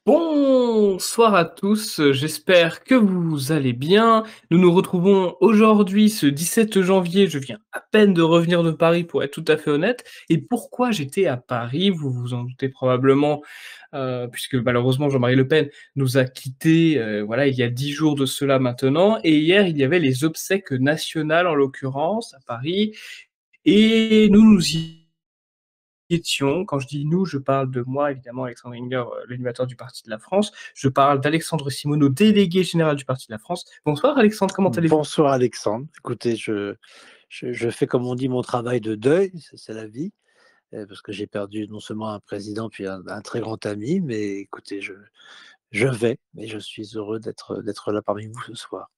Bonsoir à tous, j'espère que vous allez bien. Nous nous retrouvons aujourd'hui ce 17 janvier, je viens à peine de revenir de Paris pour être tout à fait honnête. Et pourquoi j'étais à Paris? Vous vous en doutez probablement, puisque malheureusement Jean-Marie Le Pen nous a quittés, voilà, il y a 10 jours de cela maintenant et hier il y avait les obsèques nationales en l'occurrence à Paris et nous y étions, quand je dis nous, je parle de moi, évidemment, Alexandre Hinger, l'animateur du Parti de la France. Je parle d'Alexandre Simoneau, délégué général du Parti de la France. Bonsoir Alexandre, comment allez-vous? Bonsoir Alexandre. Écoutez, je fais comme on dit mon travail de deuil, c'est la vie, parce que j'ai perdu non seulement un président puis un très grand ami, mais écoutez, je vais, mais je suis heureux d'être là parmi vous ce soir.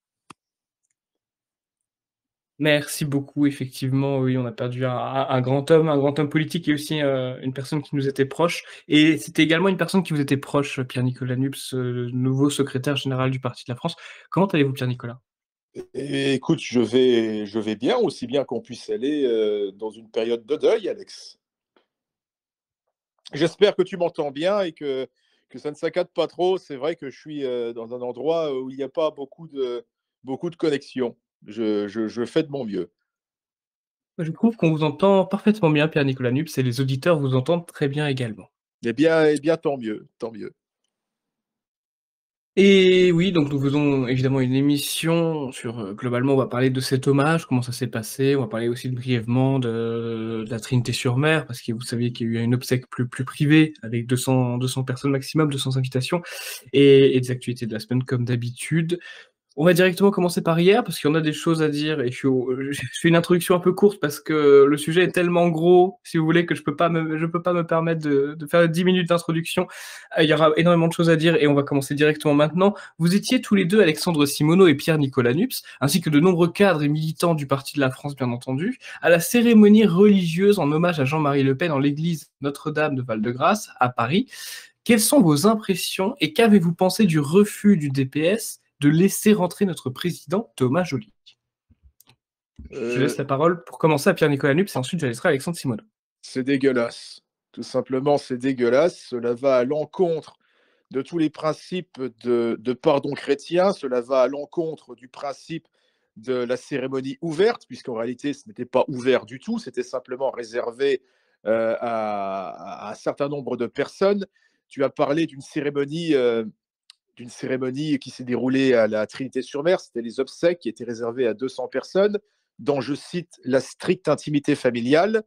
Merci beaucoup, effectivement, oui, on a perdu un grand homme politique et aussi une personne qui nous était proche. Et c'était également une personne qui vous était proche, Pierre-Nicolas Nupes, nouveau secrétaire général du Parti de la France. Comment allez-vous, Pierre-Nicolas? Et écoute, je vais bien, aussi bien qu'on puisse aller dans une période de deuil, Alex. J'espère que tu m'entends bien et que ça ne saccade pas trop. C'est vrai que je suis dans un endroit où il n'y a pas beaucoup de connexion. Je fais de mon mieux. Je trouve qu'on vous entend parfaitement bien, Pierre-Nicolas Nupes, et les auditeurs vous entendent très bien également. Eh bien, tant mieux, tant mieux. Et oui, donc nous faisons évidemment une émission sur, globalement, on va parler de cet hommage, comment ça s'est passé. On va parler aussi brièvement de la Trinité-sur-Mer, parce que vous saviez qu'il y a eu une obsèque plus privée avec 200 personnes maximum, 200 invitations et des actualités de la semaine comme d'habitude. On va directement commencer par hier, parce qu'on a des choses à dire et je fais une introduction un peu courte parce que le sujet est tellement gros, si vous voulez, que je peux pas me permettre de faire 10 minutes d'introduction. Il y aura énormément de choses à dire et on va commencer directement maintenant. Vous étiez tous les deux, Alexandre Simoneau et Pierre-Nicolas Nupes, ainsi que de nombreux cadres et militants du Parti de la France, bien entendu, à la cérémonie religieuse en hommage à Jean-Marie Le Pen en l'église Notre-Dame de Val-de-Grâce, à Paris. Quelles sont vos impressions et qu'avez-vous pensé du refus du DPS de laisser rentrer notre président Thomas Joly? Je laisse Euh, la parole pour commencer à Pierre-Nicolas Nupes et ensuite je laisserai Alexandre Simoneau. c'est dégueulasse. Tout simplement, c'est dégueulasse. Cela va à l'encontre de tous les principes de pardon chrétien. Cela va à l'encontre du principe de la cérémonie ouverte, puisqu'en réalité, ce n'était pas ouvert du tout, c'était simplement réservé à un certain nombre de personnes. Tu as parlé d'une cérémonie qui s'est déroulée à la Trinité-sur-Mer, c'était les obsèques qui étaient réservées à 200 personnes, dans, je cite, la stricte intimité familiale.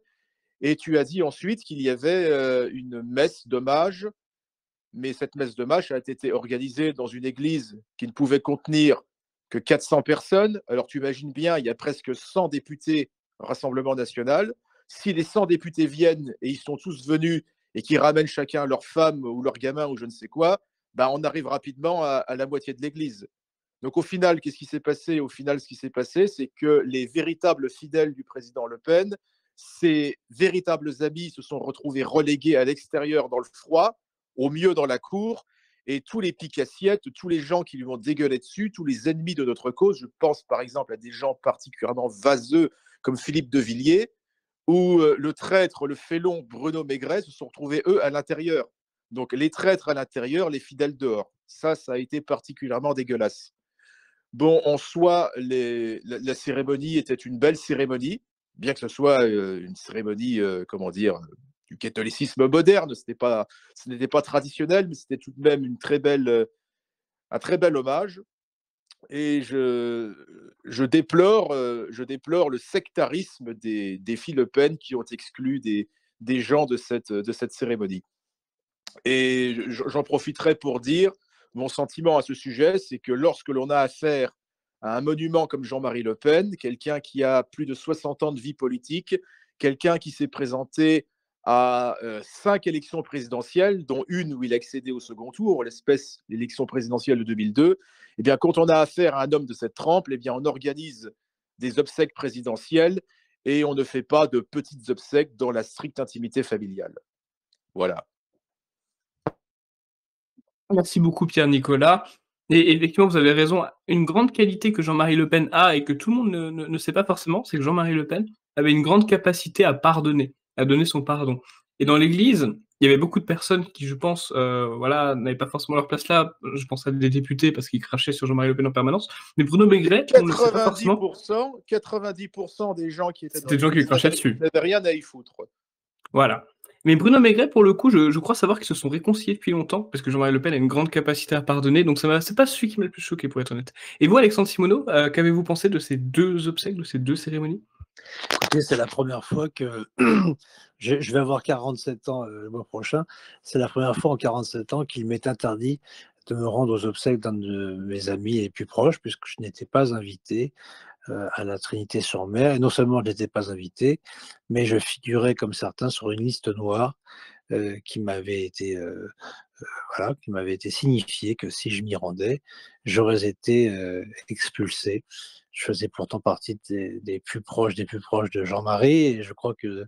Et tu as dit ensuite qu'il y avait une messe d'hommage, mais cette messe d'hommage a été organisée dans une église qui ne pouvait contenir que 400 personnes. Alors tu imagines bien, il y a presque 100 députés Rassemblement national. Si les 100 députés viennent et ils sont tous venus et qui ramènent chacun leur femme ou leur gamin ou je ne sais quoi, ben on arrive rapidement à la moitié de l'église. Donc au final, qu'est-ce qui s'est passé? Au final, ce qui s'est passé, c'est que les véritables fidèles du président Le Pen, ses véritables amis se sont retrouvés relégués à l'extérieur dans le froid, au mieux dans la cour, et tous les piques-assiettes, tous les gens qui lui ont dégueulé dessus, tous les ennemis de notre cause, je pense par exemple à des gens particulièrement vaseux comme Philippe de Villiers, ou le traître, le félon Bruno Maigret se sont retrouvés, eux, à l'intérieur. Donc les traîtres à l'intérieur, les fidèles dehors. Ça a été particulièrement dégueulasse. Bon, en soi, la cérémonie était une belle cérémonie, bien que ce soit une cérémonie, comment dire, du catholicisme moderne. Ce n'était pas traditionnel, mais c'était tout de même un très bel hommage. Et je déplore le sectarisme des filles Le Pen qui ont exclu des gens de cette cérémonie. Et j'en profiterai pour dire mon sentiment à ce sujet, c'est que lorsque l'on a affaire à un monument comme Jean-Marie Le Pen, quelqu'un qui a plus de 60 ans de vie politique, quelqu'un qui s'est présenté à 5 élections présidentielles, dont une où il a accédé au second tour, l'espèce l'élection présidentielle de 2002, eh bien, quand on a affaire à un homme de cette trempe, eh bien, on organise des obsèques présidentielles et on ne fait pas de petites obsèques dans la stricte intimité familiale. Voilà. Merci beaucoup Pierre-Nicolas. Et effectivement, vous avez raison. Une grande qualité que Jean-Marie Le Pen a et que tout le monde ne sait pas forcément, c'est que Jean-Marie Le Pen avait une grande capacité à pardonner, à donner son pardon. Et dans l'Église, il y avait beaucoup de personnes qui, je pense, voilà, n'avaient pas forcément leur place là. Je pense à des députés parce qu'ils crachaient sur Jean-Marie Le Pen en permanence. Mais Bruno Maigret, on ne le sait pas forcément. 90% des gens qui étaient dans C'était des gens qui lui l'hémicycle crachaient dessus. n'avaient rien à y foutre. Voilà. Mais Bruno Maigret, pour le coup, je crois savoir qu'ils se sont réconciliés depuis longtemps, parce que Jean-Marie Le Pen a une grande capacité à pardonner, donc c'est pas celui qui m'a le plus choqué, pour être honnête. Et vous, Alexandre Simoneau, qu'avez-vous pensé de ces 2 obsèques, de ces 2 cérémonies? Écoutez, c'est la première fois que je vais avoir 47 ans le mois prochain. C'est la première fois en 47 ans qu'il m'est interdit de me rendre aux obsèques d'un de mes amis les plus proches, puisque je n'étais pas invité à la Trinité-sur-Mer. Et non seulement je n'étais pas invité, mais je figurais comme certains sur une liste noire qui m'avait été voilà, qui m'avait été signifié que si je m'y rendais, j'aurais été expulsé. Je faisais pourtant partie des plus proches de Jean-Marie, et je crois que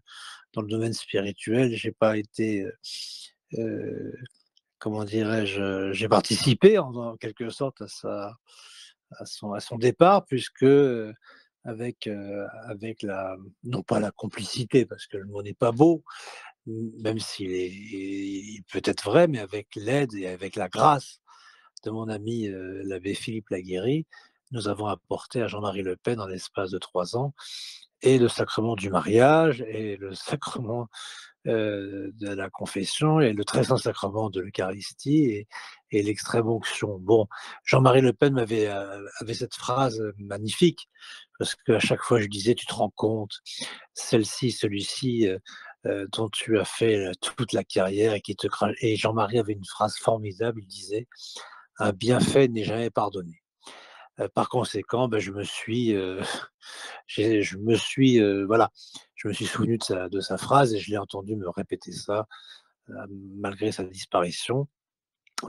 dans le domaine spirituel, j'ai pas été, comment dirais-je, j'ai participé en quelque sorte à son départ, puisque avec la, non pas la complicité, parce que le mot n'est pas beau, même il peut être vrai, mais avec l'aide et avec la grâce de mon ami l'abbé Philippe Laguérie, nous avons apporté à Jean-Marie Le Pen, en l'espace de 3 ans, et le sacrement du mariage, et le sacrement de la confession, et le très saint sacrement de l'Eucharistie, et l'extrême onction. Bon, Jean-Marie Le Pen avait cette phrase magnifique, parce qu'à chaque fois je disais: «Tu te rends compte, celle-ci, celui-ci, dont tu as fait toute la carrière et qui te crache», et Jean-Marie avait une phrase formidable, il disait: «Un bienfait n'est jamais pardonné». Par conséquent, je me suis, voilà, je me suis souvenu de sa phrase, et je l'ai entendu me répéter ça, malgré sa disparition.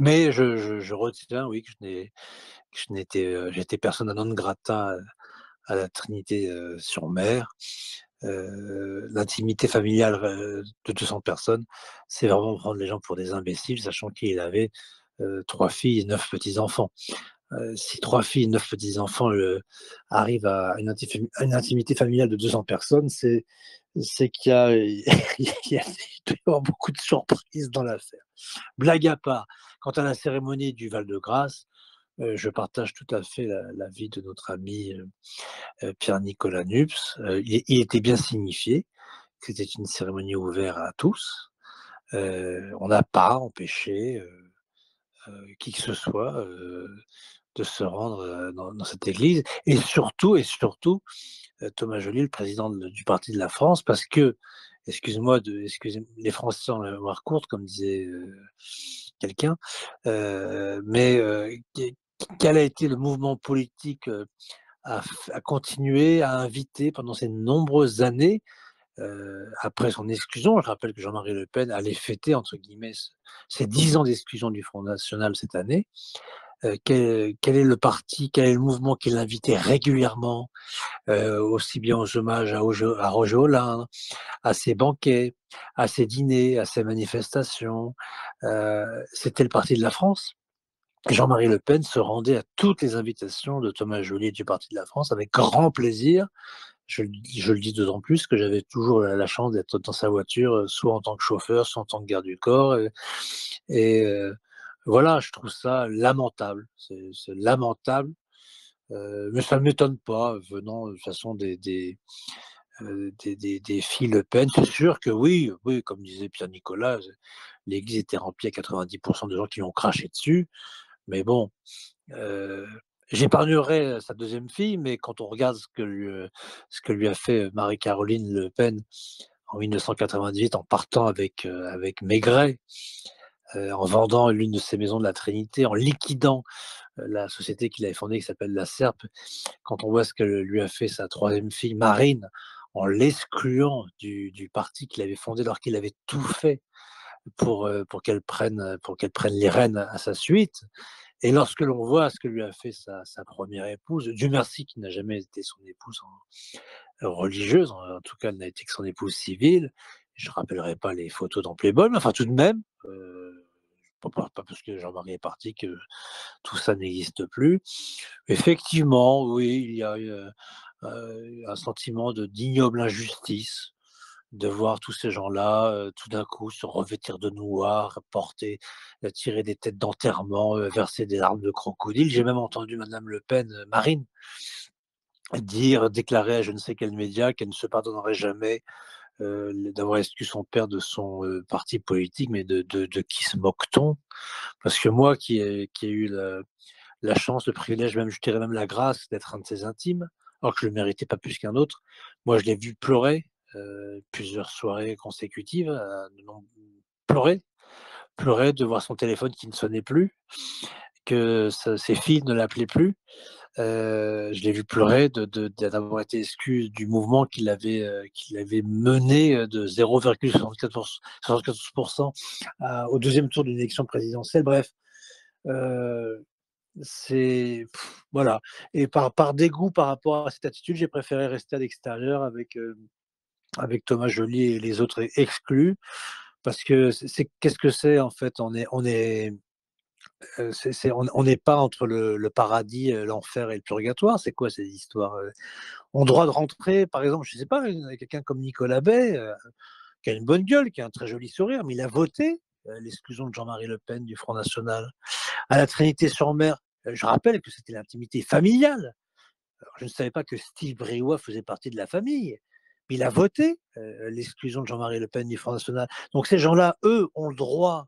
Mais je retiens, oui, que j'étais persona non grata à la Trinité, sur Mer. L'intimité familiale, de 200 personnes, c'est vraiment prendre les gens pour des imbéciles, sachant qu'il avait, 3 filles et 9 petits-enfants. Si 3 filles, 9 petits-enfants, arrivent à une intimité familiale de 200 personnes, c'est qu'il y a il doit y avoir beaucoup de surprises dans l'affaire. Blague à part, quant à la cérémonie du Val-de-Grâce, je partage tout à fait l'avis de notre ami, Pierre-Nicolas Nupes. Il était bien signifié que c'était une cérémonie ouverte à tous. On n'a pas empêché, qui que ce soit, de se rendre, dans cette église, et surtout, Thomas Joly, le président du Parti de la France, parce que, excusez les Français ont la mémoire courte, comme disait, quelqu'un, mais quel a été le mouvement politique, à continuer à inviter pendant ces nombreuses années, après son exclusion? Je rappelle que Jean-Marie Le Pen allait fêter, entre guillemets, ses 10 ans d'exclusion du Front national cette année. Quel est le parti, quel est le mouvement qui l'invitait régulièrement, aussi bien aux hommages à Roger Hollande, à ses banquets, à ses dîners, à ses manifestations? C'était le Parti de la France. Jean-Marie Le Pen se rendait à toutes les invitations de Thomas Joly et du Parti de la France avec grand plaisir. Je le dis d'autant plus que j'avais toujours la chance d'être dans sa voiture, soit en tant que chauffeur, soit en tant que garde du corps, et voilà, je trouve ça lamentable. C'est lamentable, mais ça ne m'étonne pas venant de toute façon des filles Le Pen. C'est sûr que oui, oui, comme disait Pierre Nicolas, l'église était remplie à 90 de gens qui lui ont craché dessus, mais bon, Heu, j'épargnerai sa deuxième fille, mais quand on regarde ce que lui a fait Marie-Caroline Le Pen en 1998, en partant avec Maigret, en vendant l'une de ses maisons de la Trinité, en liquidant, la société qu'il avait fondée qui s'appelle la SERP. Quand on voit ce que lui a fait sa troisième fille Marine, en l'excluant du parti qu'il avait fondé, alors qu'il avait tout fait pour qu'elle prenne les rênes à sa suite. Et lorsque l'on voit ce que lui a fait sa première épouse, Dieu merci qu'il n'a jamais été son épouse religieuse, en tout cas elle n'a été que son épouse civile. Je ne rappellerai pas les photos dans Playboy, mais enfin tout de même, pas parce que Jean-Marie est parti que tout ça n'existe plus. Effectivement, oui, il y a eu, un sentiment d'ignoble injustice, de voir tous ces gens-là, tout d'un coup se revêtir de noir, porter, tirer des têtes d'enterrement, verser des larmes de crocodile. J'ai même entendu madame Le Pen, Marine, déclarer à je ne sais quel média qu'elle ne se pardonnerait jamais, d'avoir exclu son père de son, parti politique. Mais de qui se moque-t-on? Parce que moi qui ai eu la chance, le privilège, même je dirais même la grâce d'être un de ses intimes, alors que je ne le méritais pas plus qu'un autre. Moi, je l'ai vu pleurer, plusieurs soirées consécutives, pleurer, pleurer de voir son téléphone qui ne sonnait plus, que ses filles ne l'appelaient plus. Je l'ai vu pleurer d'avoir été exclu du mouvement qu'il avait mené, de 0,74% au deuxième tour d'une élection présidentielle. Bref, heu voilà. Et par dégoût par rapport à cette attitude, j'ai préféré rester à l'extérieur avec Thomas Joly et les autres exclus, parce que qu'est-ce que c'est en fait? On n'est pas entre le paradis, l'enfer et le purgatoire. C'est quoi ces histoires? On a droit de rentrer, par exemple, je sais pas, quelqu'un comme Nicolas Bay, qui a une bonne gueule, qui a un très joli sourire, mais il a voté, l'exclusion de Jean-Marie Le Pen du Front national. À la Trinité-sur-Mer, je rappelle que c'était l'intimité familiale. Alors, je ne savais pas que Steve Briouat faisait partie de la famille, mais il a voté, l'exclusion de Jean-Marie Le Pen du Front national. Donc ces gens-là, eux, ont le droit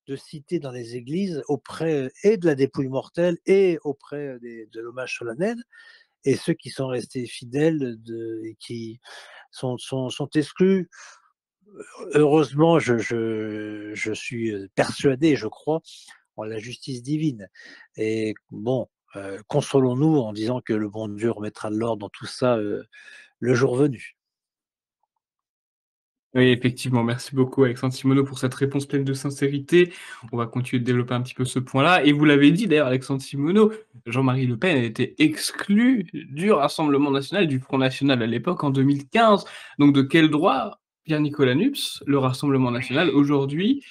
de citer dans les églises auprès et de la dépouille mortelle et auprès de l'hommage solennel, et ceux qui sont restés fidèles et qui sont exclus. Heureusement, je suis persuadé, je crois en la justice divine. Et bon, consolons-nous en disant que le bon Dieu remettra de l'ordre dans tout ça, le jour venu. Oui, effectivement, merci beaucoup Alexandre Simoneau pour cette réponse pleine de sincérité. On va continuer de développer un petit peu ce point-là et vous l'avez dit d'ailleurs Alexandre Simoneau, Jean-Marie Le Pen a été exclu du Rassemblement national, du Front national à l'époque en 2015. Donc de quel droit Pierre-Nicolas Nupes, le Rassemblement national aujourd'hui,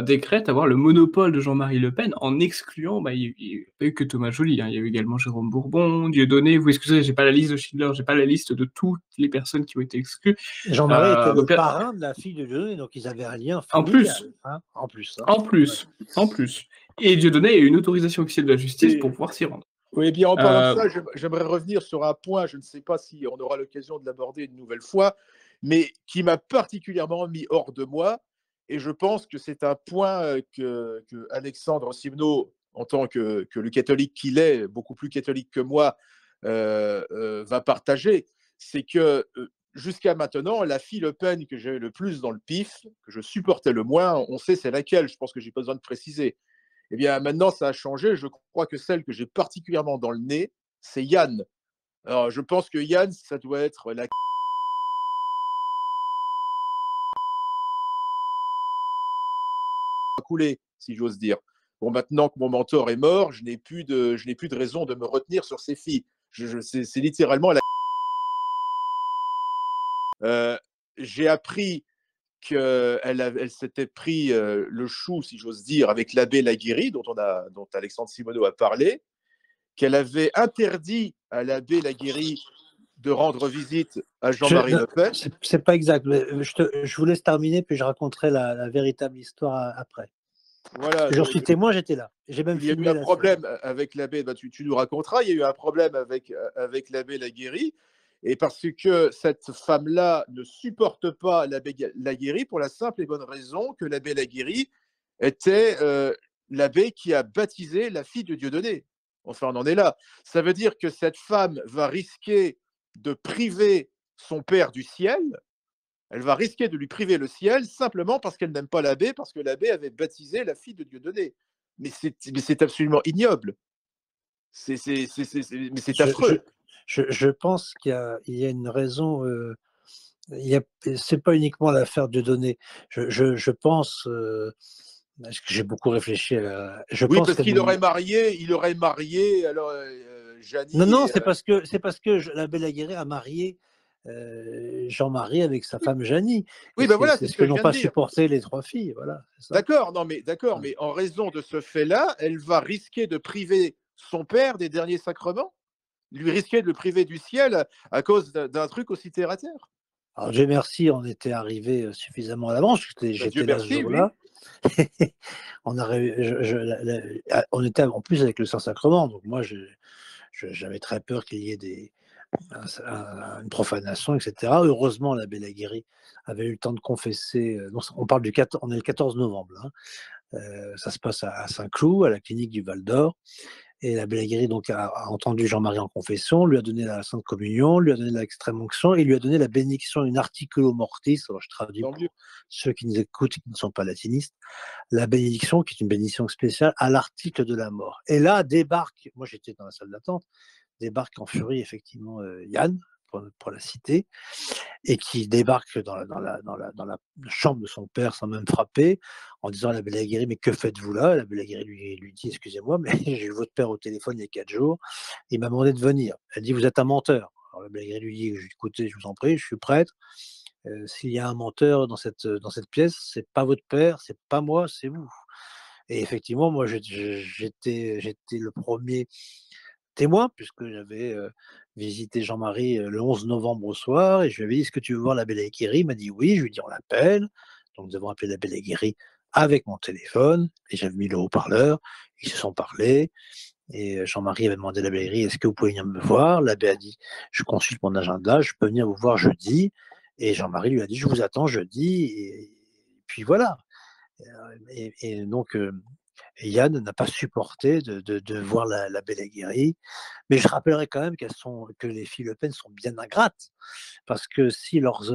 décrète avoir le monopole de Jean-Marie Le Pen en excluant, il y a pas eu que Thomas Joly, hein, il y a eu également Jérôme Bourbon, Dieudonné, vous excusez, j'ai pas la liste de Schindler, j'ai pas la liste de toutes les personnes qui ont été exclues. Jean-Marie était le Donc parrain de la fille de Dieudonné, donc ils avaient un lien en familial, plus, hein, en plus, hein. en Ouais. plus, en plus. Et Dieudonné a eu une autorisation officielle de la justice pour Et, pouvoir s'y rendre. oui, bien en parlant de Euh, ça, j'aimerais revenir sur un point, je ne sais pas si on aura l'occasion de l'aborder une nouvelle fois, mais qui m'a particulièrement mis hors de moi. Et je pense que c'est un point que Alexandre Simoneau, en tant que le catholique qu'il est, beaucoup plus catholique que moi, va partager. C'est que jusqu'à maintenant, la fille Le Pen que j'ai le plus dans le pif, que je supportais le moins, on sait c'est laquelle, je pense que j'ai pas besoin de préciser. Eh bien, maintenant, ça a changé. Je crois que celle que j'ai particulièrement dans le nez, c'est Yann. Alors, je pense que Yann, ça doit être la coulée, si j'ose dire. Bon, maintenant que mon mentor est mort, je n'ai plus de raison de me retenir sur ces filles. C'est littéralement la. Euh, j'ai appris qu'elle s'était pris le chou, si j'ose dire, avec l'abbé Laguérie, dont Alexandre Simoneau a parlé, qu'elle avait interdit à l'abbé Laguérie de rendre visite à Jean-Marie Non, Le Pen. c'est pas exact, mais je vous laisse terminer, puis je raconterai la véritable histoire après. Voilà, J'en suis témoin, j'étais là. J'ai même il y a eu filmé un la scène. problème avec l'abbé, tu nous raconteras, il y a eu un problème avec l'abbé Laguérie, et parce que cette femme-là ne supporte pas l'abbé Laguérie pour la simple et bonne raison que l'abbé Laguérie était l'abbé qui a baptisé la fille de Dieudonné. Enfin, on en est là. Ça veut dire que cette femme va risquer de priver son père du ciel, elle va risquer de lui priver le ciel simplement parce qu'elle n'aime pas l'abbé, parce que l'abbé avait baptisé la fille de Dieudonné. Mais c'est absolument ignoble. Mais c'est Je, je, affreux. je pense qu'il y a une raison. C'est pas uniquement l'affaire de données. Je pense, parce que j'ai beaucoup réfléchi je Oui, pense parce qu'elle qu'il ne. aurait marié alors Non, Jeannie non, et, c'est parce que l'abbé Laguerre a marié Jean-Marie avec sa femme Jeannie, et oui, ben c'est voilà, c'est c'est ce ce que que je n'ont viens de pas dire. supporté les trois filles, voilà, c'est ça. D'accord, Ouais. mais en raison de ce fait-là, elle va risquer de priver son père des derniers sacrements, lui risquer de le priver du ciel à cause d'un truc aussi terre à terre. Alors Dieu merci, on était arrivé suffisamment à l'avance, Bah, Dieu j'étais là ce merci, oui. jour-là. On a on était en plus avec le Saint-Sacrement, donc moi j'avais très peur qu'il y ait une profanation, etc. Heureusement, l'abbé Laguérie avait eu le temps de confesser. On parle on est le 14 novembre, hein. Ça se passe à Saint-Cloud, à la clinique du Val d'Or. Et l'abbé Laguérie donc, a entendu Jean-Marie en confession, lui a donné la Sainte Communion, lui a donné l'extrême onction et lui a donné la bénédiction in articulo mortis. Alors, je traduis Tant mieux. pour ceux qui nous écoutent et qui ne sont pas latinistes. La bénédiction, qui est une bénédiction spéciale, à l'article de la mort. Et là, débarque, moi j'étais dans la salle d'attente, débarque en furie, effectivement, Yann, pour la citer, et qui débarque dans la chambre de son père sans même frapper, en disant à l'abbé Laguérie: «Mais que faites-vous là?» L'abbé Laguérie lui dit: «Excusez-moi, mais j'ai eu votre père au téléphone il y a 4 jours, il m'a demandé de venir». Elle dit: «Vous êtes un menteur». Alors l'abbé Laguérie lui dit: «Écoutez, je vous en prie, je suis prêtre, s'il y a un menteur dans cette pièce, c'est pas votre père, c'est pas moi, c'est vous». Et effectivement, moi, j'étais le premier témoin, puisque j'avais visité Jean-Marie le 11 novembre au soir, et je lui avais dit: «Est-ce que tu veux voir l'abbé Laguérie?» Il m'a dit: «Oui». Je lui ai dit: «On l'appelle». Donc nous avons appelé l'abbé Laguérie avec mon téléphone, et j'avais mis le haut-parleur. Ils se sont parlé, et Jean-Marie avait demandé à l'abbé Laguérie: «Est-ce que vous pouvez venir me voir?» L'abbé a dit: «Je consulte mon agenda, je peux venir vous voir jeudi». Et Jean-Marie lui a dit: «Je vous attends jeudi». Et puis voilà. Et donc Yann n'a pas supporté de voir l'abbé Laguérie. Mais je rappellerai quand même que les filles Le Pen sont bien ingrates, parce que si leurs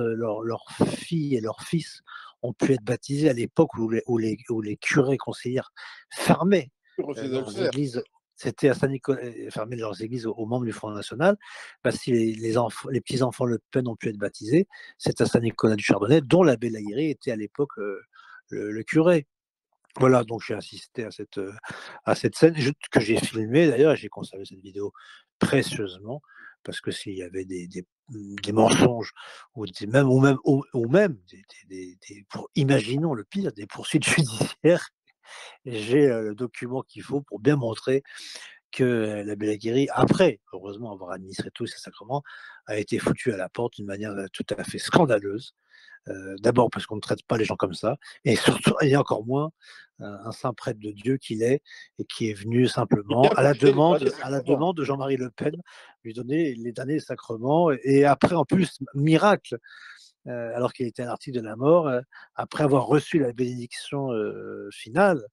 filles et leurs fils ont pu être baptisés à l'époque où les curés conseillères fermaient Refusez de le leurs faire. églises, c'était à Saint-Nicolas, fermaient leurs églises aux membres du Front National, si les petits-enfants Le Pen ont pu être baptisés, c'est à Saint-Nicolas du Chardonnay, dont l'abbé Laguérie était à l'époque le curé. Voilà, donc j'ai assisté à cette scène que j'ai filmée d'ailleurs, et j'ai conservé cette vidéo précieusement, parce que s'il y avait des mensonges, ou même imaginons le pire, des poursuites judiciaires, j'ai le document qu'il faut pour bien montrer que l'abbé Laguérie, après, heureusement avoir administré tous ces sacrements, a été foutu à la porte d'une manière tout à fait scandaleuse. D'abord parce qu'on ne traite pas les gens comme ça, et surtout, et encore moins un saint prêtre de Dieu qu'il est, et qui est venu Il simplement vient pour créer les derniers à la sacrements. demande de Jean-Marie Le Pen, lui donner les derniers sacrements. Et après, en plus, miracle, alors qu'il était à l'article de la mort, après avoir reçu la bénédiction finale,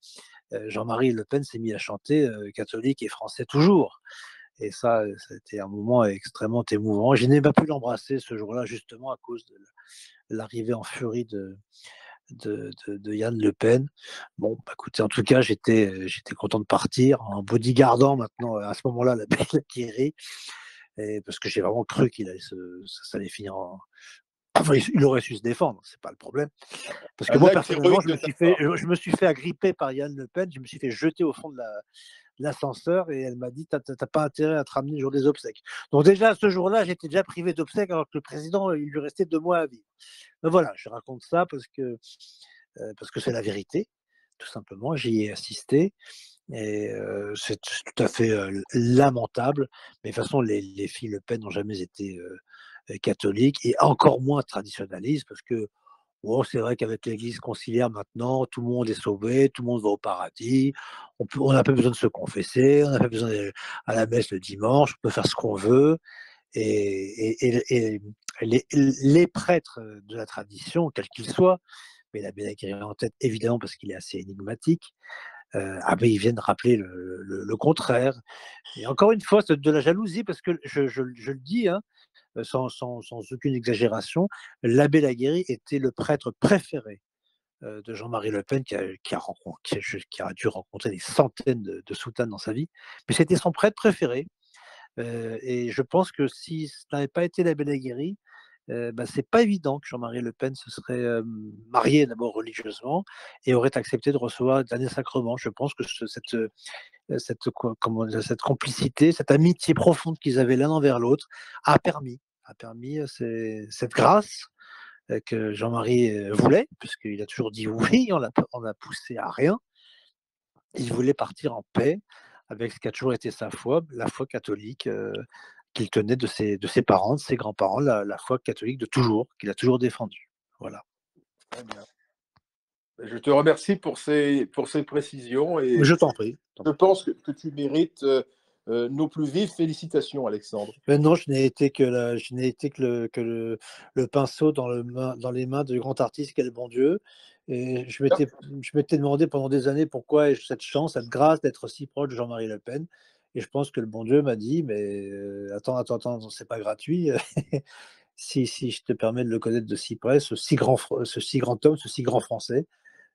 Jean-Marie Le Pen s'est mis à chanter catholique et français toujours. Et ça, c'était un moment extrêmement émouvant. Je n'ai pas pu l'embrasser ce jour-là, justement à cause de l'arrivée en furie de Yann Le Pen. Bon, bah, écoutez, en tout cas, j'étais content de partir en bodyguardant maintenant, à ce moment-là, la belle Thierry, parce que j'ai vraiment cru ça allait finir en. Enfin, il aurait su se défendre, c'est pas le problème. Parce que Un moi, acte personnellement, héroïque de ta part. je me suis fait agripper par Yann Le Pen, je me suis fait jeter au fond de l'ascenseur, et elle m'a dit: t'as pas intérêt à te ramener le jour des obsèques. Donc déjà, ce jour-là, j'étais déjà privé d'obsèques, alors que le président, il lui restait 2 mois à vivre. Mais voilà, je raconte ça parce que c'est la vérité, tout simplement. J'y ai assisté, et c'est tout à fait lamentable. Mais de toute façon, les filles Le Pen n'ont jamais été catholiques, et encore moins traditionnalistes, parce que bon, c'est vrai qu'avec l'Église conciliaire maintenant, tout le monde est sauvé, tout le monde va au paradis. On n'a pas besoin de se confesser, on n'a pas besoin d'aller à la messe le dimanche, on peut faire ce qu'on veut. Et les prêtres de la tradition, quels qu'ils soient, mais l'abbé Laguérie en tête, évidemment, parce qu'il est assez énigmatique, ah ben, ils viennent rappeler le contraire. Et encore une fois, c'est de la jalousie, parce que je le dis, hein, sans aucune exagération, l'abbé Laguérie était le prêtre préféré de Jean-Marie Le Pen, qui a dû rencontrer des centaines de soutanes dans sa vie, mais c'était son prêtre préféré. Et je pense que si ce n'avait pas été l'abbé Laguérie, bah, c'est pas évident que Jean-Marie Le Pen se serait marié d'abord religieusement, et aurait accepté de recevoir le dernier sacrement. Je pense que cette complicité, cette amitié profonde qu'ils avaient l'un envers l'autre a permis cette grâce que Jean-Marie voulait, puisqu'il a toujours dit oui, on l'a poussé à rien. Il voulait partir en paix avec ce qui a toujours été sa foi, la foi catholique, qu'il tenait de ses parents, de ses grands-parents, la foi catholique de toujours, qu'il a toujours défendue. Voilà. Très bien. Je te remercie pour ces précisions Mais et je t'en prie. je pense que tu mérites nos plus vives félicitations, Alexandre. Mais non, je n'ai été le pinceau dans les mains du grand artiste qu'est le bon Dieu. Et je m'étais demandé pendant des années pourquoi ai-je cette chance, cette grâce d'être si proche de Jean-Marie Le Pen. Et je pense que le bon Dieu m'a dit, mais attends, c'est pas gratuit. Si je te permets de le connaître de si près, ce si grand homme, ce si grand Français,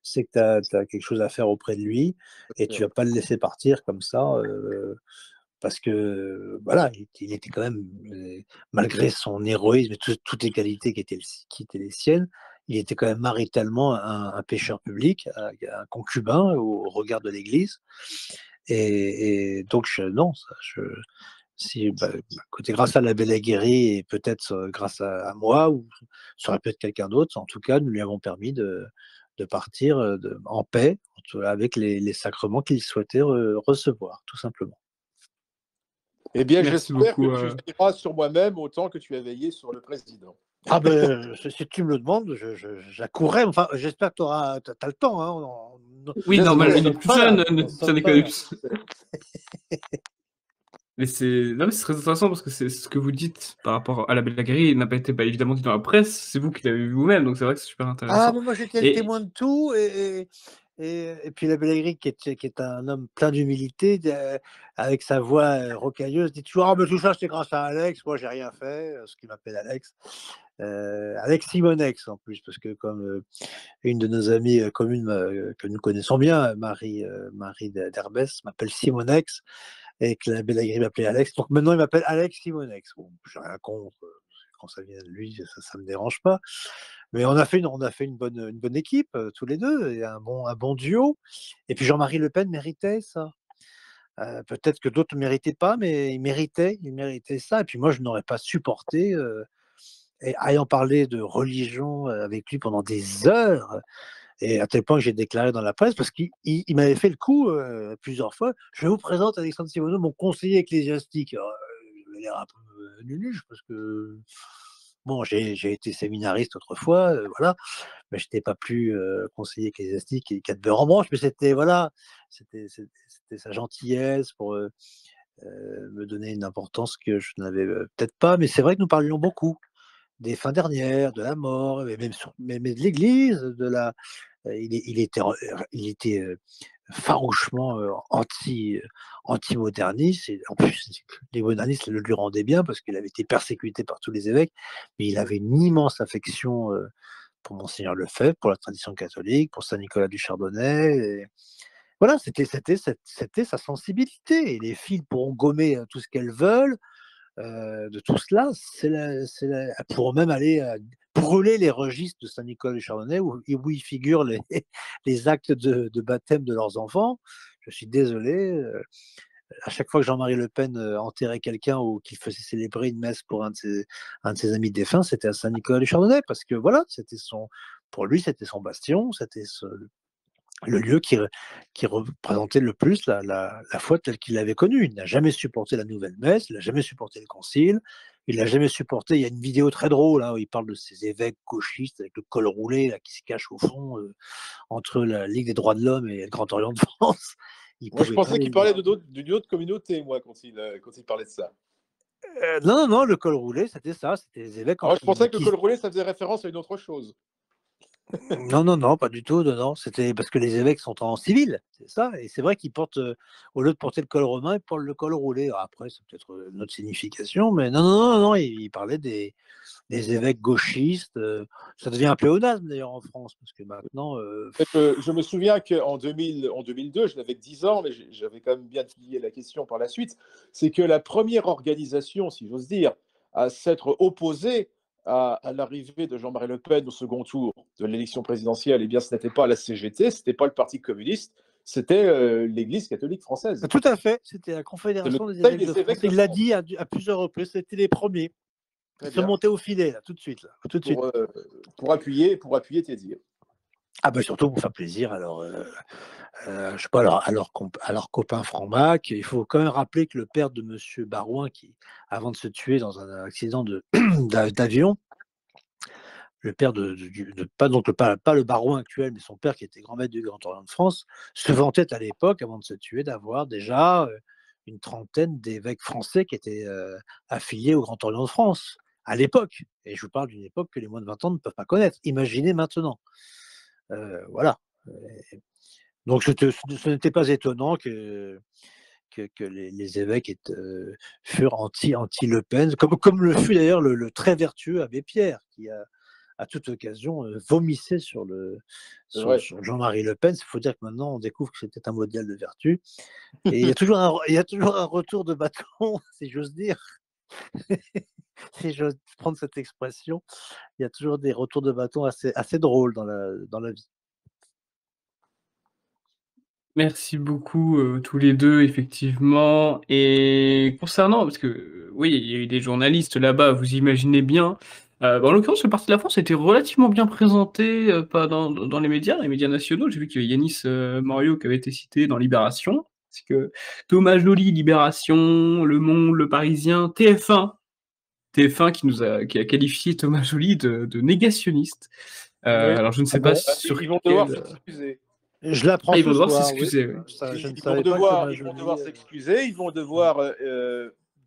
c'est que tu as quelque chose à faire auprès de lui et tu vas pas le laisser partir comme ça. Parce que voilà, il était quand même, malgré son héroïsme et toutes les qualités qui étaient les siennes, il était quand même maritalement un pécheur public, un concubin au regard de l'Église. Et donc non, si, écoutez, grâce à la belle aguerrie et peut-être grâce à moi, ou ça aurait pu être quelqu'un d'autre, en tout cas, nous lui avons permis de partir en paix avec les sacrements qu'il souhaitait recevoir, tout simplement. Eh bien, Merci j'espère beaucoup. que tu veilleras sur moi-même autant que tu as veillé sur le président. Ah ben, si tu me le demandes, j'accourrais. Enfin, j'espère que tu as le temps. Hein. Oui, normal, il est plus jeune, Nicolas. Mais c'est très intéressant parce que c'est ce que vous dites par rapport à la Belle Aguerrie, il n'a pas été évidemment dit dans la presse, c'est vous qui l'avez vu vous-même, donc c'est vrai que c'est super intéressant. Ah, mais moi j'étais le témoin de tout, et puis la Belle Aguerrie qui est un homme plein d'humilité, avec sa voix rocailleuse, dit toujours: ah, mais tout ça c'est grâce à Alex, moi j'ai rien fait, ce qu'il m'appelle Alex. Alex Simonex en plus, parce que comme une de nos amies communes que nous connaissons bien, Marie d'Herbès, m'appelle Simonex, et que la Belle Aguerrie m'appelait Alex. Donc maintenant il m'appelle Alex Simonex. Bon, j'ai rien contre, quand ça vient de lui, ça me dérange pas. Mais on a fait une bonne équipe tous les deux, et un bon duo. Et puis Jean-Marie Le Pen méritait ça. Peut-être que d'autres ne méritaient pas, mais il méritait ça. Et puis moi, je n'aurais pas supporté, et ayant parlé de religion avec lui pendant des heures, et à tel point que j'ai déclaré dans la presse, parce qu'il m'avait fait le coup plusieurs fois: je vous présente Alexandre Simoneau, mon conseiller ecclésiastique. Alors, j'avais l'air un peu nunuche, parce que bon, j'ai été séminariste autrefois, voilà, mais je n'étais pas plus conseiller ecclésiastique et cadre en branche, mais c'était voilà, c'était sa gentillesse pour me donner une importance que je n'avais peut-être pas. Mais c'est vrai que nous parlions beaucoup des fins dernières, de la mort, mais de l'Église, il était farouchement anti-moderniste. Et en plus, les modernistes le lui rendaient bien parce qu'il avait été persécuté par tous les évêques, mais il avait une immense affection pour Monseigneur Lefebvre, pour la tradition catholique, pour Saint Nicolas du Chardonnay. Et voilà, c'était sa sensibilité. Et les filles pourront gommer tout ce qu'elles veulent. De tout cela, elles pourront même aller brûler les registres de Saint-Nicolas du Chardonnay où y figurent les actes de baptême de leurs enfants. Je suis désolé. À chaque fois que Jean-Marie Le Pen enterrait quelqu'un ou qu'il faisait célébrer une messe pour un de ses amis défunts, c'était à Saint-Nicolas du Chardonnay, parce que voilà, pour lui, c'était son bastion, c'était le lieu qui représentait le plus la foi telle qu'il l'avait connue. Il n'a jamais supporté la nouvelle messe, il n'a jamais supporté le concile, il n'a jamais supporté. Il y a une vidéo très drôle où il parle de ces évêques gauchistes avec le col roulé qui se cache au fond entre la Ligue des droits de l'homme et le Grand Orient de France. Moi, je pensais qu'il parlait d'une autre communauté, moi, quand il parlait de ça. Non, le col roulé, c'était ça, c'était les évêques. Alors, je pensais que le col roulé, ça faisait référence à une autre chose. Non, pas du tout. Non. C'était parce que les évêques sont en civil, c'est ça. Et c'est vrai qu'ils portent, au lieu de porter le col romain, ils portent le col roulé. Alors après, c'est peut-être une autre signification, mais non, il parlait des évêques gauchistes. Ça devient un pléonasme d'ailleurs en France, parce que maintenant. Je me souviens qu'en 2002, je n'avais que 10 ans, mais j'avais quand même bien étudié la question par la suite. C'est que la première organisation, si j'ose dire, à s'être opposée à l'arrivée de Jean-Marie Le Pen au second tour de l'élection présidentielle, eh bien, ce n'était pas la CGT, ce n'était pas le Parti communiste, c'était l'Église catholique française. Tout à fait, c'était la Confédération des évêques de France. Il l'a dit à plusieurs reprises, c'était les premiers. Ils sont montés au filet, là, tout de suite. Pour appuyer tes dires. Ah bah surtout pour faire plaisir je sais pas, à leurs copains francs-mac. Il faut quand même rappeler que le père de Monsieur Barouin, qui, avant de se tuer dans un accident d'avion, le père pas, donc pas le Barouin actuel, mais son père qui était grand maître du Grand Orient de France, se vantait à l'époque, avant de se tuer, d'avoir déjà une trentaine d'évêques français qui étaient affiliés au Grand Orient de France, à l'époque. Et je vous parle d'une époque que les moins de 20 ans ne peuvent pas connaître. Imaginez maintenant. Voilà. Donc ce n'était pas étonnant que les évêques furent anti-Le Pen, comme le fut d'ailleurs le très vertueux abbé Pierre, qui à toute occasion vomissait sur Jean-Marie Le Pen. Il faut dire que maintenant on découvre que c'était un modèle de vertu. Et il y a toujours un retour de bâton, si j'ose dire. Si j'ose prendre cette expression, il y a toujours des retours de bâton assez drôles dans la vie. Merci beaucoup, tous les 2 effectivement et concernant parce que, oui, il y a eu des journalistes là-bas, vous imaginez bien, en l'occurrence, le Parti de la France était relativement bien présenté, pas dans les médias nationaux. J'ai vu qu'il y avait Yanis, Morioux qui avait été cité dans Libération, ainsi que Thomas Joly, Libération, Le Monde, Le Parisien, TF1 qui a qualifié Thomas Joly de négationniste. Oui. Alors je ne sais pas sur Ils vont quel devoir s'excuser. Je l'apprends ils ce vont devoir soir, s'excuser, oui. Je ne Ils savais pas que Thomas vont Joly, devoir s'excuser, ils vont devoir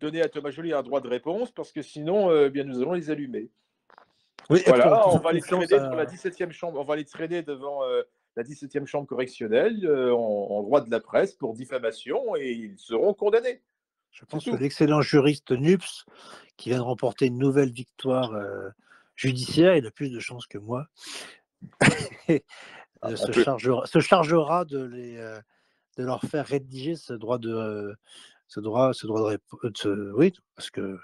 donner à Thomas Joly un droit de réponse, parce que sinon, bien, nous allons les allumer. Oui, Voilà, on on va les traîner devant la 17e chambre, on va les traîner devant la 17e chambre correctionnelle en droit de la presse pour diffamation, et ils seront condamnés. Je pense que l'excellent juriste Nups, qui vient de remporter une nouvelle victoire judiciaire, il a plus de chance que moi, se chargera de leur faire rédiger ce droit de réponse. Oui, parce que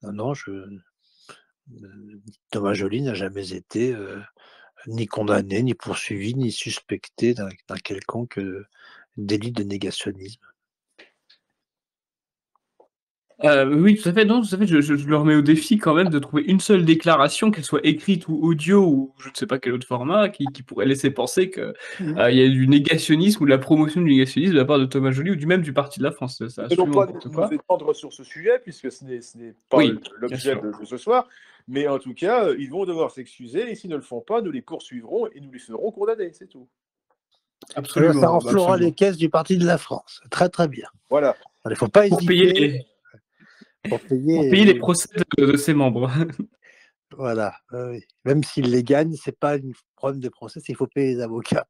non, Thomas Joly n'a jamais été ni condamné, ni poursuivi, ni suspecté d'un quelconque délit de négationnisme. Oui, tout à fait, non, tout à fait, je leur mets au défi quand même de trouver une seule déclaration, qu'elle soit écrite ou audio ou je ne sais pas quel autre format, qui pourrait laisser penser que, il y a du négationnisme ou de la promotion du négationnisme de la part de Thomas Joly ou même du Parti de la France. C'est Nous absolument n'allons pas n'importe nous quoi. étendre sur ce sujet, puisque ce n'est pas Oui, bien l'objet sûr. de ce soir, mais en tout cas, ils vont devoir s'excuser, et s'ils ne le font pas, nous les poursuivrons et nous les ferons condamner, c'est tout. Absolument, Ça renflouera absolument. les caisses du Parti de la France. Très très bien. Voilà. Il ne faut pas Pour hésiter. payer les procès de ses membres. Voilà. Oui. Même s'ils les gagnent, ce n'est pas un problème de procès, c'est qu'il faut payer les avocats.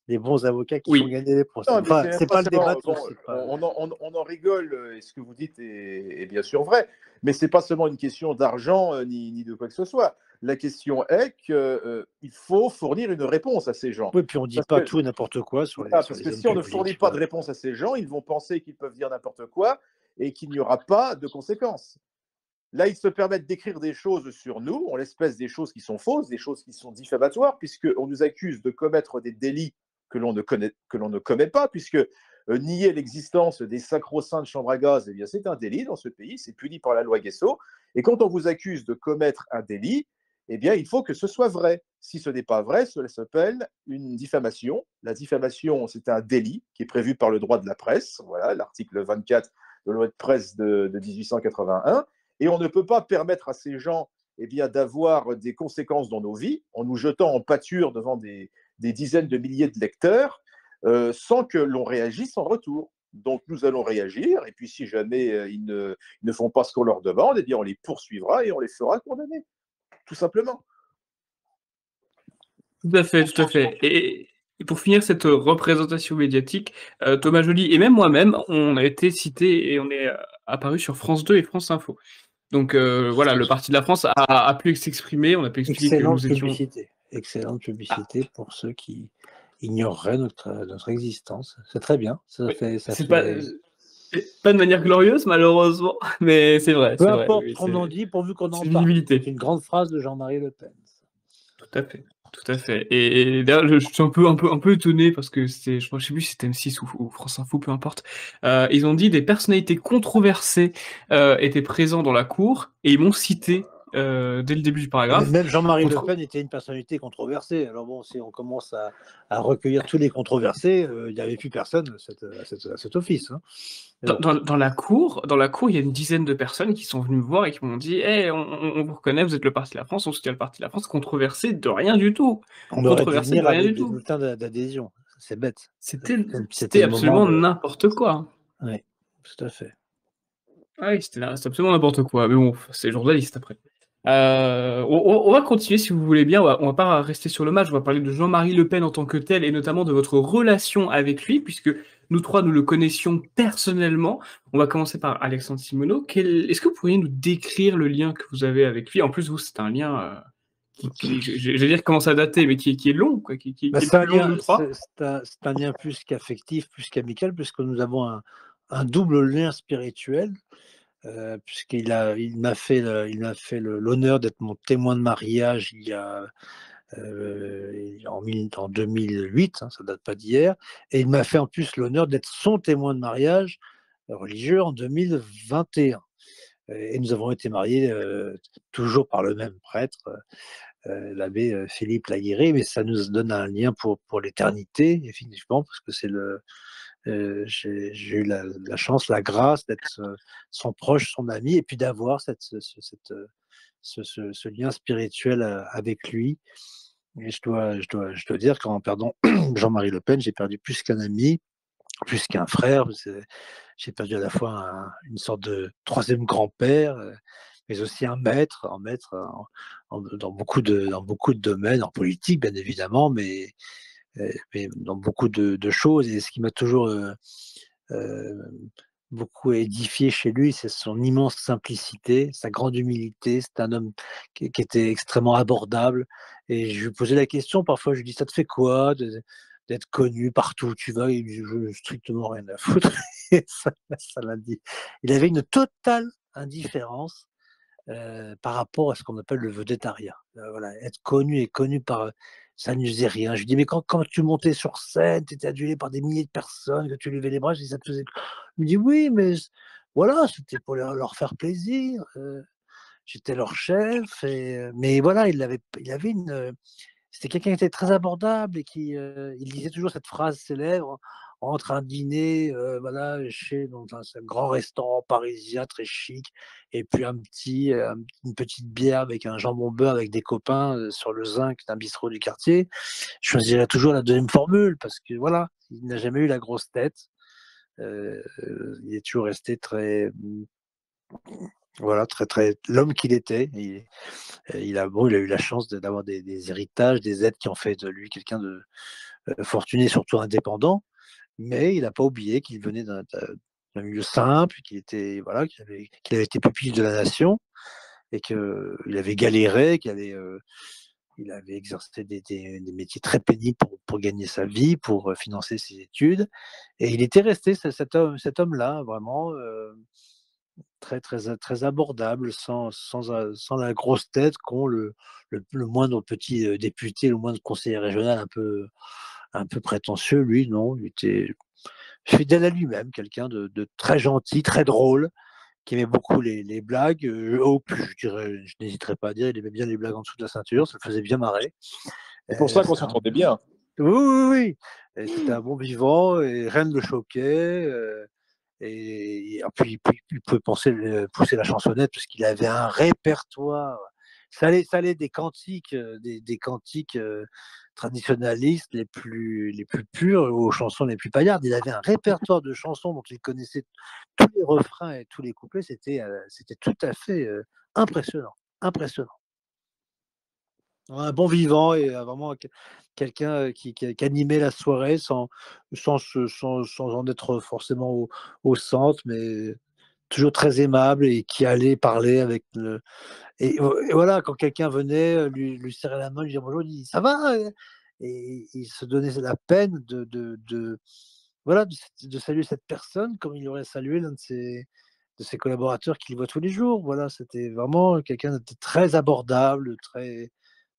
Les bons avocats qui font gagner les procès. Non, Enfin, c'est pas le débat. On en rigole, et ce que vous dites est bien sûr vrai, mais ce n'est pas seulement une question d'argent ni de quoi que ce soit. La question est qu'il faut fournir une réponse à ces gens. Oui, puis on ne dit pas tout et n'importe quoi sur les parce que si on ne fournit pas de réponse à ces gens, ils vont penser qu'ils peuvent dire n'importe quoi et qu'il n'y aura pas de conséquences. Là, ils se permettent d'écrire des choses sur nous, en l'espèce des choses qui sont fausses, des choses qui sont diffamatoires, puisqu'on nous accuse de commettre des délits que l'on ne commet pas, puisque nier l'existence des sacro-saintes chambres à gaz, eh bien, c'est un délit dans ce pays, c'est puni par la loi Guesso. Et quand on vous accuse de commettre un délit, eh bien, il faut que ce soit vrai. Si ce n'est pas vrai, cela s'appelle une diffamation. La diffamation, c'est un délit qui est prévu par le droit de la presse, voilà, l'article 24 de la loi de presse de 1881. Et on ne peut pas permettre à ces gens d'avoir des conséquences dans nos vies en nous jetant en pâture devant des dizaines de milliers de lecteurs sans que l'on réagisse en retour. Donc nous allons réagir, et puis si jamais ils ne font pas ce qu'on leur demande, eh bien on les poursuivra et on les fera condamner, tout simplement. Tout à fait, tout à fait. Et pour finir cette représentation médiatique, Thomas Joly et même moi-même, on a été cités et on est apparu sur France 2 et France Info. Donc voilà, le Parti de la France a pu s'exprimer, on a pu expliquer que nous étions... Excellente publicité pour ceux qui ignoreraient notre existence. C'est très bien. Pas de manière glorieuse, malheureusement, mais c'est vrai. Peu importe ce qu'on en dit, pourvu qu'on en parle. C'est une grande phrase de Jean-Marie Le Pen. Tout à fait. Tout à fait. Et d'ailleurs, je suis un peu étonné parce que je sais plus si c'était M6 ou France Info, peu importe. Ils ont dit des personnalités controversées étaient présents dans la cour et ils m'ont cité dès le début du Mais paragraphe. même Jean-Marie On Le trou- Pen était une personnalité controversée. Alors bon, si on commence à recueillir tous les controversés, il n'y avait plus personne à cet office. Hein. Mais bon. Dans la cour, il y a une dizaine de personnes qui sont venues me voir et qui m'ont dit: «Eh, on vous reconnaît, vous êtes le Parti de la France, on soutient le Parti de la France». Controversé de rien du tout. On aurait dû Controversé de venir rien avec du des tout. bulletins d'adhésion. C'est bête. C'était C'était le moment absolument de. n'importe quoi. Oui, tout à fait. Ah oui, c'était absolument n'importe quoi. Mais bon, c'est journaliste après. On va continuer si vous voulez bien. On va pas rester sur le match. On va parler de Jean-Marie Le Pen en tant que tel et notamment de votre relation avec lui, puisque nous trois, nous le connaissions personnellement. On va commencer par Alexandre Simoneau. Est-ce que vous pourriez nous décrire le lien que vous avez avec lui? En plus, vous, c'est un lien je vais dire qui commence à dater, mais qui est long, quoi, qui Bah, est le c'est un plus long de lien, nous trois. c'est un lien plus qu'affectif, plus qu'amical, puisque nous avons un double lien spirituel, il m'a fait l'honneur d'être mon témoin de mariage en 2008, hein, ça date pas d'hier, et il m'a fait en plus l'honneur d'être son témoin de mariage religieux en 2021. Et nous avons été mariés toujours par le même prêtre, l'abbé Philippe Laguiré, mais ça nous donne un lien pour l'éternité, effectivement, parce que j'ai eu la chance, la grâce d'être son proche, son ami, et puis d'avoir ce lien spirituel avec lui. Et je dois dire qu'en perdant Jean-Marie Le Pen, j'ai perdu plus qu'un ami, plus qu'un frère. J'ai perdu à la fois une sorte de troisième grand-père, mais aussi un maître dans dans beaucoup de domaines, en politique bien évidemment, mais dans beaucoup de choses. Et ce qui m'a toujours beaucoup édifié chez lui, c'est son immense simplicité, sa grande humilité. C'est un homme qui était extrêmement abordable. Et je lui posais la question, parfois je lui dis: «Ça te fait quoi d'être connu partout où tu vas?» Il me dit: «Je n'ai strictement rien à foutre». Et ça l'a dit. Il avait une totale indifférence par rapport à ce qu'on appelle le vedettariat. Voilà, être connu et connu par, ça ne lui faisait rien. Je lui dis: «Mais quand tu montais sur scène, tu étais adulé par des milliers de personnes, que tu levais les bras», je dis: «Ça te faisait». Il me dit: «Oui, mais voilà, c'était pour leur faire plaisir, j'étais leur chef». Mais voilà, il avait c'était quelqu'un qui était très abordable et il disait toujours cette phrase célèbre entre un dîner, voilà, dans un grand restaurant parisien très chic, et puis une petite bière avec un jambon beurre avec des copains, sur le zinc d'un bistrot du quartier. Je choisirais toujours la deuxième formule parce que voilà, il n'a jamais eu la grosse tête. Il est toujours resté très, voilà, très l'homme qu'il était. Il a eu la chance d'avoir des héritages, des aides qui ont fait de lui quelqu'un de fortuné, surtout indépendant, mais il n'a pas oublié qu'il venait d'un milieu simple, voilà, qu'il avait été pupille de la nation et qu'il avait galéré, il avait exercé des métiers très pénibles pour gagner sa vie, pour financer ses études. Et il était resté cet homme-là, vraiment très abordable, sans la grosse tête qu'ont le moindre petit député, le moindre conseiller régional un peu prétentieux. Lui, non, il était fidèle à lui-même, quelqu'un de très gentil, très drôle, qui aimait beaucoup les blagues. Je n'hésiterai pas à dire, il aimait bien les blagues en dessous de la ceinture, ça le faisait bien marrer. C'est pour ça qu'on C'est s'entendait bien. Oui, oui, oui. Et c'était un bon vivant et rien ne le choquait. Et puis, il pouvait pousser la chansonnette parce qu'il avait un répertoire. Ça allait des cantiques, des cantiques traditionnalistes les plus purs aux chansons les plus paillardes. Il avait un répertoire de chansons dont il connaissait tous les refrains et tous les couplets. C'était tout à fait impressionnant. Impressionnant. Un bon vivant et vraiment quelqu'un qui animait la soirée sans en être forcément au centre, mais toujours très aimable et qui allait parler avec le. Et voilà, quand quelqu'un venait lui serrer la main, lui dire bonjour, il dit ça va, et il se donnait la peine voilà, de saluer cette personne comme il aurait salué l'un de ses collaborateurs qu'il voit tous les jours. Voilà, c'était vraiment quelqu'un de très abordable,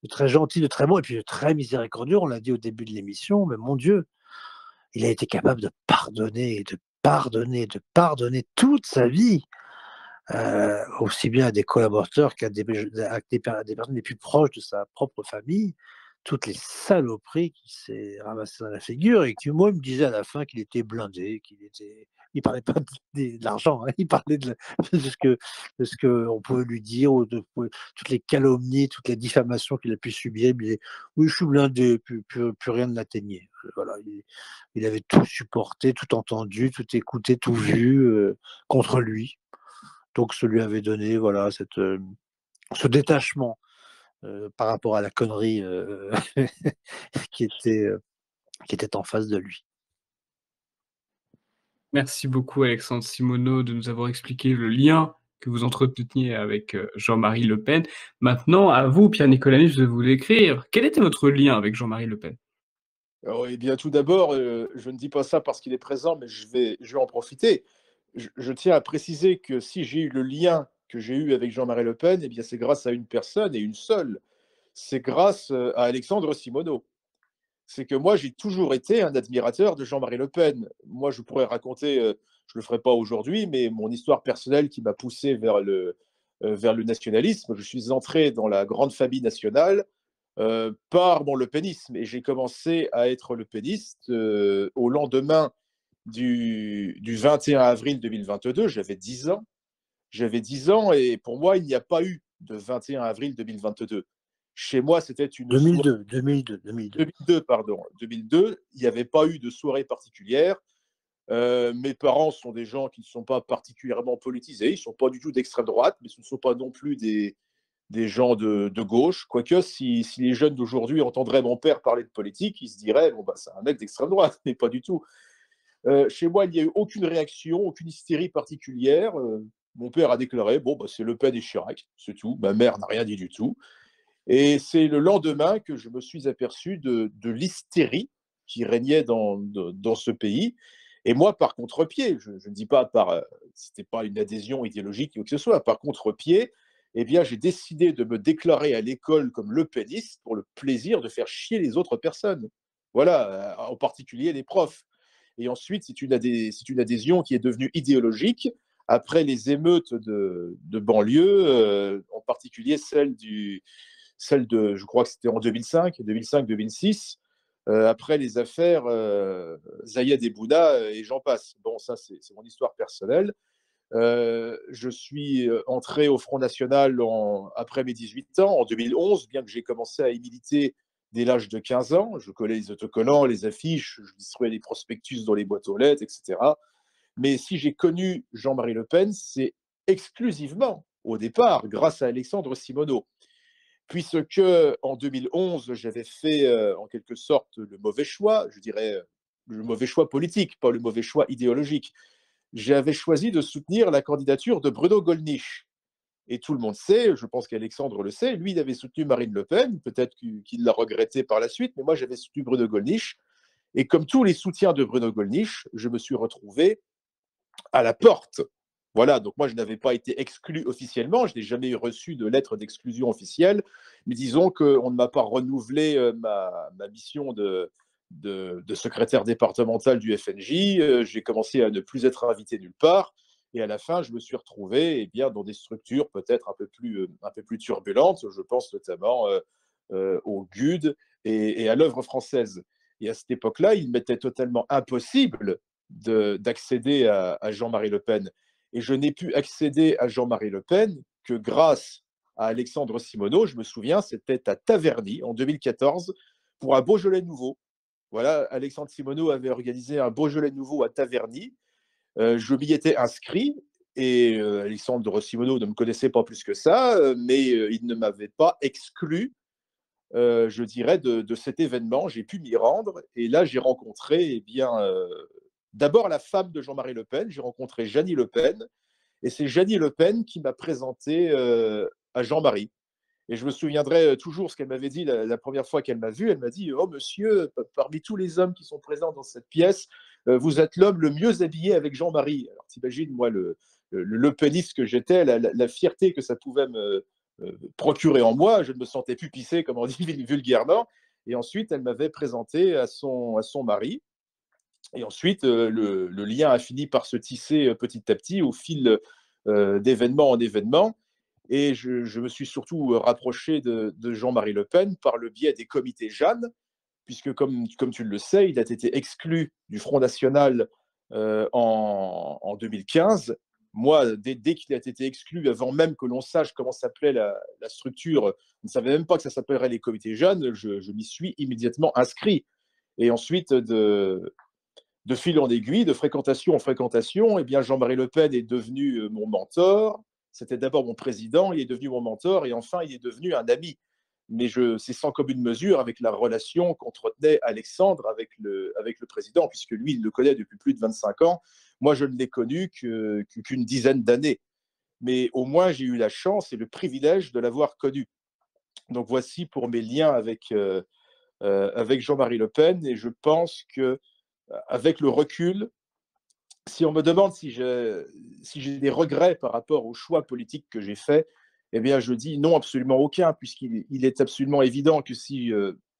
de très gentil, de très bon, et puis de très miséricordieux. On l'a dit au début de l'émission, mais mon Dieu, il a été capable de pardonner, de pardonner, de pardonner toute sa vie. aussi bien à des collaborateurs qu'à des personnes les plus proches de sa propre famille, toutes les saloperies qu'il s'est ramassées dans la figure et qui, moi, me disait à la fin qu'il était blindé, il parlait pas de l'argent, hein, il parlait de ce qu'on pouvait lui dire, ou de toutes les calomnies, toutes les diffamations qu'il a pu subir. Il me disait: «Oui, je suis blindé», plus rien ne l'atteignait. Voilà, il avait tout supporté, tout entendu, tout écouté, tout vu, contre lui. Donc ça lui avait donné, voilà, ce détachement, par rapport à la connerie, qui était, heu, qui était en face de lui. Merci beaucoup Alexandre Simoneau de nous avoir expliqué le lien que vous entreteniez avec, Jean-Marie Le Pen. Maintenant, à vous, Pierre Nicolas, de vous décrire. Quel était votre lien avec Jean-Marie Le Pen? Alors, eh bien, tout d'abord, je ne dis pas ça parce qu'il est présent, mais je vais en profiter. Je tiens à préciser que si j'ai eu le lien que j'ai eu avec Jean-Marie Le Pen, eh bien, c'est grâce à une personne et une seule. C'est grâce, à Alexandre Simoneau. C'est que moi, j'ai toujours été un admirateur de Jean-Marie Le Pen. Moi, je pourrais raconter, je ne le ferai pas aujourd'hui, mais mon histoire personnelle qui m'a poussé vers le nationalisme. Je suis entré dans la grande famille nationale par mon lepénisme et j'ai commencé à être lepéniste au lendemain du 21 avril 2022. J'avais 10 ans. J'avais 10 ans et pour moi, il n'y a pas eu de 21 avril 2022. Chez moi, c'était une soirée 2002, 2002, 2002. 2002, pardon, 2002, il n'y avait pas eu de soirée particulière. Mes parents sont des gens qui ne sont pas particulièrement politisés, ils ne sont pas du tout d'extrême droite, mais ce ne sont pas non plus des gens de gauche. Quoique, si les jeunes d'aujourd'hui entendraient mon père parler de politique, ils se diraient, bon, bah, c'est un mec d'extrême droite, mais pas du tout. Chez moi, il n'y a eu aucune réaction, aucune hystérie particulière. Mon père a déclaré, bon, bah, c'est Le Pen et Chirac, c'est tout. Ma mère n'a rien dit du tout. Et c'est le lendemain que je me suis aperçu de l'hystérie qui régnait dans ce pays. Et moi, par contre-pied, je ne dis pas c'était pas une adhésion idéologique ou que ce soit, par contre-pied, eh bien, j'ai décidé de me déclarer à l'école comme le péniste pour le plaisir de faire chier les autres personnes. Voilà, en particulier les profs. Et ensuite, c'est une adhésion qui est devenue idéologique après les émeutes de banlieue, en particulier celle de, je crois que c'était en 2005-2006, après les affaires Zayed et Bouna et j'en passe. Bon, ça, c'est mon histoire personnelle. Je suis entré au Front National après mes 18 ans, en 2011, bien que j'ai commencé à y militer dès l'âge de 15 ans. Je collais les autocollants, les affiches, je distribuais les prospectus dans les boîtes aux lettres, etc. Mais si j'ai connu Jean-Marie Le Pen, c'est exclusivement, au départ, grâce à Alexandre Simoneau. Puisque en 2011, j'avais fait en quelque sorte le mauvais choix, je dirais le mauvais choix politique, pas le mauvais choix idéologique. J'avais choisi de soutenir la candidature de Bruno Gollnisch. Et tout le monde sait, je pense qu'Alexandre le sait, lui, il avait soutenu Marine Le Pen, peut-être qu'il l'a regretté par la suite, mais moi, j'avais soutenu Bruno Gollnisch. Et comme tous les soutiens de Bruno Gollnisch, je me suis retrouvé à la porte. Voilà, donc moi, je n'avais pas été exclu officiellement, je n'ai jamais reçu de lettre d'exclusion officielle, mais disons qu'on ne m'a pas renouvelé ma mission de secrétaire départemental du FNJ. J'ai commencé à ne plus être invité nulle part, et à la fin, je me suis retrouvé bien, dans des structures peut-être un peu plus turbulentes, je pense notamment au GUD et à l'œuvre française. Et à cette époque-là, il m'était totalement impossible d'accéder à Jean-Marie Le Pen. Et je n'ai pu accéder à Jean-Marie Le Pen que grâce à Alexandre Simoneau. Je me souviens, c'était à Taverny en 2014 pour un Beaujolais nouveau. Voilà, Alexandre Simoneau avait organisé un Beaujolais nouveau à Taverny. Je m'y étais inscrit et Alexandre Simoneau ne me connaissait pas plus que ça, mais il ne m'avait pas exclu, je dirais, de cet événement. J'ai pu m'y rendre et là, j'ai rencontré d'abord la femme de Jean-Marie Le Pen, j'ai rencontré Jeannie Le Pen, et c'est Jeannie Le Pen qui m'a présenté à Jean-Marie. Et je me souviendrai toujours ce qu'elle m'avait dit la première fois qu'elle m'a vu. Elle m'a dit: «Oh monsieur, parmi tous les hommes qui sont présents dans cette pièce, vous êtes l'homme le mieux habillé avec Jean-Marie.» Alors t'imagines, moi, le péniste que j'étais, la fierté que ça pouvait me procurer en moi, je ne me sentais plus pissé, comme on dit vulgairement. Et ensuite, elle m'avait présenté à son mari. Et ensuite, le lien a fini par se tisser petit à petit au fil d'événement en événement. Et je me suis surtout rapproché de Jean-Marie Le Pen par le biais des comités Jeanne, puisque comme tu le sais, il a été exclu du Front National en 2015. Moi, dès qu'il a été exclu, avant même que l'on sache comment s'appelait la structure, je ne savais même pas que ça s'appellerait les comités jeunes, je m'y suis immédiatement inscrit. Et ensuite, de fil en aiguille, de fréquentation en fréquentation, eh bien Jean-Marie Le Pen est devenu mon mentor. C'était d'abord mon président, il est devenu mon mentor, et enfin, il est devenu un ami. Mais c'est sans commune mesure avec la relation qu'entretenait Alexandre avec le président, puisque lui, il le connaît depuis plus de 25 ans. Moi, je ne l'ai connu qu'une dizaine d'années. Mais au moins, j'ai eu la chance et le privilège de l'avoir connu. Donc voici pour mes liens avec Jean-Marie Le Pen, et je pense que avec le recul, si on me demande si j'ai des regrets par rapport au choix politique que j'ai fait, eh bien, je dis non, absolument aucun, puisqu'il est absolument évident que si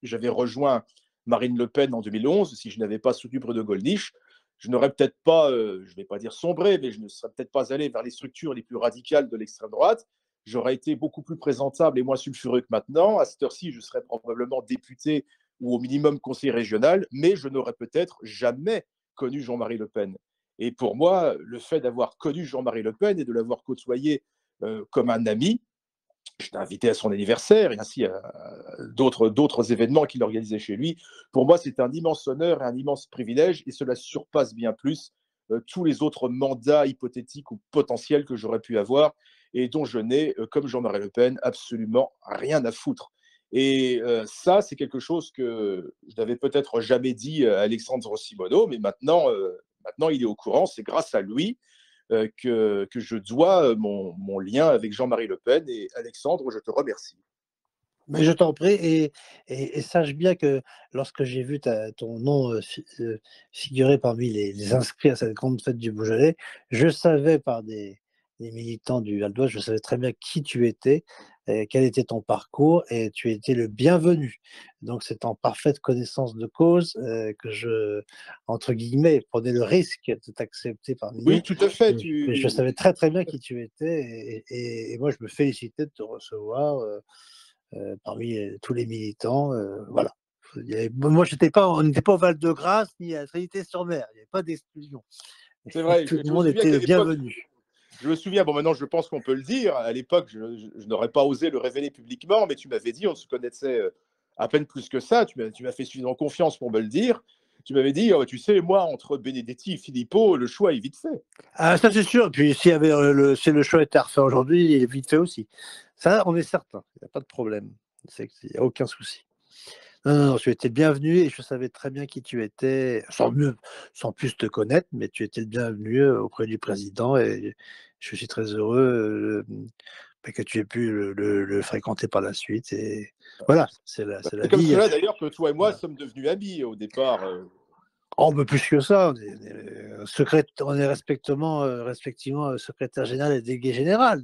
j'avais rejoint Marine Le Pen en 2011, si je n'avais pas soutenu Bruno Gollnisch, je n'aurais peut-être pas, je ne vais pas dire sombré, mais je ne serais peut-être pas allé vers les structures les plus radicales de l'extrême droite. J'aurais été beaucoup plus présentable et moins sulfureux que maintenant. À cette heure-ci, je serais probablement député ou au minimum conseiller régional, mais je n'aurais peut-être jamais connu Jean-Marie Le Pen. Et pour moi, le fait d'avoir connu Jean-Marie Le Pen et de l'avoir côtoyé comme un ami, je l'ai invité à son anniversaire et ainsi à d'autres événements qu'il organisait chez lui. Pour moi, c'est un immense honneur et un immense privilège, et cela surpasse bien plus tous les autres mandats hypothétiques ou potentiels que j'aurais pu avoir et dont je n'ai, comme Jean-Marie Le Pen, absolument rien à foutre. Et ça, c'est quelque chose que je n'avais peut-être jamais dit à Alexandre Simoneau, mais maintenant il est au courant. C'est grâce à lui que je dois mon lien avec Jean-Marie Le Pen. Et Alexandre, je te remercie. Mais je t'en prie, et sache bien que lorsque j'ai vu ton nom figurer parmi les inscrits à cette grande fête du Beaujolais, je savais par des militants du Val d'Oise, je savais très bien qui tu étais, et quel était ton parcours, et tu étais le bienvenu. Donc c'est en parfaite connaissance de cause que je, entre guillemets, prenais le risque de t'accepter parmi Oui, nous. tout à fait. Mais je savais très très bien qui tu étais, et moi je me félicitais de te recevoir. Parmi tous les militants, voilà. Moi, on n'était pas au Val-de-Grâce ni à Trinité-sur-Mer, il n'y avait pas d'exclusion. C'est vrai, Tout le je me monde souviens était qu'à le l'époque, bienvenu. je me souviens, bon maintenant je pense qu'on peut le dire, à l'époque je n'aurais pas osé le révéler publiquement, mais tu m'avais dit, on se connaissait à peine plus que ça, tu m'as fait suffisamment confiance pour me le dire, tu m'avais dit, oh, tu sais, moi, entre Benedetti et Filippo, le choix est vite fait. Ah, ça c'est sûr, puis si le choix était à refaire aujourd'hui, il est vite fait aussi. Ça, on est certain, il n'y a pas de problème, il n'y a aucun souci. Non, tu étais le bienvenu et je savais très bien qui tu étais, sans plus te connaître, mais tu étais le bienvenu auprès du président, et je suis très heureux que tu aies pu le fréquenter par la suite. Et voilà, c'est la C'est comme vie. cela d'ailleurs que toi et moi Voilà. sommes devenus amis au départ. Oh, mais plus que ça, on est respectivement secrétaire général et délégué général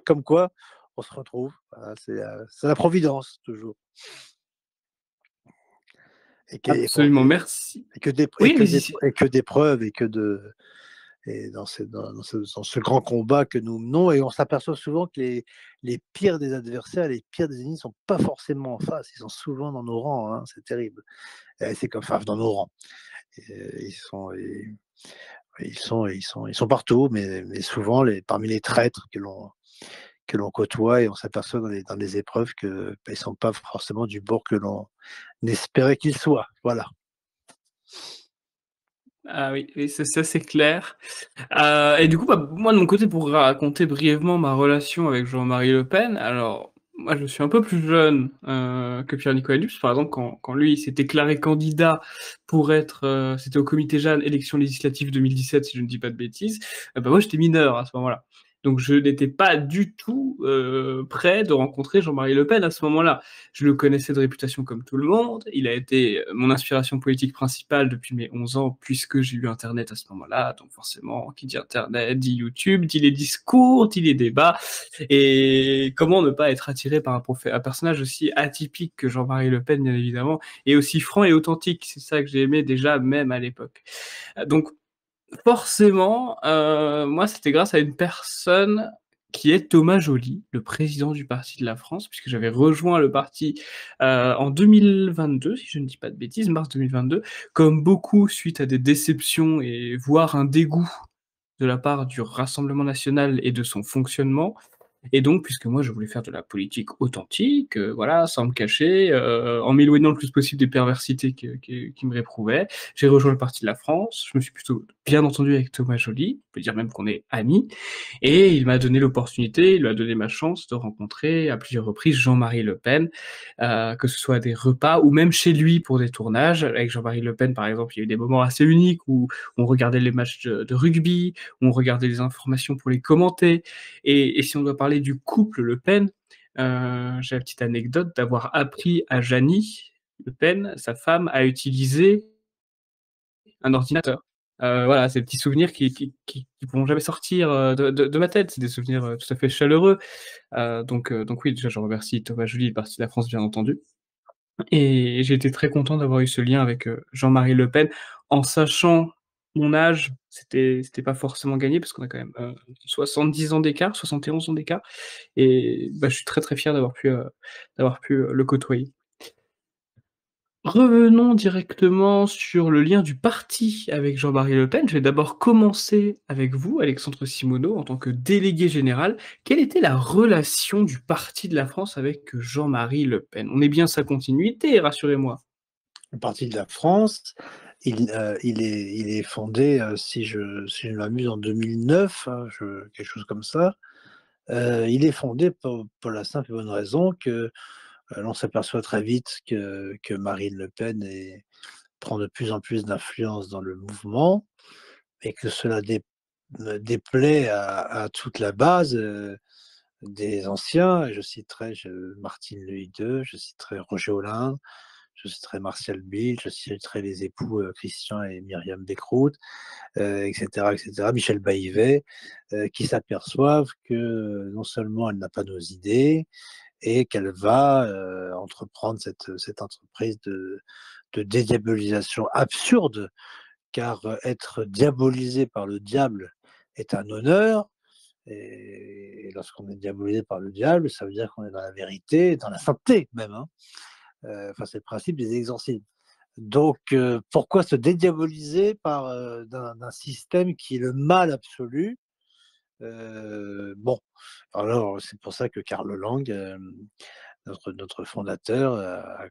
comme quoi on se retrouve. Voilà, c'est la providence, toujours. Absolument, merci. Et que des Oui, vas-y. preuves, dans ce grand combat que nous menons, et on s'aperçoit souvent que les pires des adversaires, les pires des ennemis ne sont pas forcément en face, ils sont souvent dans nos rangs, hein, c'est terrible. C'est comme, enfin, dans nos rangs. Ils sont partout, mais souvent parmi les traîtres que l'on côtoie, et on s'aperçoit dans les épreuves qu'ils ne sont pas forcément du bord que l'on espérait qu'ils soient. Voilà. Ah oui, oui, ça c'est clair. Et du coup, bah, moi de mon côté, pour raconter brièvement ma relation avec Jean-Marie Le Pen, alors moi je suis un peu plus jeune que Pierre-Nicolas Lus. Par exemple, quand lui il s'est déclaré candidat pour être, c'était au comité Jeanne, élection législative 2017, si je ne dis pas de bêtises, bah moi j'étais mineur à ce moment-là. Donc je n'étais pas du tout prêt de rencontrer Jean-Marie Le Pen à ce moment-là. Je le connaissais de réputation comme tout le monde. Il a été mon inspiration politique principale depuis mes 11 ans, puisque j'ai eu Internet à ce moment-là. Donc forcément, qui dit Internet, dit YouTube, dit les discours, dit les débats. Et comment ne pas être attiré par un personnage aussi atypique que Jean-Marie Le Pen, bien évidemment, et aussi franc et authentique. C'est ça que j'ai aimé déjà, même à l'époque. Donc, Forcément, moi, c'était grâce à une personne qui est Thomas Joly, le président du Parti de la France, puisque j'avais rejoint le parti, en 2022, si je ne dis pas de bêtises, mars 2022. Comme beaucoup, suite à des déceptions et voire un dégoût de la part du Rassemblement national et de son fonctionnement. Et donc, puisque moi je voulais faire de la politique authentique, voilà, sans me cacher, en m'éloignant le plus possible des perversités qui me réprouvaient, j'ai rejoint le Parti de la France. Je me suis plutôt bien entendu avec Thomas Joly, on peut dire même qu'on est amis, et il m'a donné l'opportunité, il m'a donné ma chance de rencontrer à plusieurs reprises Jean-Marie Le Pen, que ce soit à des repas ou même chez lui pour des tournages. Avec Jean-Marie Le Pen, par exemple, il y a eu des moments assez uniques où on regardait les matchs de rugby, où on regardait les informations pour les commenter. Et si on doit parler du couple Le Pen, j'ai la petite anecdote d'avoir appris à Jeannie Le Pen, sa femme, à utiliser un ordinateur. Voilà, c'est des petits souvenirs qui pourront jamais sortir, de ma tête. C'est des souvenirs, tout à fait chaleureux. Donc oui, déjà je remercie Thomas Joly et le Parti de la France, bien entendu. Et j'ai été très content d'avoir eu ce lien avec, Jean-Marie Le Pen, en sachant mon âge, c'était pas forcément gagné parce qu'on a quand même, 70 ans d'écart, 71 ans d'écart, et bah, je suis très, très fier d'avoir pu, le côtoyer. Revenons directement sur le lien du parti avec Jean-Marie Le Pen. Je vais d'abord commencer avec vous, Alexandre Simoneau, en tant que délégué général. Quelle était la relation du Parti de la France avec Jean-Marie Le Pen? On est bien sa continuité, rassurez-moi. Le Parti de la France, il est fondé, si je ne m'abuse, en 2009, hein, quelque chose comme ça. Il est fondé pour la simple et bonne raison que, l'on s'aperçoit très vite que Marine Le Pen prend de plus en plus d'influence dans le mouvement et que cela déplaît à toute la base, des anciens. Martine Le je citerai Roger Hollande, je citerai Martial Bill, je citerai les époux, Christian et Myriam Beckrouth, et cetera, et cetera, Michel Baivet, qui s'aperçoivent que non seulement elle n'a pas nos idées et qu'elle va, entreprendre cette entreprise de dédiabolisation absurde, car, être diabolisé par le diable est un honneur, et lorsqu'on est diabolisé par le diable, ça veut dire qu'on est dans la vérité, dans la sainteté même, hein. Enfin, c'est le principe des exorcismes. Donc, pourquoi se dédiaboliser d'un système qui est le mal absolu? Bon, alors c'est pour ça que Karl Lang, notre fondateur, a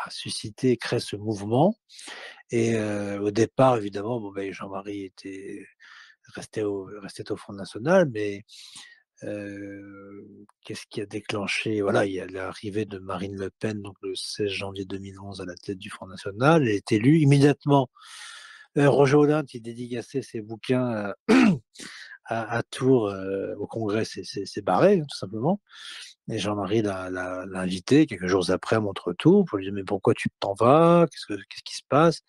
suscité et créé ce mouvement. Et au départ, évidemment, bon, ben, Jean-Marie restait au Front national, mais qu'est-ce qui a déclenché? Voilà, il y a l'arrivée de Marine Le Pen, donc le 16 janvier 2011 à la tête du Front national. Elle est élue immédiatement. Roger Hollande, qui dédicaçait ses bouquins, à Tours, au Congrès, s'est barré, hein, tout simplement. Et Jean-Marie l'a invité quelques jours après à Montretout pour lui dire: «Mais pourquoi tu t'en vas? Qu'est-ce qui se passe?»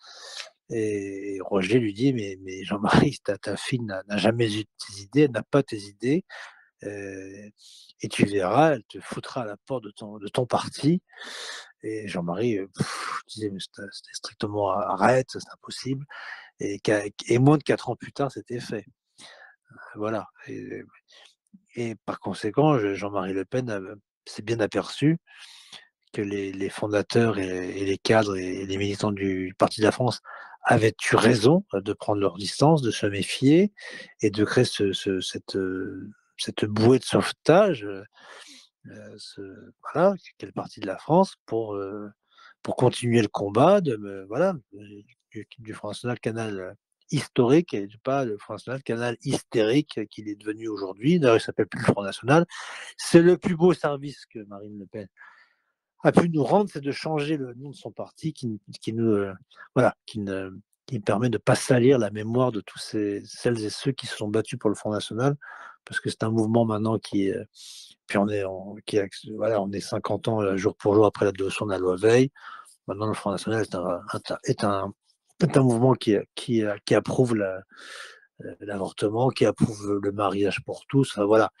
Et Roger lui dit: «Mais Jean-Marie, ta fille n'a jamais eu tes idées, elle n'a pas tes idées, heu, et tu verras, elle te foutra à la porte de ton parti.» Et Jean-Marie, disait: «Mais c'était strictement arrête, c'est impossible.» Et moins de 4 ans plus tard, c'était fait. Voilà. Et par conséquent, Jean-Marie Le Pen s'est bien aperçu que les fondateurs et les cadres et les militants du Parti de la France avaient eu raison, de prendre leur distance, de se méfier et de créer cette bouée de sauvetage, ce voilà, qu'est le Parti de la France pour continuer le combat voilà, du Front national canal historique, et pas le Front national canal hystérique qu'il est devenu aujourd'hui. D'ailleurs, il s'appelle plus le Front national. C'est le plus beau service que Marine Le Pen a pu nous rendre, c'est de changer le nom de son parti qui nous, voilà, qui permet de ne pas salir la mémoire de tous celles et ceux qui se sont battus pour le Front national, parce que c'est un mouvement maintenant puis voilà, on est 50 ans, jour pour jour après l'adoption de la loi Veil. Maintenant, le Front national est un mouvement qui approuve l'avortement, qui approuve le mariage pour tous. Enfin, voilà.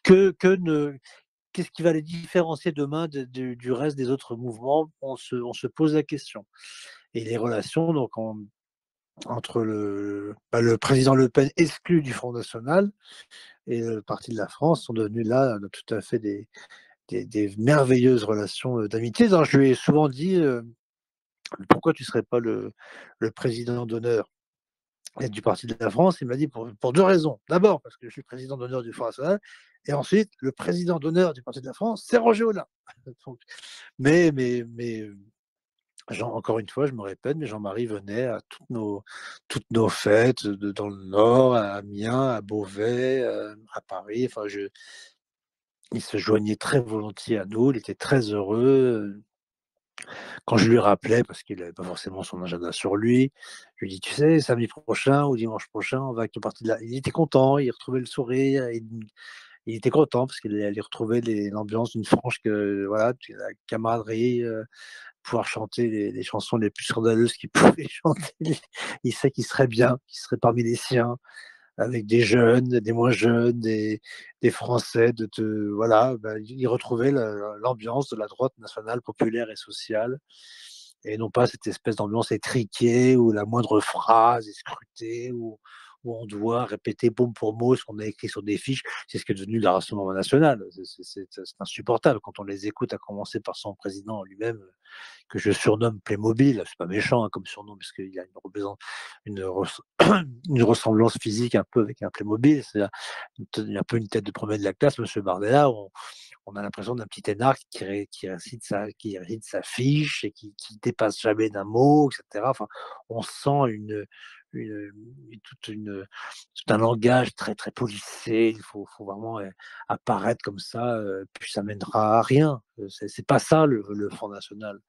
Que, que ne, Qu'est-ce qui va les différencier demain du reste des autres mouvements? On se pose la question. Et les relations, donc entre le président Le Pen exclu du Front National et le Parti de la France sont devenus là tout à fait des merveilleuses relations d'amitié. Donc, je lui ai souvent dit pourquoi tu ne serais pas le président d'honneur du Parti de la France. Il m'a dit pour deux raisons. D'abord, parce que je suis président d'honneur du Front National, et ensuite, le président d'honneur du Parti de la France, c'est Roger Hollande. Donc, mais encore une fois, je me répète, mais Jean-Marie venait à toutes nos fêtes dans le Nord, à Amiens, à Beauvais, à Paris. Enfin, il se joignait très volontiers à nous, il était très heureux. Quand je lui rappelais, parce qu'il n'avait pas forcément son agenda sur lui, je lui dis, tu sais, samedi prochain ou dimanche prochain, on va avec le parti de la... Il était content, il retrouvait le sourire, il était content parce qu'il allait retrouver l'ambiance d'une franche, voilà, la camaraderie, pouvoir chanter les chansons les plus scandaleuses qu'il pouvait chanter. Il sait qu'il serait bien, qu'il serait parmi les siens, avec des jeunes, des moins jeunes, des Français, voilà, il retrouvait l'ambiance de la droite nationale, populaire et sociale, et non pas cette espèce d'ambiance étriquée où la moindre phrase est scrutée, où on doit répéter mot pour mot ce qu'on a écrit sur des fiches. C'est ce qui est devenu le Rassemblement national. C'est insupportable quand on les écoute, à commencer par son président lui-même, que je surnomme Playmobil. C'est pas méchant comme surnom, parce qu'il y a une, une ressemblance physique un peu avec un Playmobil. Il y a un peu une tête de premier de la classe, Monsieur Bardella. On a l'impression d'un petit énarque qui récite sa fiche et qui dépasse jamais d'un mot, etc. Enfin, on sent tout un langage très très policé. Il faut vraiment apparaître comme ça, puis ça mènera à rien. C'est pas ça le Front National.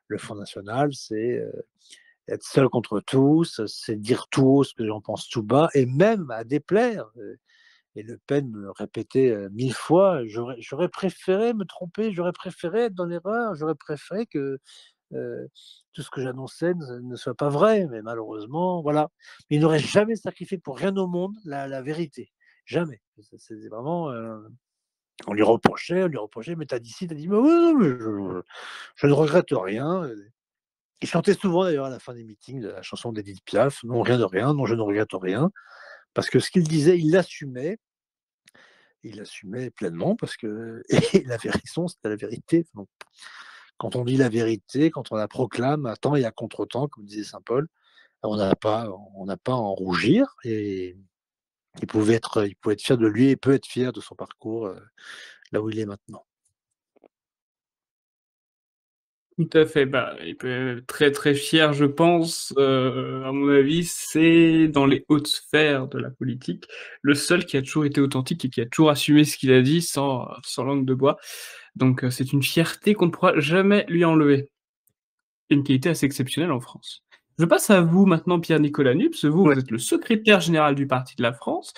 Le Front National, c'est être seul contre tous, c'est dire tout haut ce que j'en pense tout bas, et même à déplaire. Et Le Pen me répétait 1000 fois, j'aurais préféré me tromper, j'aurais préféré être dans l'erreur, j'aurais préféré que tout ce que j'annonçais ne soit pas vrai, mais malheureusement, voilà. Il n'aurait jamais sacrifié pour rien au monde la vérité. Jamais. C'est vraiment. On lui reprochait, mais t'as dit ci, t'as dit, mais oui, mais je ne regrette rien. Il chantait souvent d'ailleurs à la fin des meetings de la chanson d'Edith Piaf, non, rien de rien, non, je ne regrette rien. Parce que ce qu'il disait, il l'assumait pleinement, parce que et il avait raison, c'était la vérité. Donc, quand on dit la vérité, quand on la proclame à temps et à contre-temps, comme disait saint Paul, on n'a pas à en rougir. Et il pouvait être fier de lui et peut être fier de son parcours là où il est maintenant. Tout à fait, bah, il peut être très, très fier, je pense, à mon avis, c'est dans les hautes sphères de la politique, le seul qui a toujours été authentique et qui a toujours assumé ce qu'il a dit sans langue de bois. Donc c'est une fierté qu'on ne pourra jamais lui enlever. Et une qualité assez exceptionnelle en France. Je passe à vous maintenant, Pierre-Nicolas Nupes. Vous, Ouais. vous êtes le secrétaire général du Parti de la France.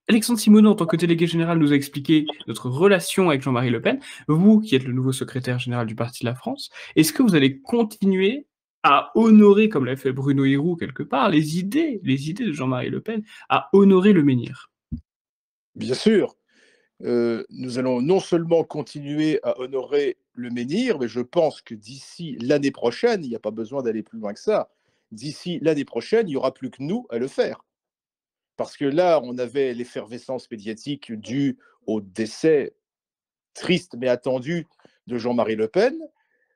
Alexandre Simoneau, en tant que délégué général, nous a expliqué notre relation avec Jean-Marie Le Pen. Vous, qui êtes le nouveau secrétaire général du Parti de la France, est-ce que vous allez continuer à honorer, comme l'a fait Bruno Hyrou quelque part, les idées de Jean-Marie Le Pen, à honorer le menhir? Bien sûr, nous allons non seulement continuer à honorer le menhir, mais je pense que d'ici l'année prochaine, il n'y a pas besoin d'aller plus loin que ça, d'ici l'année prochaine, il n'y aura plus que nous à le faire. Parce que là, on avait l'effervescence médiatique due au décès triste mais attendu de Jean-Marie Le Pen.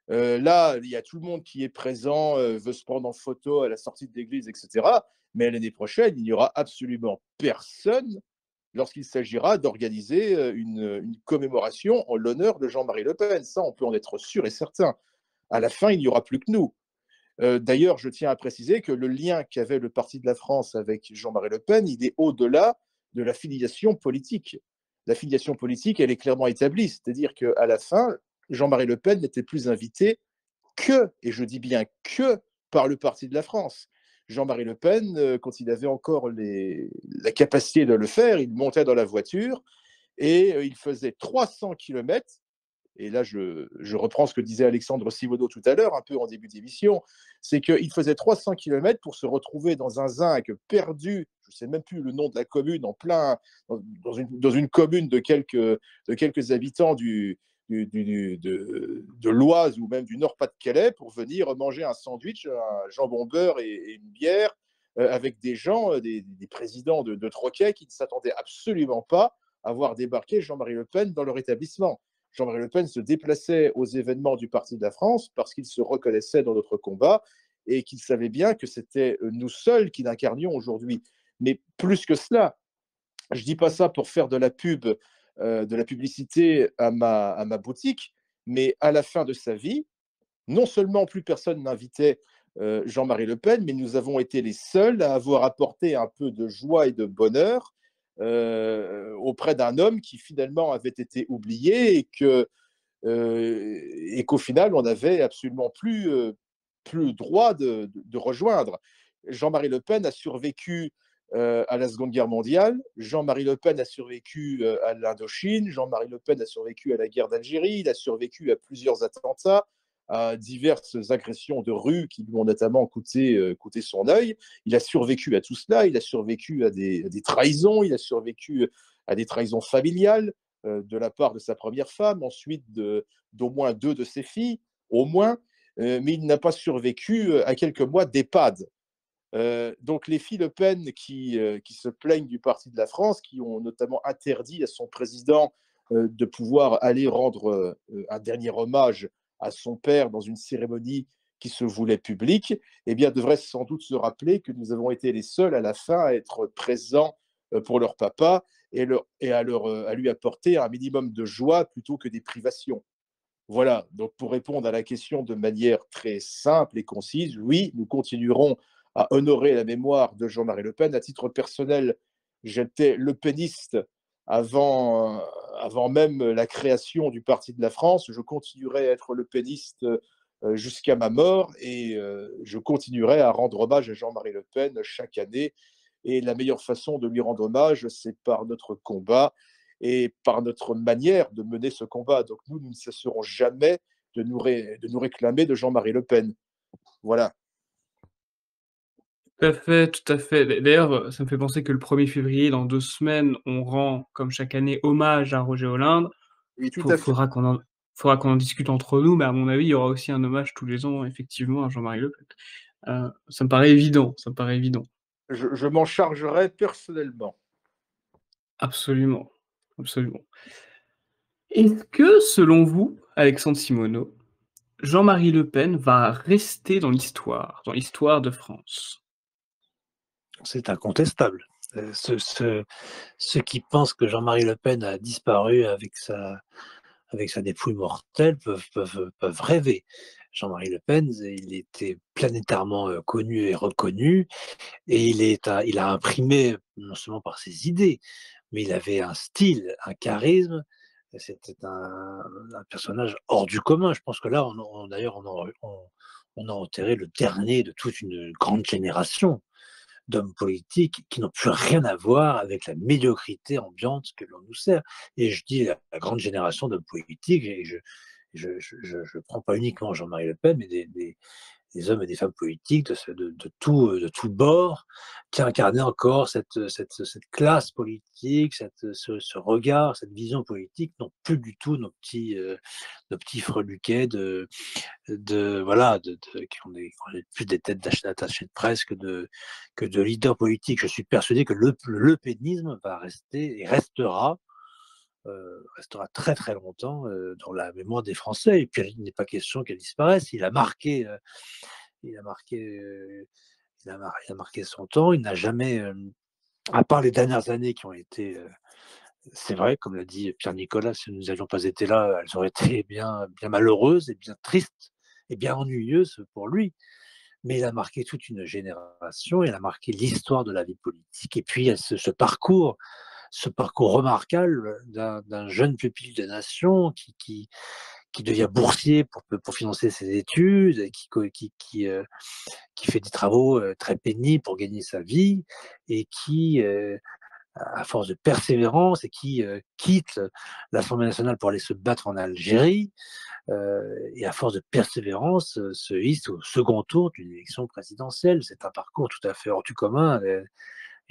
Là, il y a tout le monde qui est présent, veut se prendre en photo à la sortie de l'église, etc. Mais l'année prochaine, il n'y aura absolument personne lorsqu'il s'agira d'organiser une commémoration en l'honneur de Jean-Marie Le Pen. Ça, on peut en être sûr et certain. À la fin, il n'y aura plus que nous. D'ailleurs, je tiens à préciser que le lien qu'avait le Parti de la France avec Jean-Marie Le Pen, il est au-delà de la filiation politique. La filiation politique, elle est clairement établie, c'est-à-dire qu'à la fin, Jean-Marie Le Pen n'était plus invité que, et je dis bien que, par le Parti de la France. Jean-Marie Le Pen, quand il avait encore la capacité de le faire, il montait dans la voiture et il faisait 300 kilomètres. Et là, je reprends ce que disait Alexandre Simoneau tout à l'heure, un peu en début d'émission, c'est qu'il faisait 300 kilomètres pour se retrouver dans un zinc perdu, je ne sais même plus le nom de la commune, dans une commune de quelques habitants de l'Oise ou même du Nord-Pas-de-Calais pour venir manger un sandwich, un jambon beurre et une bière avec des gens, des présidents de troquet qui ne s'attendaient absolument pas à voir débarquer Jean-Marie Le Pen dans leur établissement. Jean-Marie Le Pen se déplaçait aux événements du Parti de la France parce qu'il se reconnaissait dans notre combat et qu'il savait bien que c'était nous seuls qui l'incarnions aujourd'hui. Mais plus que cela, je ne dis pas ça pour faire de la pub, de la publicité à ma boutique, mais à la fin de sa vie, non seulement plus personne n'invitait Jean-Marie Le Pen, mais nous avons été les seuls à avoir apporté un peu de joie et de bonheur auprès d'un homme qui finalement avait été oublié et qu'au final, on n'avait absolument plus le droit de rejoindre. Jean-Marie Le Pen a survécu à la Seconde Guerre mondiale, Jean-Marie Le Pen a survécu à l'Indochine, Jean-Marie Le Pen a survécu à la guerre d'Algérie, il a survécu à plusieurs attentats, à diverses agressions de rue qui lui ont notamment coûté son œil. Il a survécu à tout cela, il a survécu à des trahisons, il a survécu à des trahisons familiales de la part de sa première femme, ensuite d'au moins 2 de ses filles, au moins, mais il n'a pas survécu à quelques mois d'EHPAD. Donc les filles Le Pen qui se plaignent du Parti de la France, qui ont notamment interdit à son président de pouvoir aller rendre un dernier hommage à son père dans une cérémonie qui se voulait publique, eh bien, devraient sans doute se rappeler que nous avons été les seuls à la fin à être présents pour leur papa et à lui apporter un minimum de joie plutôt que des privations. Voilà, donc pour répondre à la question de manière très simple et concise, oui, nous continuerons à honorer la mémoire de Jean-Marie Le Pen. À titre personnel, j'étais le peniste avant même la création du Parti de la France. Je continuerai à être le peniste jusqu'à ma mort et je continuerai à rendre hommage à Jean-Marie Le Pen chaque année. Et la meilleure façon de lui rendre hommage, c'est par notre combat et par notre manière de mener ce combat. Donc nous ne cesserons jamais de nous réclamer de Jean-Marie Le Pen. Voilà. Tout à fait, tout à fait. D'ailleurs, ça me fait penser que le 1er février, dans 2 semaines, on rend, comme chaque année, hommage à Roger Hollande. Oui, tout Faut à fait. faudra qu'on en discute entre nous, mais à mon avis, il y aura aussi un hommage tous les ans, effectivement, à Jean-Marie Le Pen. Ça me paraît évident, ça me paraît évident. Je m'en chargerai personnellement. Absolument, absolument. Est-ce que, selon vous, Alexandre Simoneau, Jean-Marie Le Pen va rester dans l'histoire de France? C'est incontestable. Ceux qui pensent que Jean-Marie Le Pen a disparu avec sa dépouille mortelle peuvent rêver. Jean-Marie Le Pen, il était planétairement connu et reconnu, et il a imprimé, non seulement par ses idées, mais il avait un style, un charisme. C'était un personnage hors du commun. Je pense que là, d'ailleurs, on a enterré le dernier de toute une grande génération d'hommes politiques qui n'ont plus rien à voir avec la médiocrité ambiante que l'on nous sert. Et je dis la grande génération d'hommes politiques, et je prends pas uniquement Jean-Marie Le Pen, mais des hommes et des femmes politiques de tout bord, qui incarnaient encore cette classe politique, ce regard, cette vision politique, non plus du tout nos petits freluquets voilà, qui ont plus des têtes d'attachés de presse que de leaders politiques. Je suis persuadé que le pénisme va rester et restera très très longtemps dans la mémoire des Français. Et puis il n'est pas question qu'elle disparaisse. Il a marqué, il a marqué son temps. Il n'a jamais, à part les dernières années qui ont été, c'est vrai, comme l'a dit Pierre Nicolas, si nous n'avions pas été là, elles auraient été bien malheureuses et bien tristes et bien ennuyeuses pour lui. Mais il a marqué toute une génération, il a marqué l'histoire de la vie politique. Et puis il y a ce parcours remarquable d'un jeune pupille de nation qui devient boursier pour financer ses études, et qui fait des travaux très pénibles pour gagner sa vie, et qui, à force de persévérance, et qui quitte l'Assemblée nationale pour aller se battre en Algérie, et à force de persévérance, se hisse au second tour d'une élection présidentielle. C'est un parcours tout à fait hors du commun,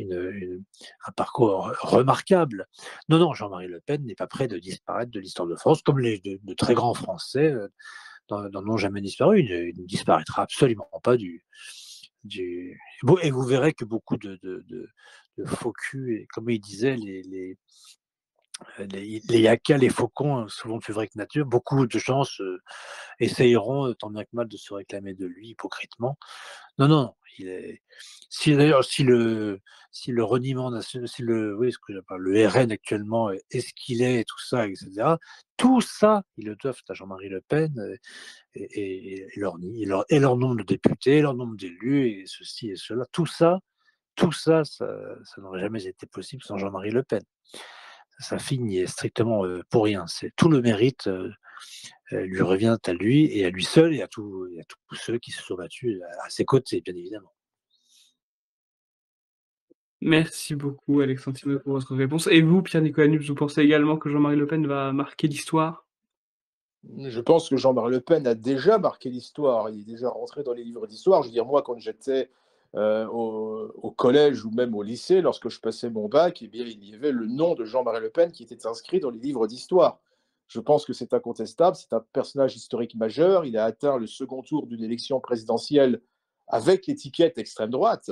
un parcours remarquable. Non, non, Jean-Marie Le Pen n'est pas prêt de disparaître de l'histoire de France, comme de très grands Français n'en ont jamais disparu. Il ne disparaîtra absolument pas Et vous verrez que beaucoup de faux culs, et comme il disait, les yakas, les faucons, souvent plus vrais que nature, beaucoup de gens essayeront tant bien que mal de se réclamer de lui hypocritement. Non, non, il est. D'ailleurs, si le reniement national, oui, ce que j'appelle le RN actuellement est ce qu'il est, et tout ça, etc., tout ça, ils le doivent à Jean-Marie Le Pen et leur nombre de députés, leur nombre d'élus, et ceci et cela. Ça n'aurait jamais été possible sans Jean-Marie Le Pen. Sa fille n'y est strictement pour rien. Tout le mérite lui revient à lui et à lui seul et à tous ceux qui se sont battus à ses côtés, bien évidemment. Merci beaucoup Alexandre Thibault pour votre réponse. Et vous, Pierre-Nicolas Nupes, vous pensez également que Jean-Marie Le Pen va marquer l'histoire? Je pense que Jean-Marie Le Pen a déjà marqué l'histoire. Il est déjà rentré dans les livres d'histoire. Je veux dire, moi, quand j'étais au collège ou même au lycée, lorsque je passais mon bac, eh bien, il y avait le nom de Jean-Marie Le Pen qui était inscrit dans les livres d'histoire. Je pense que c'est incontestable. C'est un personnage historique majeur. Il a atteint le second tour d'une élection présidentielle avec l'étiquette extrême droite.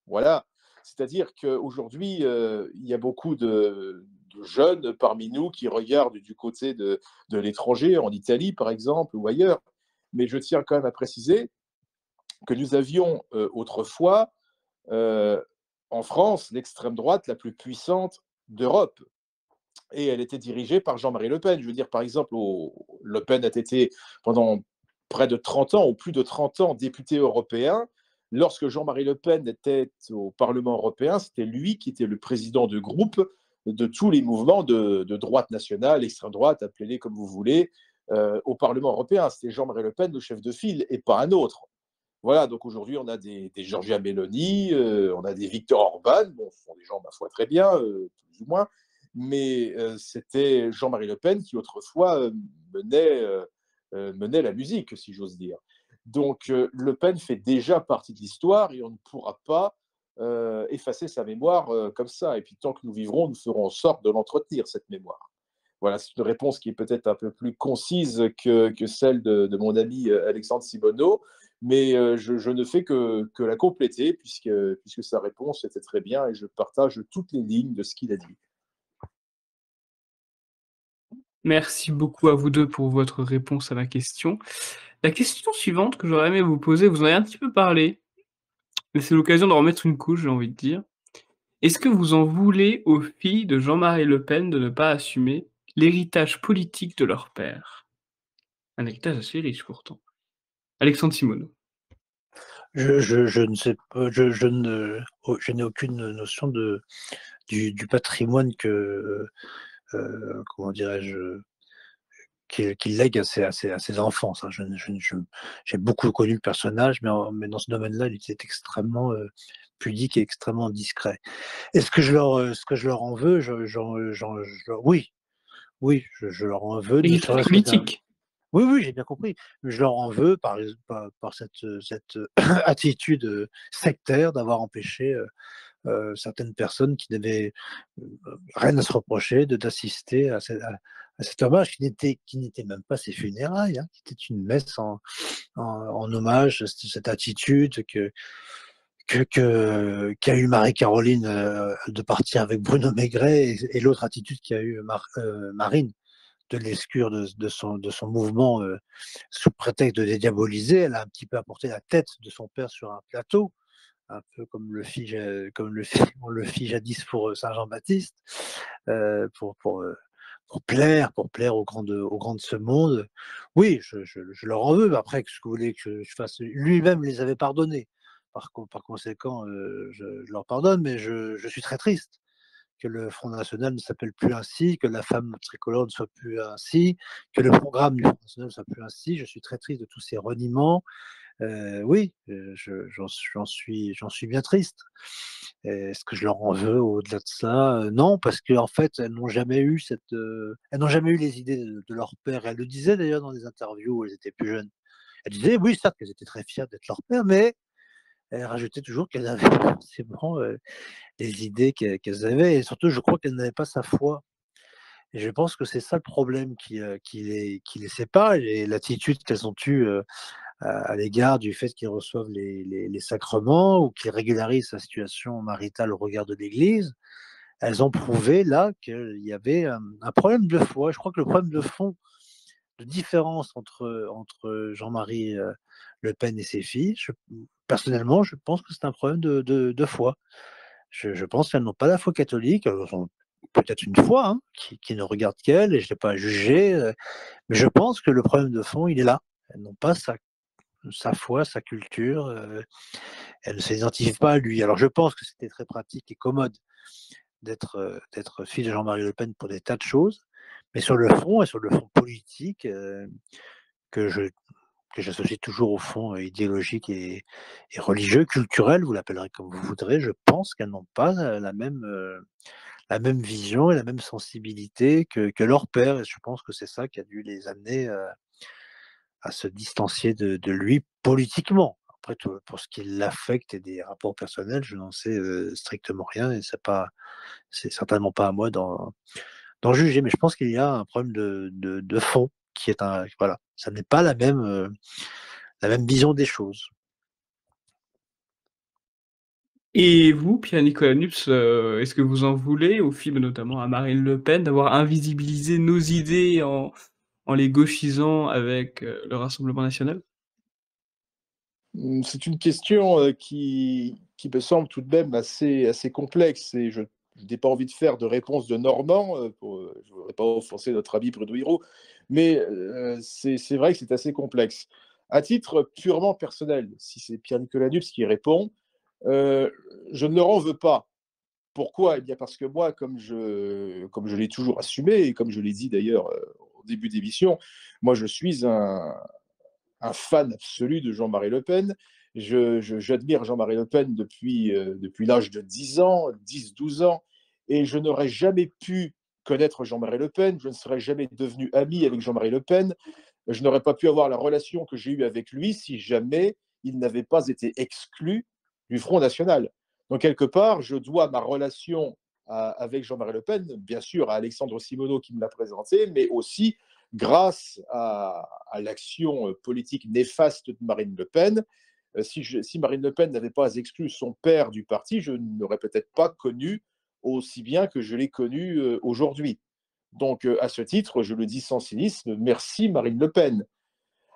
Voilà. C'est-à-dire qu'aujourd'hui, il y a beaucoup de jeunes parmi nous qui regardent du côté de l'étranger, en Italie par exemple, ou ailleurs. Mais je tiens quand même à préciser que nous avions autrefois en France l'extrême droite la plus puissante d'Europe. Et elle était dirigée par Jean-Marie Le Pen. Je veux dire, par exemple, Le Pen a été pendant près de 30 ans, ou plus de 30 ans, député européen. Lorsque Jean-Marie Le Pen était au Parlement européen, c'était lui qui était le président de groupe de tous les mouvements de droite nationale, extrême droite, appelez-les comme vous voulez, au Parlement européen. C'était Jean-Marie Le Pen, le chef de file, et pas un autre. Voilà, donc aujourd'hui, on a des Giorgia Meloni, on a des Viktor Orban, bon, ce sont des gens, ma foi, très bien, plus ou moins, mais c'était Jean-Marie Le Pen qui, autrefois, menait la musique, si j'ose dire. Donc, Le Pen fait déjà partie de l'histoire et on ne pourra pas effacer sa mémoire comme ça. Et puis, tant que nous vivrons, nous ferons en sorte de l'entretenir, cette mémoire. Voilà, c'est une réponse qui est peut-être un peu plus concise que celle de mon ami Alexandre Simoneau, mais je ne fais que la compléter puisque sa réponse était très bien et je partage toutes les lignes de ce qu'il a dit. Merci beaucoup à vous deux pour votre réponse à ma question. La question suivante que j'aurais aimé vous poser, vous en avez un petit peu parlé, mais c'est l'occasion d'en remettre une couche, j'ai envie de dire. Est-ce que vous en voulez aux filles de Jean-Marie Le Pen de ne pas assumer l'héritage politique de leur père? Un héritage assez riche pourtant. Alexandre Simoneau. Je ne sais pas, je n'ai aucune notion du patrimoine comment dirais-je, qu'il lègue à ses enfants. Ça. J'ai beaucoup connu le personnage, mais dans ce domaine-là, il était extrêmement pudique et extrêmement discret. Est-ce que je leur en veux? Oui, oui, je leur en veux, ne Héritage serait-ce que politique. oui, oui, j'ai bien compris. Mais je leur en veux par cette attitude sectaire d'avoir empêché certaines personnes qui n'avaient rien à se reprocher d'assister à cet hommage qui n'était même pas ses funérailles, hein, qui était une messe en hommage à cette attitude qu'a eu Marie-Caroline de partir avec Bruno Maigret et l'autre attitude qu'a eu Marine de l'exclure de son mouvement sous prétexte de les diaboliser. Elle a un petit peu apporté la tête de son père sur un plateau, un peu comme on le fit jadis pour Saint Jean-Baptiste, pour plaire aux grands de ce monde. Oui, je leur en veux. Après, ce que vous voulez que je fasse, lui-même les avait pardonnés. Par conséquent, je leur pardonne, mais je suis très triste que le Front National ne s'appelle plus ainsi, que la femme tricolore ne soit plus ainsi, que le programme du Front National ne soit plus ainsi. Je suis très triste de tous ces reniements. Oui, j'en suis bien triste. Est-ce que je leur en veux au-delà de ça? Non, parce qu'en fait, elles n'ont jamais eu les idées de leur père. Elles le disaient d'ailleurs dans des interviews où elles étaient plus jeunes. Elles disaient, oui, certes, qu'elles étaient très fières d'être leur père, mais elles rajoutaient toujours qu'elles avaient forcément les idées qu'elles avaient, et surtout, je crois qu'elles n'avaient pas sa foi. Et je pense que c'est ça le problème qui les sépare, et l'attitude qu'elles ont eue à l'égard du fait qu'ils reçoivent les sacrements ou qu'ils régularisent sa situation maritale au regard de l'Église, elles ont prouvé là qu'il y avait un problème de foi. Je crois que le problème de fond, de différence entre Jean-Marie Le Pen et ses filles, personnellement, je pense que c'est un problème de foi. Je pense qu'elles n'ont pas la foi catholique. Elles ont peut-être une foi qui ne regarde qu'elles, et je ne l'ai pas jugé, mais je pense que le problème de fond, il est là. Elles n'ont pas sa foi, sa culture, elles ne s'identifient pas à lui. Alors je pense que c'était très pratique et commode d'être fille de Jean-Marie Le Pen pour des tas de choses, mais sur le fond et sur le fond politique, que je que j'associe toujours au fond idéologique et religieux, culturel, vous l'appellerez comme vous voudrez, je pense qu'elles n'ont pas la même vision et la même sensibilité que leur père, et je pense que c'est ça qui a dû les amener à se distancier de lui politiquement. Après, pour ce qui l'affecte et des rapports personnels, je n'en sais strictement rien, et c'est certainement pas à moi d'en juger, mais je pense qu'il y a un problème de fond qui est voilà, ça n'est pas la même vision des choses. Et vous, Pierre-Nicolas Nupes, est-ce que vous en voulez au film, notamment à Marine Le Pen, d'avoir invisibilisé nos idées en les gauchisant avec, le Rassemblement national? C'est une question qui me semble tout de même assez complexe, et je n'ai pas envie de faire de réponse de Normand, je ne voudrais pas offenser notre ami Bruno Hiro, mais c'est vrai que c'est assez complexe. À titre purement personnel, si c'est Pierre-Nicolas Dux qui répond, euh, je ne leur en veux pas. Pourquoi? Eh bien parce que moi, comme je l'ai toujours assumé, et comme je l'ai dit d'ailleurs au début d'émission, moi je suis un fan absolu de Jean-Marie Le Pen. J'admire Jean-Marie Le Pen depuis l'âge de 10 ans, 10-12 ans, et je n'aurais jamais pu connaître Jean-Marie Le Pen, je ne serais jamais devenu ami avec Jean-Marie Le Pen, je n'aurais pas pu avoir la relation que j'ai eue avec lui si jamais il n'avait pas été exclu du Front National. Donc, quelque part, je dois ma relation avec Jean-Marie Le Pen, bien sûr, à Alexandre Simoneau qui me l'a présenté, mais aussi grâce à l'action politique néfaste de Marine Le Pen. Si Marine Le Pen n'avait pas exclu son père du parti, je n'aurais peut-être pas connu aussi bien que je l'ai connu aujourd'hui. Donc, à ce titre, je le dis sans cynisme, merci Marine Le Pen.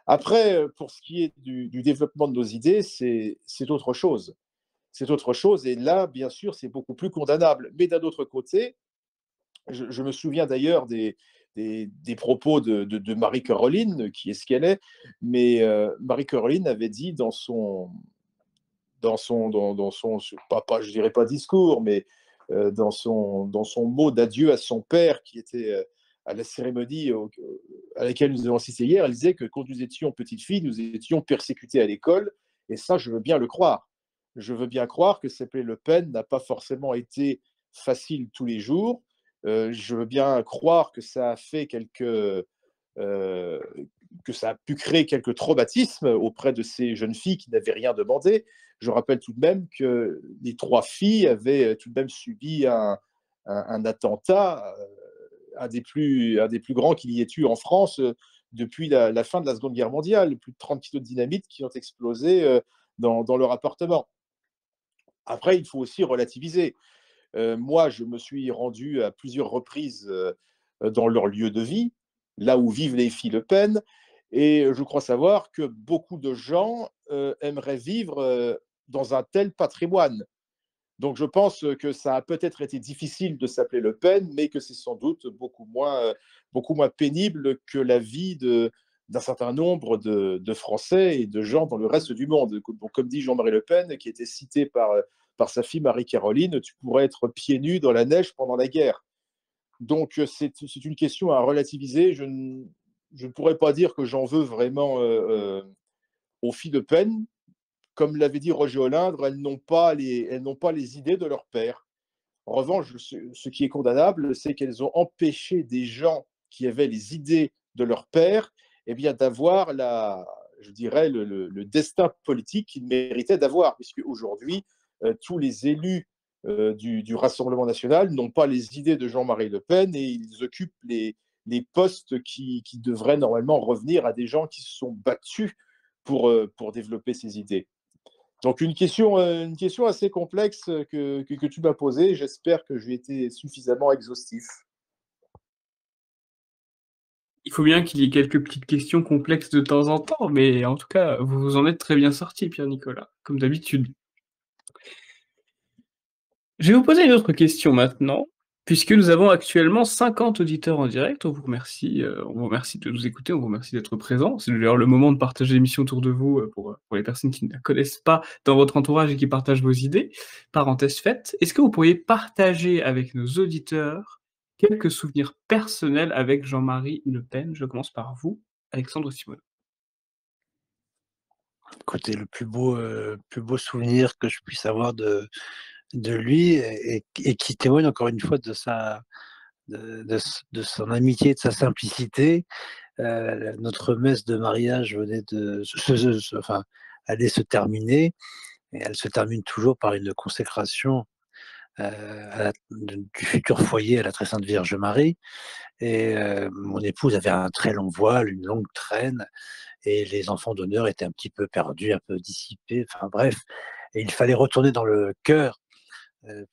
Après, pour ce qui est du développement de nos idées, c'est autre chose. C'est autre chose, et là, bien sûr, c'est beaucoup plus condamnable. Mais d'un autre côté, je me souviens d'ailleurs des propos de Marie-Caroline, qui est ce qu'elle est, mais Marie-Caroline avait dit dans son pas, je dirais pas discours, mais dans son mot d'adieu à son père, qui était à la cérémonie à laquelle nous avons assisté hier, elle disait que quand nous étions petites filles, nous étions persécutées à l'école, et ça, je veux bien le croire. Je veux bien croire que s'appeler Le Pen n'a pas forcément été facile tous les jours. Je veux bien croire que ça a fait que ça a pu créer quelques traumatismes auprès de ces jeunes filles qui n'avaient rien demandé. Je rappelle tout de même que les trois filles avaient tout de même subi un attentat, un des plus grands qu'il y ait eu en France depuis la fin de la Seconde Guerre mondiale. Plus de 30 kilos de dynamite qui ont explosé dans leur appartement. Après, il faut aussi relativiser. Moi, je me suis rendu à plusieurs reprises dans leur lieu de vie, là où vivent les filles Le Pen, et je crois savoir que beaucoup de gens aimeraient vivre dans un tel patrimoine. Donc je pense que ça a peut-être été difficile de s'appeler Le Pen, mais que c'est sans doute beaucoup moins pénible que la vie d'un certain nombre de Français et de gens dans le reste du monde. Donc, comme dit Jean-Marie Le Pen, qui était cité par sa fille Marie-Caroline, tu pourrais être pieds nus dans la neige pendant la guerre. Donc c'est une question à relativiser. Je ne pourrais pas dire que j'en veux vraiment aux filles de Pen. Comme l'avait dit Roger Olindre, elles n'ont pas les idées de leur père. En revanche, ce qui est condamnable, c'est qu'elles ont empêché des gens qui avaient les idées de leur père, eh bien, d'avoir je dirais, le destin politique qu'ils méritaient d'avoir, puisque aujourd'hui, tous les élus du Rassemblement national n'ont pas les idées de Jean-Marie Le Pen, et ils occupent les postes qui devraient normalement revenir à des gens qui se sont battus pour développer ses idées. Donc une question assez complexe que tu m'as posée. J'espère que j'ai été suffisamment exhaustif. Il faut bien qu'il y ait quelques petites questions complexes de temps en temps, mais en tout cas, vous vous en êtes très bien sorti, Pierre-Nicolas, comme d'habitude. Je vais vous poser une autre question maintenant, puisque nous avons actuellement 50 auditeurs en direct. On vous remercie de nous écouter, on vous remercie d'être présents. C'est d'ailleurs le moment de partager l'émission autour de vous, pour les personnes qui ne la connaissent pas dans votre entourage et qui partagent vos idées. Parenthèse faite, est-ce que vous pourriez partager avec nos auditeurs quelques souvenirs personnels avec Jean-Marie Le Pen? Je commence par vous, Alexandre Simoneau. Écoutez, le plus beau souvenir que je puisse avoir de lui et qui témoigne encore une fois de son amitié et de sa simplicité. Notre messe de mariage venait enfin, allait se terminer, et elle se termine toujours par une consécration du futur foyer à la Très Sainte Vierge Marie. Et mon épouse avait un très long voile, une longue traîne, et les enfants d'honneur étaient un petit peu perdus, un peu dissipés, enfin bref. Et il fallait retourner dans le chœur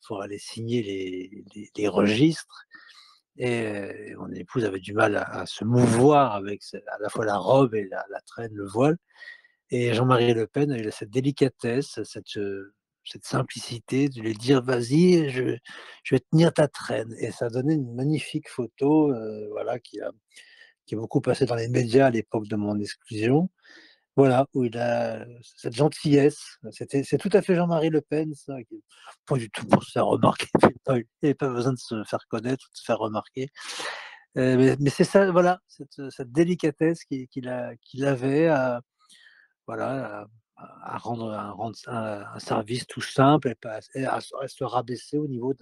pour aller signer les registres. Et mon épouse avait du mal à se mouvoir avec à la fois la robe et la traîne, le voile. Et Jean-Marie Le Pen a eu cette délicatesse, cette simplicité de lui dire: «Vas-y, je vais tenir ta traîne», et ça a donné une magnifique photo, voilà, qui est beaucoup passée dans les médias à l'époque de mon exclusion. Voilà, où il a cette gentillesse. C'est tout à fait Jean-Marie Le Pen, ça, pas du tout pour se faire remarquer. Il avait pas besoin de se faire connaître ou de se faire remarquer. Mais c'est ça, voilà, cette délicatesse qu'il avait à, voilà, à rendre un service tout simple, et pas et à se rabaisser au niveau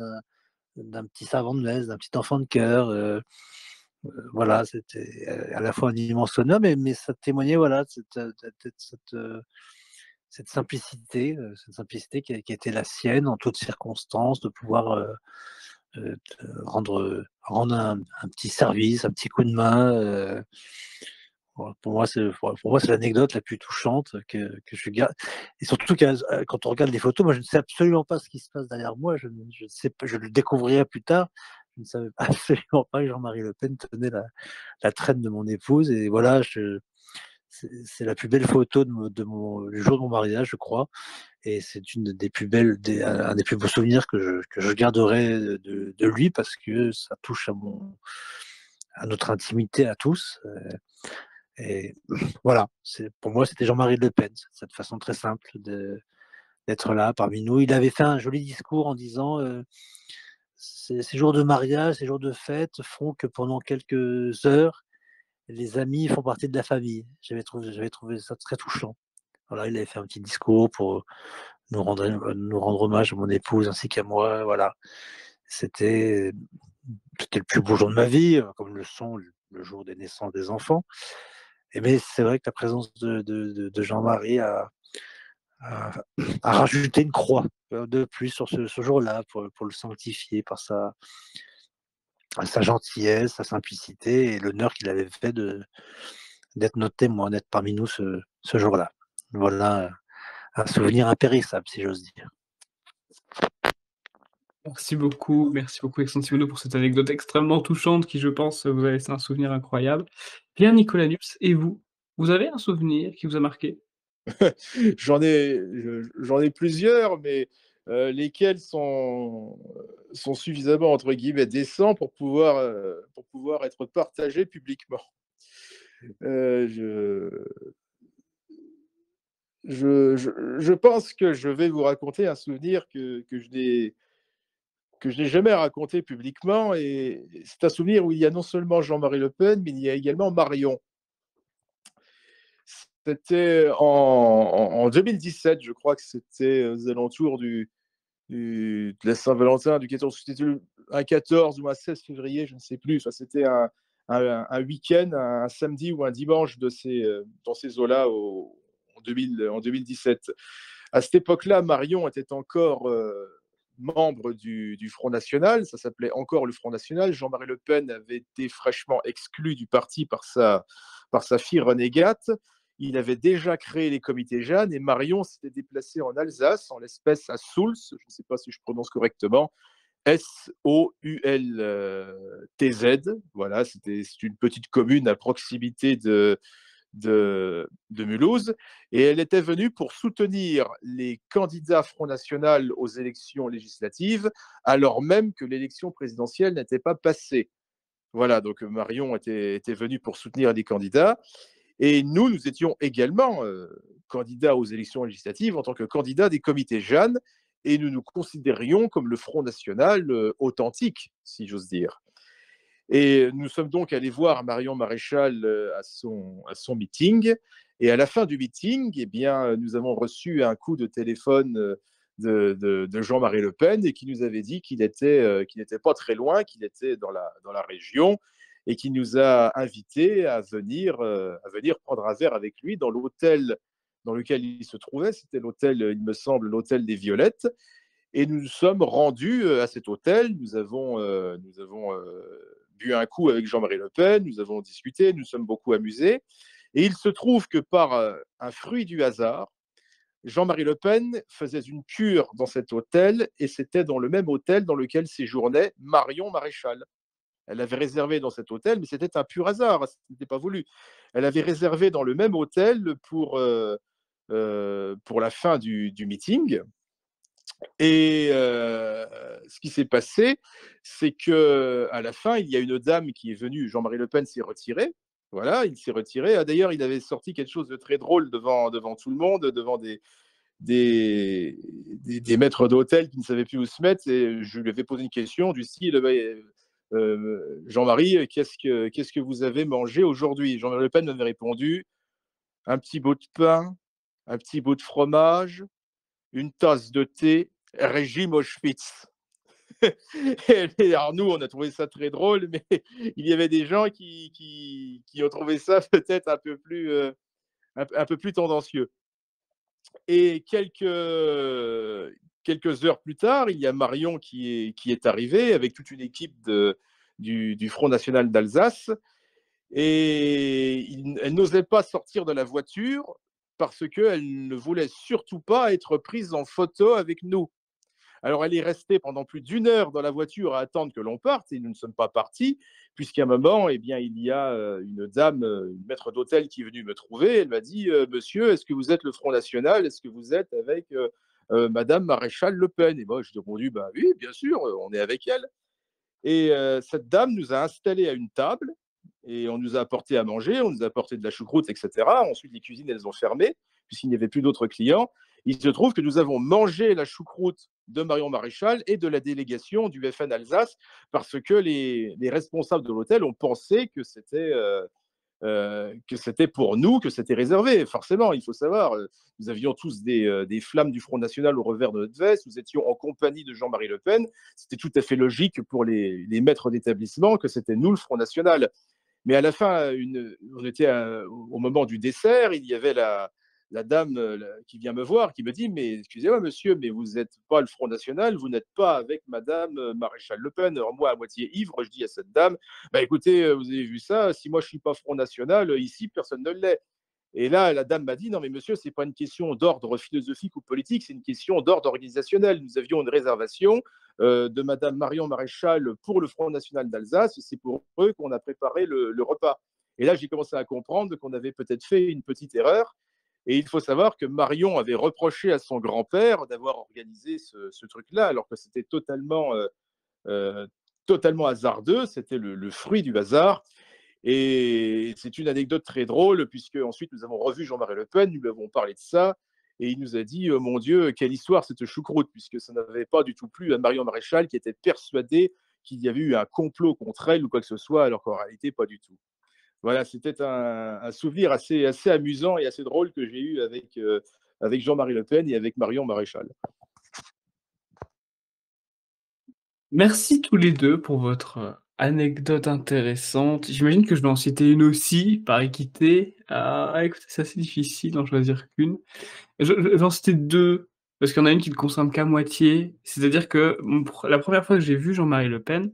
d'un petit savant de messe, d'un petit enfant de chœur. Voilà, c'était, à la fois un immense honneur, mais ça témoignait, voilà, cette simplicité qui était la sienne en toutes circonstances, de pouvoir, rendre un petit service, un petit coup de main. Voilà, pour moi, c'est l'anecdote la plus touchante que je garde, et surtout quand on regarde les photos, moi, je ne sais absolument pas ce qui se passe derrière moi. Je ne sais pas, je le découvrirai plus tard. Je ne savais absolument pas que Jean-Marie Le Pen tenait la traîne de mon épouse, et voilà, c'est la plus belle photo du jour de mon mariage, je crois, et c'est une des plus belles, un des plus beaux souvenirs que je garderai de lui, parce que ça touche à notre intimité à tous. Et voilà, pour moi, c'était Jean-Marie Le Pen, cette façon très simple d'être là parmi nous. Il avait fait un joli discours en disant, ces jours de mariage, ces jours de fête font que pendant quelques heures, les amis font partie de la famille. J'avais trouvé ça très touchant. Voilà, il avait fait un petit discours pour nous rendre hommage à mon épouse ainsi qu'à moi. Voilà, c'était c'était le plus beau jour de ma vie, comme le sont le jour des naissances des enfants. Mais c'est vrai que la présence de Jean-Marie a rajouté une croix de plus sur ce jour-là, pour le sanctifier par sa gentillesse, sa simplicité, et l'honneur qu'il avait fait d'être notre témoin, d'être parmi nous ce jour-là. Voilà un souvenir impérissable, si j'ose dire. Merci beaucoup Alexandre Simoneau pour cette anecdote extrêmement touchante qui, je pense, vous a laissé un souvenir incroyable. Pierre-Nicolas Lux, et vous? Vous avez un souvenir qui vous a marqué? J'en ai plusieurs, mais lesquels sont suffisamment, entre guillemets, «décents» pour pouvoir être partagés publiquement. Je je pense que je vais vous raconter un souvenir que je n'ai jamais raconté publiquement, et c'est un souvenir où il y a non seulement Jean-Marie Le Pen, mais il y a également Marion. C'était en 2017, je crois que c'était aux alentours de la Saint-Valentin, du 14, c'était un 14 ou un 16 février, je ne sais plus. Enfin, c'était un week-end, un samedi ou un dimanche dans ces eaux-là en 2017. À cette époque-là, Marion était encore membre du Front National, ça s'appelait encore le Front National. Jean-Marie Le Pen avait été fraîchement exclu du parti par sa fille renégate. il avait déjà créé les comités Jeanne et Marion s'était déplacé en Alsace, en l'espèce à Soultz, je ne sais pas si je prononce correctement, Soultz, voilà, c'est une petite commune à proximité de Mulhouse, et elle était venue pour soutenir les candidats Front National aux élections législatives, alors même que l'élection présidentielle n'était pas passée. Voilà, donc Marion était venue pour soutenir les candidats, et nous étions également candidats aux élections législatives en tant que candidats des comités Jeanne, et nous nous considérions comme le Front National authentique, si j'ose dire. Et nous sommes donc allés voir Marion Maréchal à son meeting. Et à la fin du meeting, eh bien, nous avons reçu un coup de téléphone de Jean-Marie Le Pen et qui nous avait dit qu'il n'était pas très loin, qu'il était dans la région et qui nous a invités à venir prendre un verre avec lui dans l'hôtel dans lequel il se trouvait. C'était l'hôtel, il me semble, l'hôtel des Violettes. Et nous nous sommes rendus à cet hôtel. Nous avons bu un coup avec Jean-Marie Le Pen, nous avons discuté, nous sommes beaucoup amusés. Et il se trouve que par un fruit du hasard, Jean-Marie Le Pen faisait une cure dans cet hôtel, et c'était dans le même hôtel dans lequel séjournait Marion Maréchal. Elle avait réservé dans cet hôtel, mais c'était un pur hasard, ce n'était pas voulu. Elle avait réservé dans le même hôtel pour la fin du meeting. Et ce qui s'est passé, c'est qu'à la fin, il y a une dame qui est venue. Jean-Marie Le Pen s'est retiré. Voilà, il s'est retiré. Ah, d'ailleurs, il avait sorti quelque chose de très drôle devant tout le monde, devant des maîtres d'hôtel qui ne savaient plus où se mettre. Et je lui avais posé une question du style Jean-Marie, qu'est-ce que vous avez mangé aujourd'hui? Jean-Marie Le Pen m'avait répondu un petit bout de pain, un petit bout de fromage, une tasse de thé, régime Auschwitz. Et alors nous, on a trouvé ça très drôle, mais il y avait des gens qui ont trouvé ça peut-être un peu plus tendancieux. Et quelques heures plus tard, il y a Marion qui est arrivée avec toute une équipe du Front National d'Alsace, et elle n'osait pas sortir de la voiture parce qu'elle ne voulait surtout pas être prise en photo avec nous. Alors, elle est restée pendant plus d'une heure dans la voiture à attendre que l'on parte, et nous ne sommes pas partis, puisqu'à un moment, eh bien, il y a une dame, une maître d'hôtel qui est venue me trouver. Elle m'a dit Monsieur, est-ce que vous êtes le Front National? Est-ce que vous êtes avec Madame Maréchal Le Pen? Et moi, j'ai répondu bah, oui, bien sûr, on est avec elle. Et cette dame nous a installés à une table, et on nous a apporté à manger, on nous a apporté de la choucroute, etc. Ensuite, les cuisines, elles ont fermé, puisqu'il n'y avait plus d'autres clients. Il se trouve que nous avons mangé la choucroute de Marion Maréchal et de la délégation du FN Alsace, parce que les responsables de l'hôtel ont pensé que c'était pour nous, que c'était réservé. Forcément, il faut savoir, nous avions tous des flammes du Front National au revers de notre veste, nous étions en compagnie de Jean-Marie Le Pen, c'était tout à fait logique pour les maîtres d'établissement que c'était nous le Front National. Mais à la fin, on était au moment du dessert, il y avait la dame qui vient me voir, qui me dit mais excusez-moi monsieur, mais vous n'êtes pas le Front National, vous n'êtes pas avec Madame Maréchal Le Pen. Alors moi, à moitié ivre, je dis à cette dame bah écoutez, vous avez vu ça, si moi je suis pas Front National, ici personne ne l'est. Et là, la dame m'a dit non mais monsieur, c'est pas une question d'ordre philosophique ou politique, c'est une question d'ordre organisationnel. Nous avions une réservation de Madame Marion Maréchal pour le Front National d'Alsace, et c'est pour eux qu'on a préparé le repas. Et là, j'ai commencé à comprendre qu'on avait peut-être fait une petite erreur. Et il faut savoir que Marion avait reproché à son grand-père d'avoir organisé ce truc-là, alors que c'était totalement hasardeux, c'était le fruit du hasard. Et c'est une anecdote très drôle, puisque ensuite nous avons revu Jean-Marie Le Pen, nous lui avons parlé de ça, et il nous a dit mon Dieu, quelle histoire cette choucroute, puisque ça n'avait pas du tout plu à Marion Maréchal, qui était persuadée qu'il y avait eu un complot contre elle ou quoi que ce soit, alors qu'en réalité, pas du tout. Voilà, c'était un souvenir assez amusant et assez drôle que j'ai eu avec Jean-Marie Le Pen et avec Marion Maréchal. Merci tous les deux pour votre anecdote intéressante. J'imagine que je vais en citer une aussi, par équité. Écoutez, c'est assez difficile d'en choisir qu'une. Je vais en citer deux, parce qu'il y en a une qui ne concerne qu'à moitié. C'est-à-dire que la première fois que j'ai vu Jean-Marie Le Pen,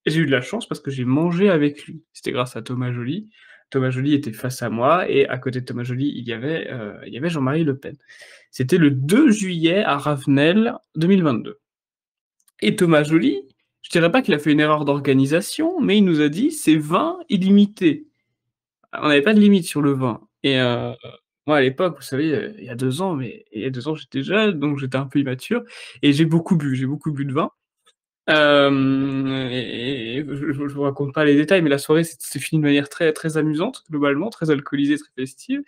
j'ai eu de la chance parce que j'ai mangé avec lui. C'était grâce à Thomas Joly. Thomas Joly était face à moi et à côté de Thomas Joly, il y avait Jean-Marie Le Pen. C'était le 2 juillet à Ravenel 2022. Et Thomas Joly, je dirais pas qu'il a fait une erreur d'organisation, mais il nous a dit: «C'est vin illimité». On n'avait pas de limite sur le vin et moi à l'époque, vous savez, il y a 2 ans, mais il y a 2 ans j'étais jeune, donc j'étais un peu immature et j'ai beaucoup bu de vin. Et je vous raconte pas les détails, mais la soirée s'est finie de manière très, très amusante, globalement, très alcoolisée, très festive.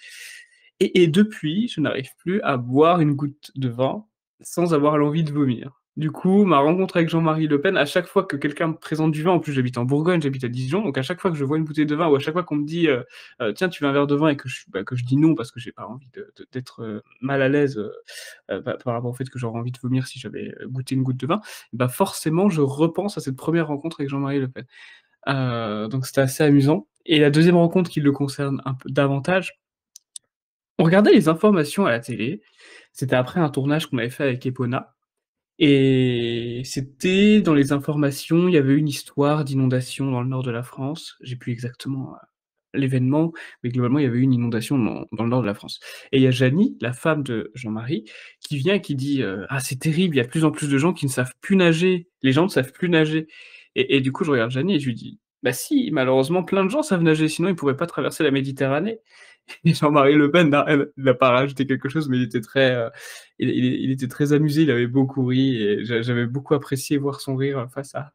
Et depuis, je n'arrive plus à boire une goutte de vin sans avoir l'envie de vomir. Du coup, ma rencontre avec Jean-Marie Le Pen, à chaque fois que quelqu'un me présente du vin, en plus j'habite en Bourgogne, j'habite à Dijon, donc à chaque fois que je vois une bouteille de vin ou à chaque fois qu'on me dit tiens, tu veux un verre de vin et que je dis non parce que j'ai pas envie d'être mal à l'aise par rapport au fait que j'aurais envie de vomir si j'avais goûté une goutte de vin, bah forcément je repense à cette première rencontre avec Jean-Marie Le Pen. Donc c'était assez amusant. Et la deuxième rencontre qui le concerne un peu davantage, on regardait les informations à la télé. C'était après un tournage qu'on avait fait avec Epona. Et c'était dans les informations, il y avait une histoire d'inondation dans le nord de la France. J'ai plus exactement l'événement, mais globalement, il y avait eu une inondation dans le nord de la France. Et il y a Janie, la femme de Jean-Marie, qui vient et qui dit ah, c'est terrible, il y a de plus en plus de gens qui ne savent plus nager. Les gens ne savent plus nager. Et du coup, je regarde Janie et je lui dis bah si, malheureusement, plein de gens savent nager, sinon ils ne pourraient pas traverser la Méditerranée. Et Jean-Marie Le Pen n'a pas rajouté quelque chose, mais il était très, il était très amusé, il avait beaucoup ri et j'avais beaucoup apprécié voir son rire face à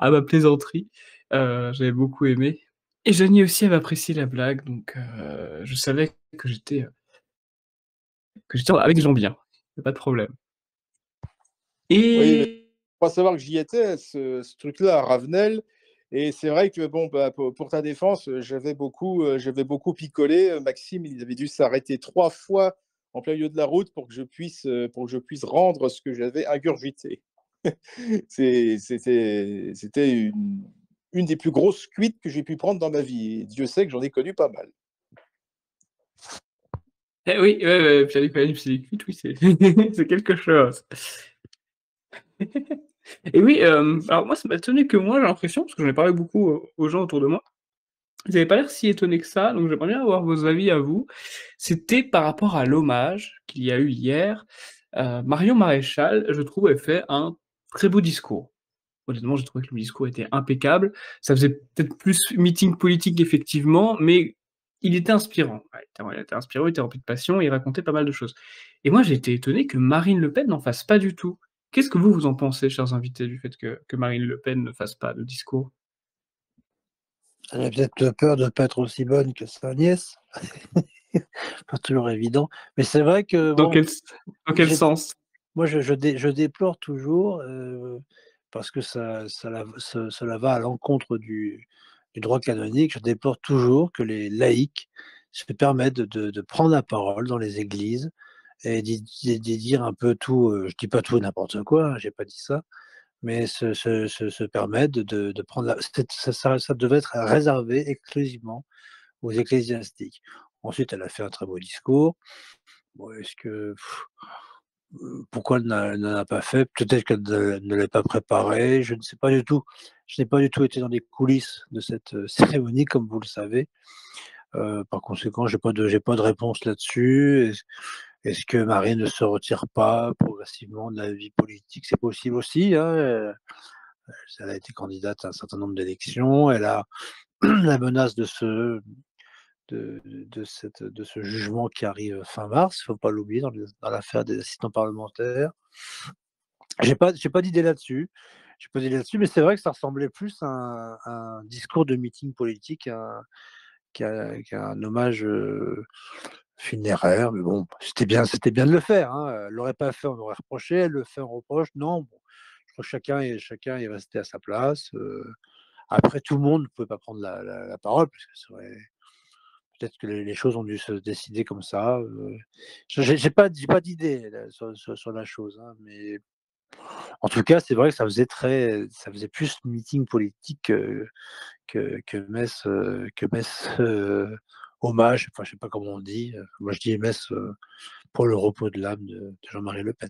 ma plaisanterie. J'avais beaucoup aimé. Et Janie aussi avait apprécié la blague, donc je savais que j'étais avec des gens bien, y a pas de problème. Oui, mais Et faut savoir que j'y étais, ce truc-là à Ravenel. Et c'est vrai que bon, bah, pour ta défense, j'avais beaucoup picolé. Maxime, il avait dû s'arrêter 3 fois en plein milieu de la route pour que je puisse rendre ce que j'avais ingurgité. C'était une des plus grosses cuites que j'ai pu prendre dans ma vie. Et Dieu sait que j'en ai connu pas mal. eh oui, ouais, ouais, Pierre-Luc Fellini, c'est des cuites, oui, c'est c'est quelque chose. Et oui, alors moi, ça m'a étonné que moi, j'ai l'impression, parce que j'en ai parlé beaucoup, aux gens autour de moi, ils avaient pas l'air si étonnés que ça, donc j'aimerais bien avoir vos avis à vous. C'était par rapport à l'hommage qu'il y a eu hier. Marion Maréchal, je trouve, a fait un très beau discours. Honnêtement, j'ai trouvé que le discours était impeccable. Ça faisait peut-être plus meeting politique effectivement, mais il était inspirant. Ouais, il était inspirant, il était rempli de passion, il racontait pas mal de choses. Et moi, j'ai été étonné que Marine Le Pen n'en fasse pas du tout. Qu'est-ce que vous en pensez, chers invités, du fait que Marine Le Pen ne fasse pas de discours? Elle a peut-être peur de ne pas être aussi bonne que sa nièce. Pas toujours évident. Mais c'est vrai que, Dans bon, quel dans quel sens? moi, je déplore toujours, parce que cela va à l'encontre du droit canonique. Je déplore toujours que les laïcs se permettent de prendre la parole dans les églises et d'y dire un peu tout, je dis pas tout et n'importe quoi, hein, j'ai pas dit ça, mais se permettent de prendre la ça devait être réservé exclusivement aux ecclésiastiques. Ensuite, elle a fait un très beau discours. Bon, est-ce que pourquoi elle n'en a pas fait? Peut-être qu'elle ne l'avait pas préparé, je ne sais pas du tout. Je n'ai pas du tout été dans les coulisses de cette, cérémonie, comme vous le savez. Par conséquent, j'ai pas de réponse là-dessus. Est-ce que Marie ne se retire pas progressivement de la vie politique? C'est possible aussi, hein, elle a été candidate à un certain nombre d'élections. Elle a la menace de ce jugement qui arrive fin mars, il ne faut pas l'oublier dans l'affaire des assistants parlementaires. J'ai pas d'idée là-dessus. J'ai pas d'idée là-dessus, mais c'est vrai que ça ressemblait plus à un discours de meeting politique qu'à un hommage, funéraire. Mais bon, c'était bien de le faire, hein. Elle l'aurait pas fait, on aurait reproché. Elle le fait, on reproche. Non, bon, je crois que chacun est resté à sa place. Après, tout le monde ne pouvait pas prendre la parole, puisque ça aurait peut-être que les choses ont dû se décider comme ça. J'ai pas d'idée là, sur la chose, hein, mais en tout cas, c'est vrai que ça faisait plus meeting politique que messe, hommage, enfin, je sais pas comment on dit. Moi, je dis messe, pour le repos de l'âme de Jean-Marie Le Pen.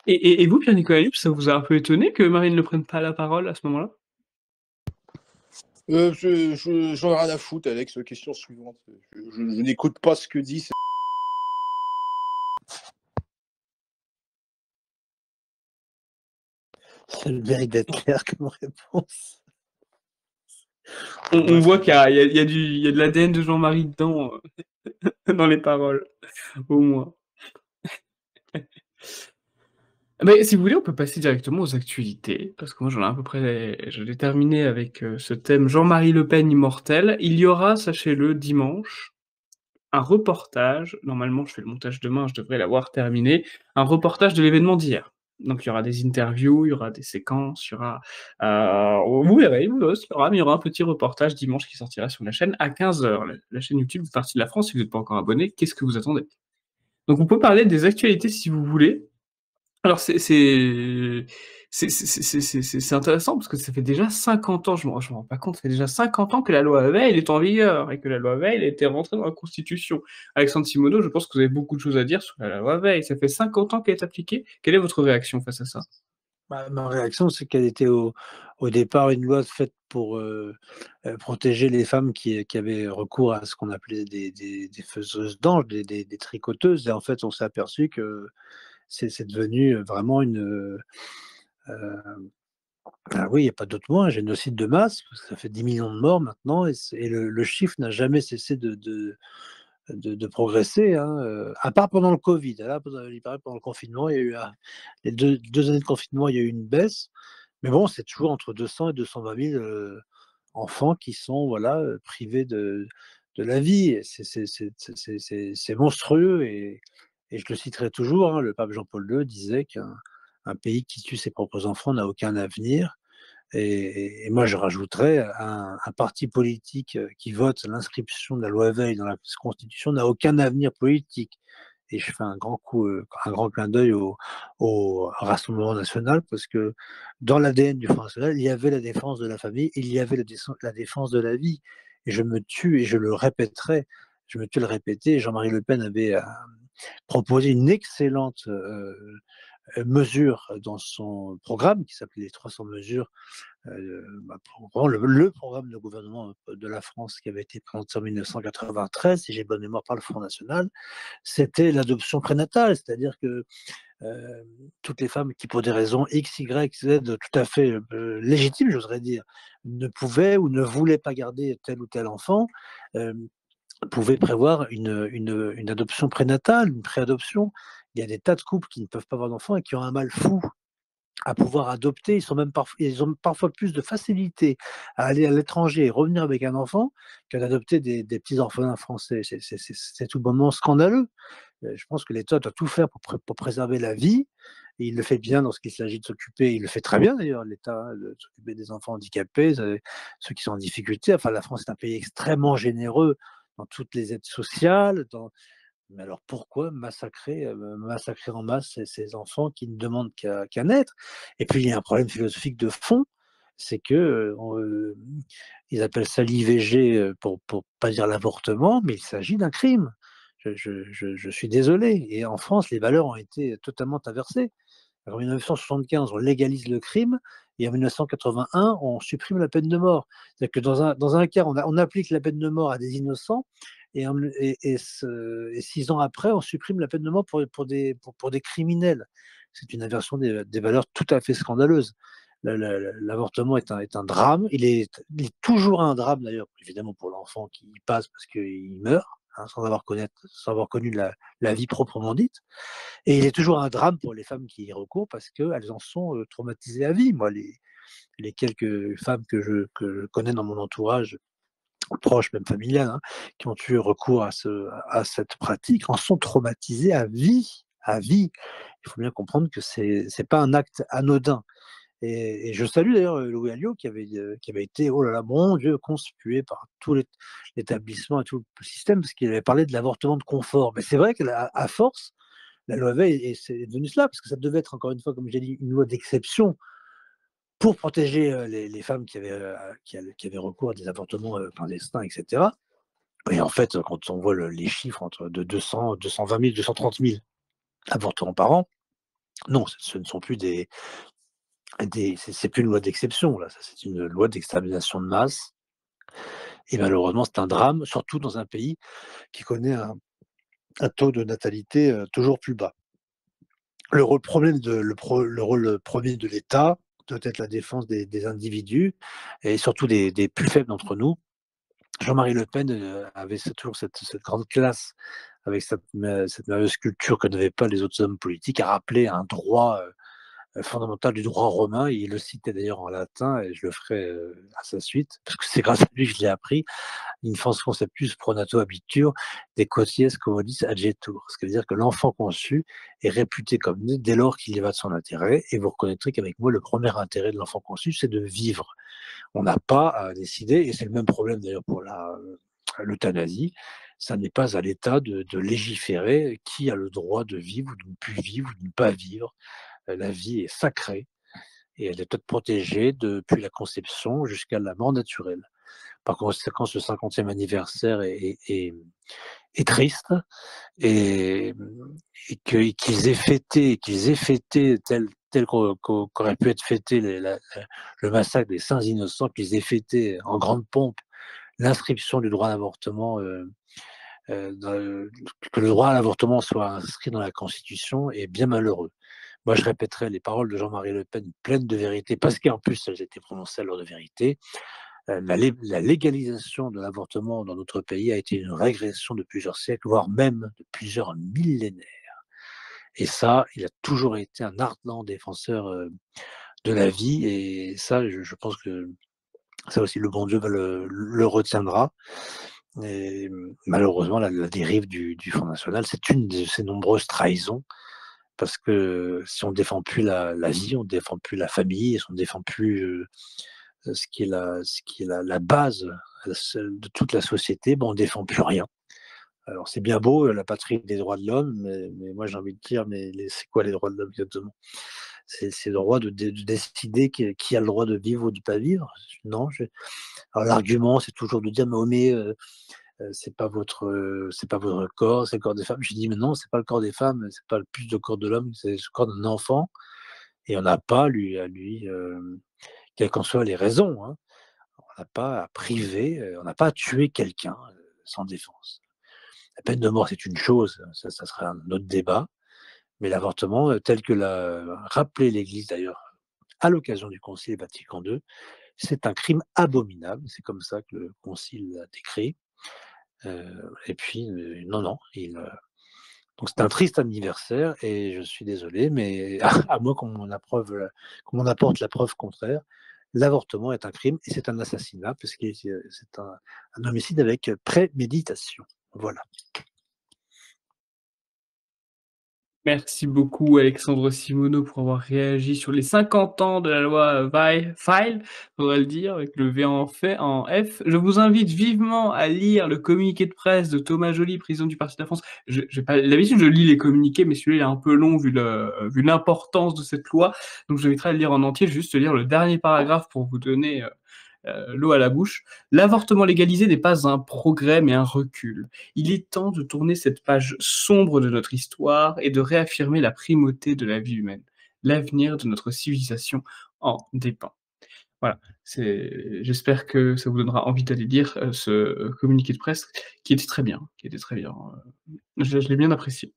Et vous, Pierre-Nicolas Lluch, ça vous a un peu étonné que Marine ne prenne pas la parole à ce moment-là? J'en ai rien à foutre, Alex. Question suivante. Je n'écoute pas ce que dit. Ça a le mérite d'être clair comme réponse. On voit qu'il y a de l'ADN de Jean-Marie dedans, dans les paroles, au moins. Mais si vous voulez, on peut passer directement aux actualités, parce que moi j'en ai à peu près, je l'ai terminé avec ce thème Jean-Marie Le Pen immortel. Il y aura, sachez-le, dimanche, un reportage, normalement je fais le montage demain, je devrais l'avoir terminé, un reportage de l'événement d'hier. Donc il y aura des interviews, il y aura des séquences, il y aura... vous verrez, il y aura un petit reportage dimanche qui sortira sur la chaîne à 15h. La chaîne YouTube de Parti de la France, si vous n'êtes pas encore abonné, qu'est-ce que vous attendez? Donc on peut parler des actualités si vous voulez. Alors c'est intéressant parce que ça fait déjà 50 ans, je me rends pas compte, ça fait déjà 50 ans que la loi Veil est en vigueur et que la loi Veil a été rentrée dans la Constitution. Alexandre Simoneau, je pense que vous avez beaucoup de choses à dire sur la loi Veil. Ça fait 50 ans qu'elle est appliquée. Quelle est votre réaction face à ça? Ma réaction, c'est qu'elle était au départ une loi faite pour protéger les femmes qui avaient recours à ce qu'on appelait des faiseuses d'anges, des tricoteuses. Et en fait, on s'est aperçu que c'est devenu vraiment une... oui, il n'y a pas d'autre mot, un génocide de masse, parce que ça fait 10 millions de morts maintenant, et le chiffre n'a jamais cessé de progresser, hein, à part pendant le Covid. Là, il paraît pendant le confinement, il y a eu les deux années de confinement, il y a eu une baisse, mais bon, c'est toujours entre 200 et 220 000 enfants qui sont voilà, privés de la vie. C'est monstrueux, et je le citerai toujours, hein, le pape Jean-Paul II disait qu'un pays qui tue ses propres enfants n'a aucun avenir. Et moi, je rajouterais un parti politique qui vote l'inscription de la loi Veil dans la Constitution n'a aucun avenir politique. Et je fais un grand clin d'œil au Rassemblement national, parce que dans l'ADN du Front national, il y avait la défense de la famille, il y avait la défense de la vie. Et je me tue, et je le répéterai, je me tue à le répéter, Jean-Marie Le Pen avait proposé une excellente mesure dans son programme, qui s'appelait les 300 mesures, le programme de gouvernement de la France qui avait été présenté en 1993, si j'ai bonne mémoire, par le Front national, c'était l'adoption prénatale, c'est-à-dire que toutes les femmes qui, pour des raisons X, Y, Z, tout à fait légitimes, j'oserais dire, ne pouvaient ou ne voulaient pas garder tel ou tel enfant, pouvaient prévoir une adoption prénatale, une préadoption. Il y a des tas de couples qui ne peuvent pas avoir d'enfants et qui ont un mal fou à pouvoir adopter. Ils ont parfois plus de facilité à aller à l'étranger et revenir avec un enfant qu'à d'adopter des petits orphelins français. C'est tout bonnement scandaleux. Je pense que l'État doit tout faire pour préserver la vie. Et il le fait bien lorsqu'il s'agit de s'occuper, il le fait très bien d'ailleurs, l'État, hein, de s'occuper des enfants handicapés, ceux qui sont en difficulté. Enfin, la France est un pays extrêmement généreux dans toutes les aides sociales. Mais alors pourquoi massacrer en masse ces enfants qui ne demandent qu'à naître? Et puis il y a un problème philosophique de fond, c'est que, ils appellent ça l'IVG, pour pas dire l'avortement, mais il s'agit d'un crime. Je suis désolé, et en France, les valeurs ont été totalement inversées. En 1975, on légalise le crime, et en 1981, on supprime la peine de mort. C'est-à-dire que dans un cas, on applique la peine de mort à des innocents, et 6 ans après, on supprime la peine de mort pour des criminels. C'est une inversion des valeurs tout à fait scandaleuse. L'avortement est un drame. Il est toujours un drame, d'ailleurs, évidemment, pour l'enfant qui y passe parce qu'il meurt, hein, sans avoir connu la vie proprement dite. Et il est toujours un drame pour les femmes qui y recourent, parce qu'elles en sont traumatisées à vie. Moi, les quelques femmes que je connais dans mon entourage, proche, même familial, hein, qui ont eu recours à cette pratique, en sont traumatisées à vie. À vie. Il faut bien comprendre que c'est pas un acte anodin. Et je salue d'ailleurs Louis Alliot qui avait été, oh là là, mon Dieu, conspué par tout l'établissement et tout le système, parce qu'il avait parlé de l'avortement de confort. Mais c'est vrai qu'à force, la loi Veil c'est devenu cela, parce que ça devait être, encore une fois, comme j'ai dit, une loi d'exception pour protéger les femmes qui avaient recours à des avortements clandestins, etc. Et en fait, quand on voit les chiffres entre de 200, 220 000, 230 000 avortements par an, non, ce ne sont plus c'est plus une loi d'exception, là, c'est une loi d'extermination de masse. Et malheureusement, c'est un drame, surtout dans un pays qui connaît un taux de natalité toujours plus bas. Le rôle premier de l'État doit être la défense des individus et surtout des plus faibles d'entre nous. Jean-Marie Le Pen avait toujours cette grande classe avec cette merveilleuse culture que n'avaient pas les autres hommes politiques, à rappeler un droit fondamental du droit romain. Il le citait d'ailleurs en latin et je le ferai à sa suite, parce que c'est grâce à lui que je l'ai appris. Infans conceptus pro nato habitur, de quoties commodis adjetur. Ce qui veut dire que l'enfant conçu est réputé comme né dès lors qu'il y va de son intérêt. Et vous reconnaîtrez qu'avec moi, le premier intérêt de l'enfant conçu, c'est de vivre. On n'a pas à décider, et c'est le même problème d'ailleurs pour l'euthanasie. Ça n'est pas à l'État de légiférer qui a le droit de vivre ou de ne plus vivre ou de ne pas vivre. La vie est sacrée et elle doit être protégée depuis la conception jusqu'à la mort naturelle. Par conséquent, ce 50e anniversaire est triste et qu'ils aient fêté tel qu'aurait pu être fêté le massacre des saints innocents, qu'ils aient fêté en grande pompe l'inscription du droit à l'avortement, que le droit à l'avortement soit inscrit dans la Constitution est bien malheureux. Moi, je répéterai les paroles de Jean-Marie Le Pen pleines de vérité, parce qu'en plus, elles étaient prononcées à l'heure de vérité. La légalisation de l'avortement dans notre pays a été une régression de plusieurs siècles, voire même de plusieurs millénaires. Et ça, il a toujours été un ardent défenseur de la vie, et ça, je pense que ça aussi, le bon Dieu le retiendra. Et malheureusement, la dérive du Front National, c'est une de ces nombreuses trahisons, parce que si on ne défend plus la vie, on ne défend plus la famille, si on ne défend plus ce qui est la base de toute la société, on ne défend plus rien. Alors c'est bien beau, la patrie des droits de l'homme, mais moi j'ai envie de dire, mais c'est quoi les droits de l'homme exactement? C'est le droit de décider qui a le droit de vivre ou de ne pas vivre? Non. Alors l'argument, c'est toujours de dire, mais c'est pas votre corps, c'est le corps des femmes. Je dis, mais non, c'est pas le corps des femmes, c'est pas le plus de corps de l'homme, c'est le corps d'un enfant, et on n'a pas à lui, quelles qu'en soient les raisons, hein, on n'a pas à priver, on n'a pas à tuer quelqu'un sans défense. La peine de mort, c'est une chose, ça serait un autre débat, mais l'avortement, tel que l'a rappelé l'Église d'ailleurs à l'occasion du Concile Vatican II, c'est un crime abominable, c'est comme ça que le Concile l'a décrit. Et puis, non, donc c'est un triste anniversaire et je suis désolé, mais à moins qu'on m'en apporte la preuve contraire, l'avortement est un crime et c'est un assassinat, parce que c'est un homicide avec préméditation. Voilà. Merci beaucoup Alexandre Simoneau pour avoir réagi sur les 50 ans de la loi Veil, faudrait le dire, avec le V en F. Je vous invite vivement à lire le communiqué de presse de Thomas Joly, président du Parti de la France. D'habitude, je lis les communiqués, mais celui-là est un peu long vu l'importance de cette loi. Donc, je m'inviterai à le lire en entier, juste lire le dernier paragraphe pour vous donner l'eau à la bouche. L'avortement légalisé n'est pas un progrès, mais un recul. Il est temps de tourner cette page sombre de notre histoire et de réaffirmer la primauté de la vie humaine. L'avenir de notre civilisation en dépend. Voilà, j'espère que ça vous donnera envie d'aller lire ce communiqué de presse qui était très bien, je l'ai bien apprécié.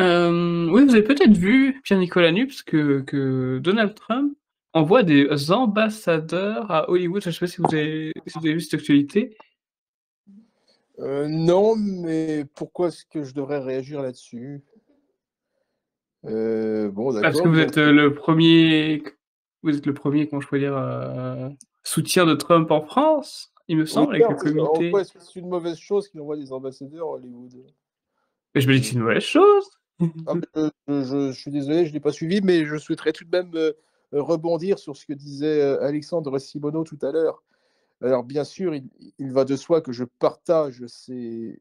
Oui, vous avez peut-être vu, Pierre-Nicolas Nups, que Donald Trump envoie des ambassadeurs à Hollywood. Je ne sais pas si vous avez vu cette actualité. Non, mais pourquoi est-ce que je devrais réagir là-dessus? Bon, Parce d'accord. que vous êtes le premier, comment je pourrais dire, soutien de Trump en France, il me Oui, semble, avec le en quoi comité. est-ce que c'est une mauvaise chose qu'il envoie des ambassadeurs à Hollywood? Mais je me dis que c'est une mauvaise chose. Ah, mais je suis désolé, je ne l'ai pas suivi, mais je souhaiterais tout de même rebondir sur ce que disait Alexandre Simoneau tout à l'heure. Alors, bien sûr, il va de soi que je partage ses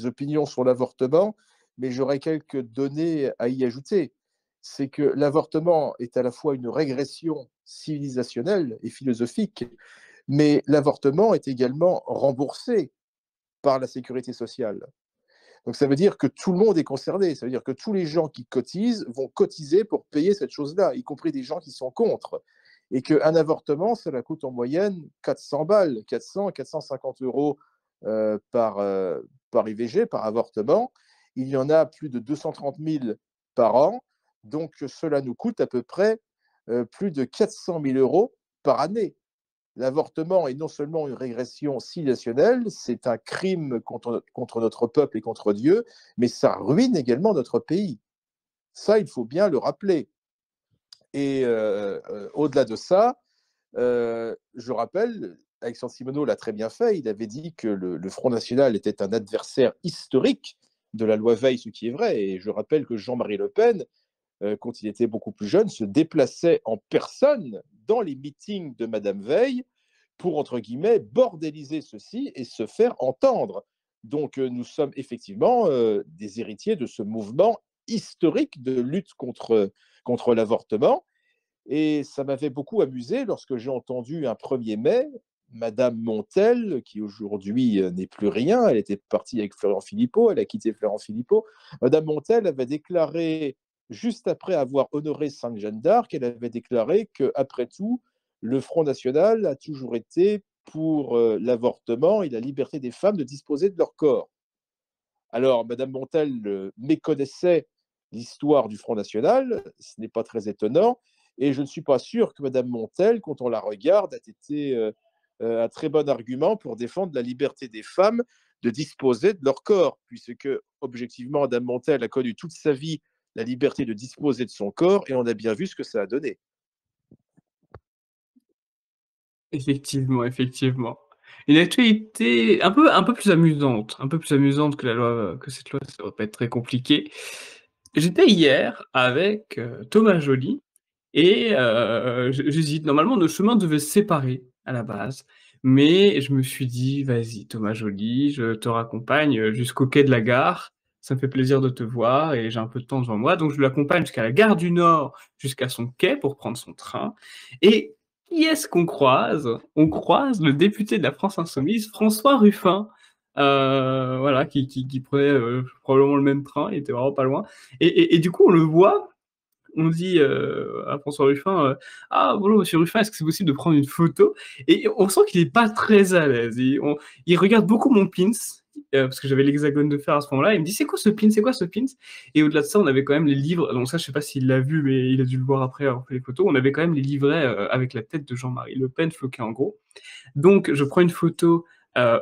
opinions sur l'avortement, mais j'aurais quelques données à y ajouter. C'est que l'avortement est à la fois une régression civilisationnelle et philosophique, mais l'avortement est également remboursé par la sécurité sociale. Donc ça veut dire que tout le monde est concerné, ça veut dire que tous les gens qui cotisent vont cotiser pour payer cette chose-là, y compris des gens qui sont contre. et qu'un avortement, cela coûte en moyenne 400 balles, 400 à 450 euros par IVG, par avortement. Il y en a plus de 230 000 par an, donc cela nous coûte à peu près plus de 400 000 euros par année. L'avortement est non seulement une régression civilisationnelle, c'est un crime contre notre peuple et contre Dieu, mais ça ruine également notre pays. Ça, il faut bien le rappeler. Et au-delà de ça, je rappelle, Alexandre Simoneau l'a très bien fait, il avait dit que le Front National était un adversaire historique de la loi Veil, ce qui est vrai. Et je rappelle que Jean-Marie Le Pen, quand il était beaucoup plus jeune, se déplaçait en personne dans les meetings de Madame Veil pour, entre guillemets, bordéliser ceci et se faire entendre. Donc nous sommes effectivement des héritiers de ce mouvement historique de lutte contre l'avortement. Et ça m'avait beaucoup amusé lorsque j'ai entendu un 1er mai, Madame Montel, qui aujourd'hui n'est plus rien, elle était partie avec Florent Philippot, elle a quitté Florent Philippot. Madame Montel avait déclaré, juste après avoir honoré Sainte Jeanne d'Arc, elle avait déclaré qu'après tout, le Front National a toujours été pour l'avortement et la liberté des femmes de disposer de leur corps. Alors, Madame Montel méconnaissait l'histoire du Front National, ce n'est pas très étonnant, et je ne suis pas sûr que Madame Montel, quand on la regarde, ait été un très bon argument pour défendre la liberté des femmes de disposer de leur corps, puisque, objectivement, Madame Montel a connu toute sa vie la liberté de disposer de son corps, et on a bien vu ce que ça a donné. Effectivement, effectivement. Une actualité un peu plus amusante que la loi, que cette loi, ça va pas être très compliqué. J'étais hier avec, Thomas Joly et j'hésite. Normalement, nos chemins devaient se séparer à la base, mais je me suis dit: «Vas-y Thomas Joly, je te raccompagne, jusqu'au quai de la gare. Ça me fait plaisir de te voir et j'ai un peu de temps devant moi». Donc je l'accompagne jusqu'à la gare du Nord, jusqu'à son quai pour prendre son train et qui est-ce qu'on croise? On croise le député de la France insoumise, François Ruffin, voilà, qui prenait, probablement le même train, il était vraiment pas loin et du coup, on le voit, on dit, à François Ruffin, «Ah bonjour monsieur Ruffin, est-ce que c'est possible de prendre une photo?» Et on sent qu'il est pas très à l'aise. Il regarde beaucoup mon pins, parce que j'avais l'hexagone de fer à ce moment-là. Il me dit: «C'est quoi ce pin? C'est quoi ce pin?» Et au-delà de ça, on avait quand même les livres, donc ça, je sais pas s'il l'a vu, mais il a dû le voir après avoir fait les photos. On avait quand même les livrets, avec la tête de Jean-Marie Le Pen floquée en gros. Donc je prends une photo,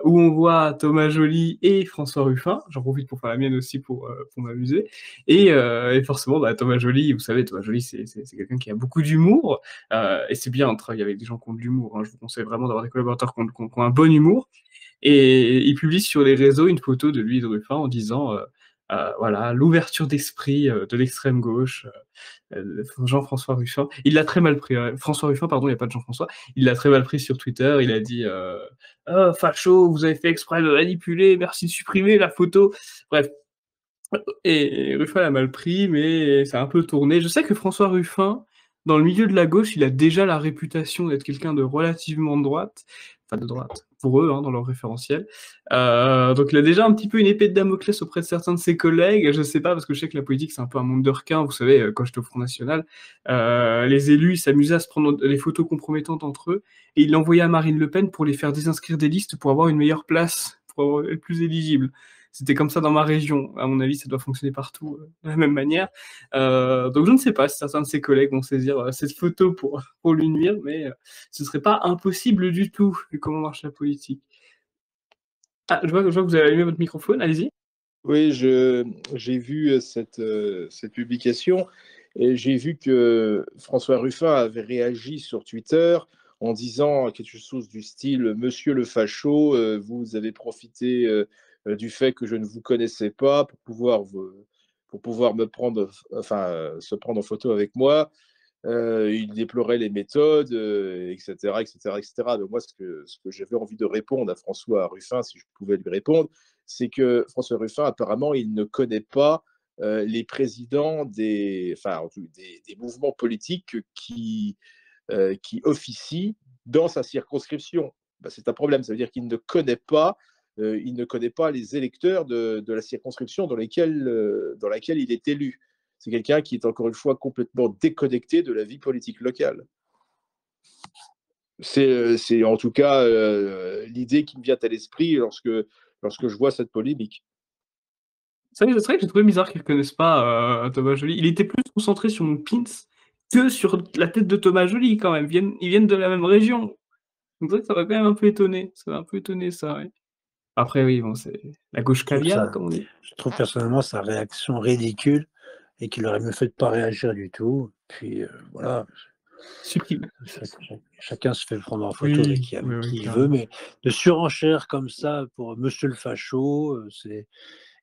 où on voit Thomas Joly et François Ruffin. J'en profite pour faire la mienne aussi pour m'amuser et forcément, bah, Thomas Joly, vous savez, Thomas Joly, c'est quelqu'un qui a beaucoup d'humour, et c'est bien de travailler avec des gens qui ont de l'humour, hein. Je vous conseille vraiment d'avoir des collaborateurs qui ont un bon humour et il publie sur les réseaux une photo de lui et de Ruffin en disant, voilà: «L'ouverture d'esprit, de l'extrême gauche, Jean-François Ruffin». Il l'a très mal pris, François Ruffin, pardon, il n'y a pas de Jean-François. Il l'a très mal pris sur Twitter, il a dit, «Ah facho, vous avez fait exprès de manipuler, merci de supprimer la photo». Bref, et Ruffin l'a mal pris, mais ça a un peu tourné. Je sais que François Ruffin, dans le milieu de la gauche, il a déjà la réputation d'être quelqu'un de relativement de droite, enfin de droite, pour eux, hein, dans leur référentiel. Donc il a déjà un petit peu une épée de Damoclès auprès de certains de ses collègues. Je sais pas, parce que je sais que la politique, c'est un peu un monde de requins. Vous savez, quand j'étais au Front National, les élus, ils s'amusaient à se prendre les photos compromettantes entre eux, et ils l'envoyaient à Marine Le Pen pour les faire désinscrire des listes pour avoir une meilleure place, pour être plus éligible. C'était comme ça dans ma région. À mon avis, ça doit fonctionner partout de la même manière. Donc je ne sais pas si certains de ses collègues vont saisir cette photo pour lui nuire, mais ce serait pas impossible du tout, vu comment marche la politique. Ah, je vois que vous avez allumé votre microphone, allez-y. Oui, j'ai vu cette publication et j'ai vu que François Ruffin avait réagi sur Twitter en disant quelque chose du style Monsieur le facho, vous avez profité du fait que je ne vous connaissais pas pour pouvoir me prendre, enfin, se prendre en photo avec moi. Il déplorait les méthodes, etc., etc., etc. Donc moi, ce que j'avais envie de répondre à François Ruffin, si je pouvais lui répondre, c'est que François Ruffin, apparemment, il ne connaît pas les présidents des mouvements politiques qui officient dans sa circonscription. Ben, c'est un problème, ça veut dire qu'il ne connaît pas, il ne connaît pas les électeurs de la circonscription dans laquelle il est élu. C'est quelqu'un qui est encore une fois complètement déconnecté de la vie politique locale. C'est en tout cas l'idée qui me vient à l'esprit lorsque je vois cette polémique. C'est vrai que j'ai trouvé bizarre qu'ils reconnaissent pas, Thomas Joly. Il était plus concentré sur mon pins que sur la tête de Thomas Joly quand même. Ils viennent de la même région. Donc c'est vrai que ça m'a quand même un peu étonné. Ça m'a un peu étonné ça, ouais. Après oui, bon, c'est la gauche caviar, comme on dit. Je trouve personnellement sa réaction ridicule et qu'il aurait mieux fait de pas réagir du tout. Puis voilà, Supprime. chacun se fait prendre en photo Oui, avec oui, qui il veut, carrément. mais de surenchère comme ça pour Monsieur le facho,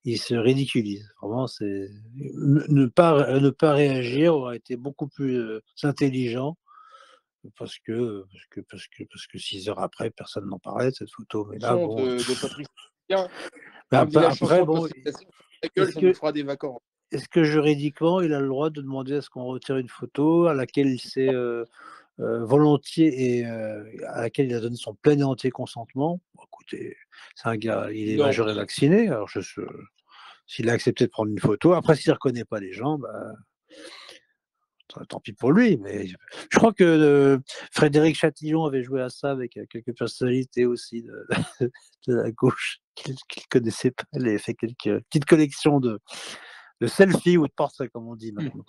il se ridiculise. Vraiment, c'est ne pas réagir aurait été beaucoup plus intelligent parce que 6 heures après, personne n'en parlait de cette photo. Mais là, Chanson bon. de Patrice Sébastien, Mais comme dit la après, chanson de bon, Patrice Sébastien, ta gueule, est-ce ça nous que fera des vacances. est-ce que juridiquement, il a le droit de demander à ce qu'on retire une photo à laquelle il s'est volontiers et à laquelle il a donné son plein et entier consentement? Bon, écoutez, c'est un gars, il est Non, majeur et vacciné, alors s'il a accepté de prendre une photo, après s'il ne reconnaît pas les gens, bah, tant pis pour lui. Mais je crois que Frédéric Chatillon avait joué à ça avec quelques personnalités aussi de la gauche qu'il ne connaissait pas. Il avait fait quelques petites collections de selfies ou de portraits, comme on dit maintenant.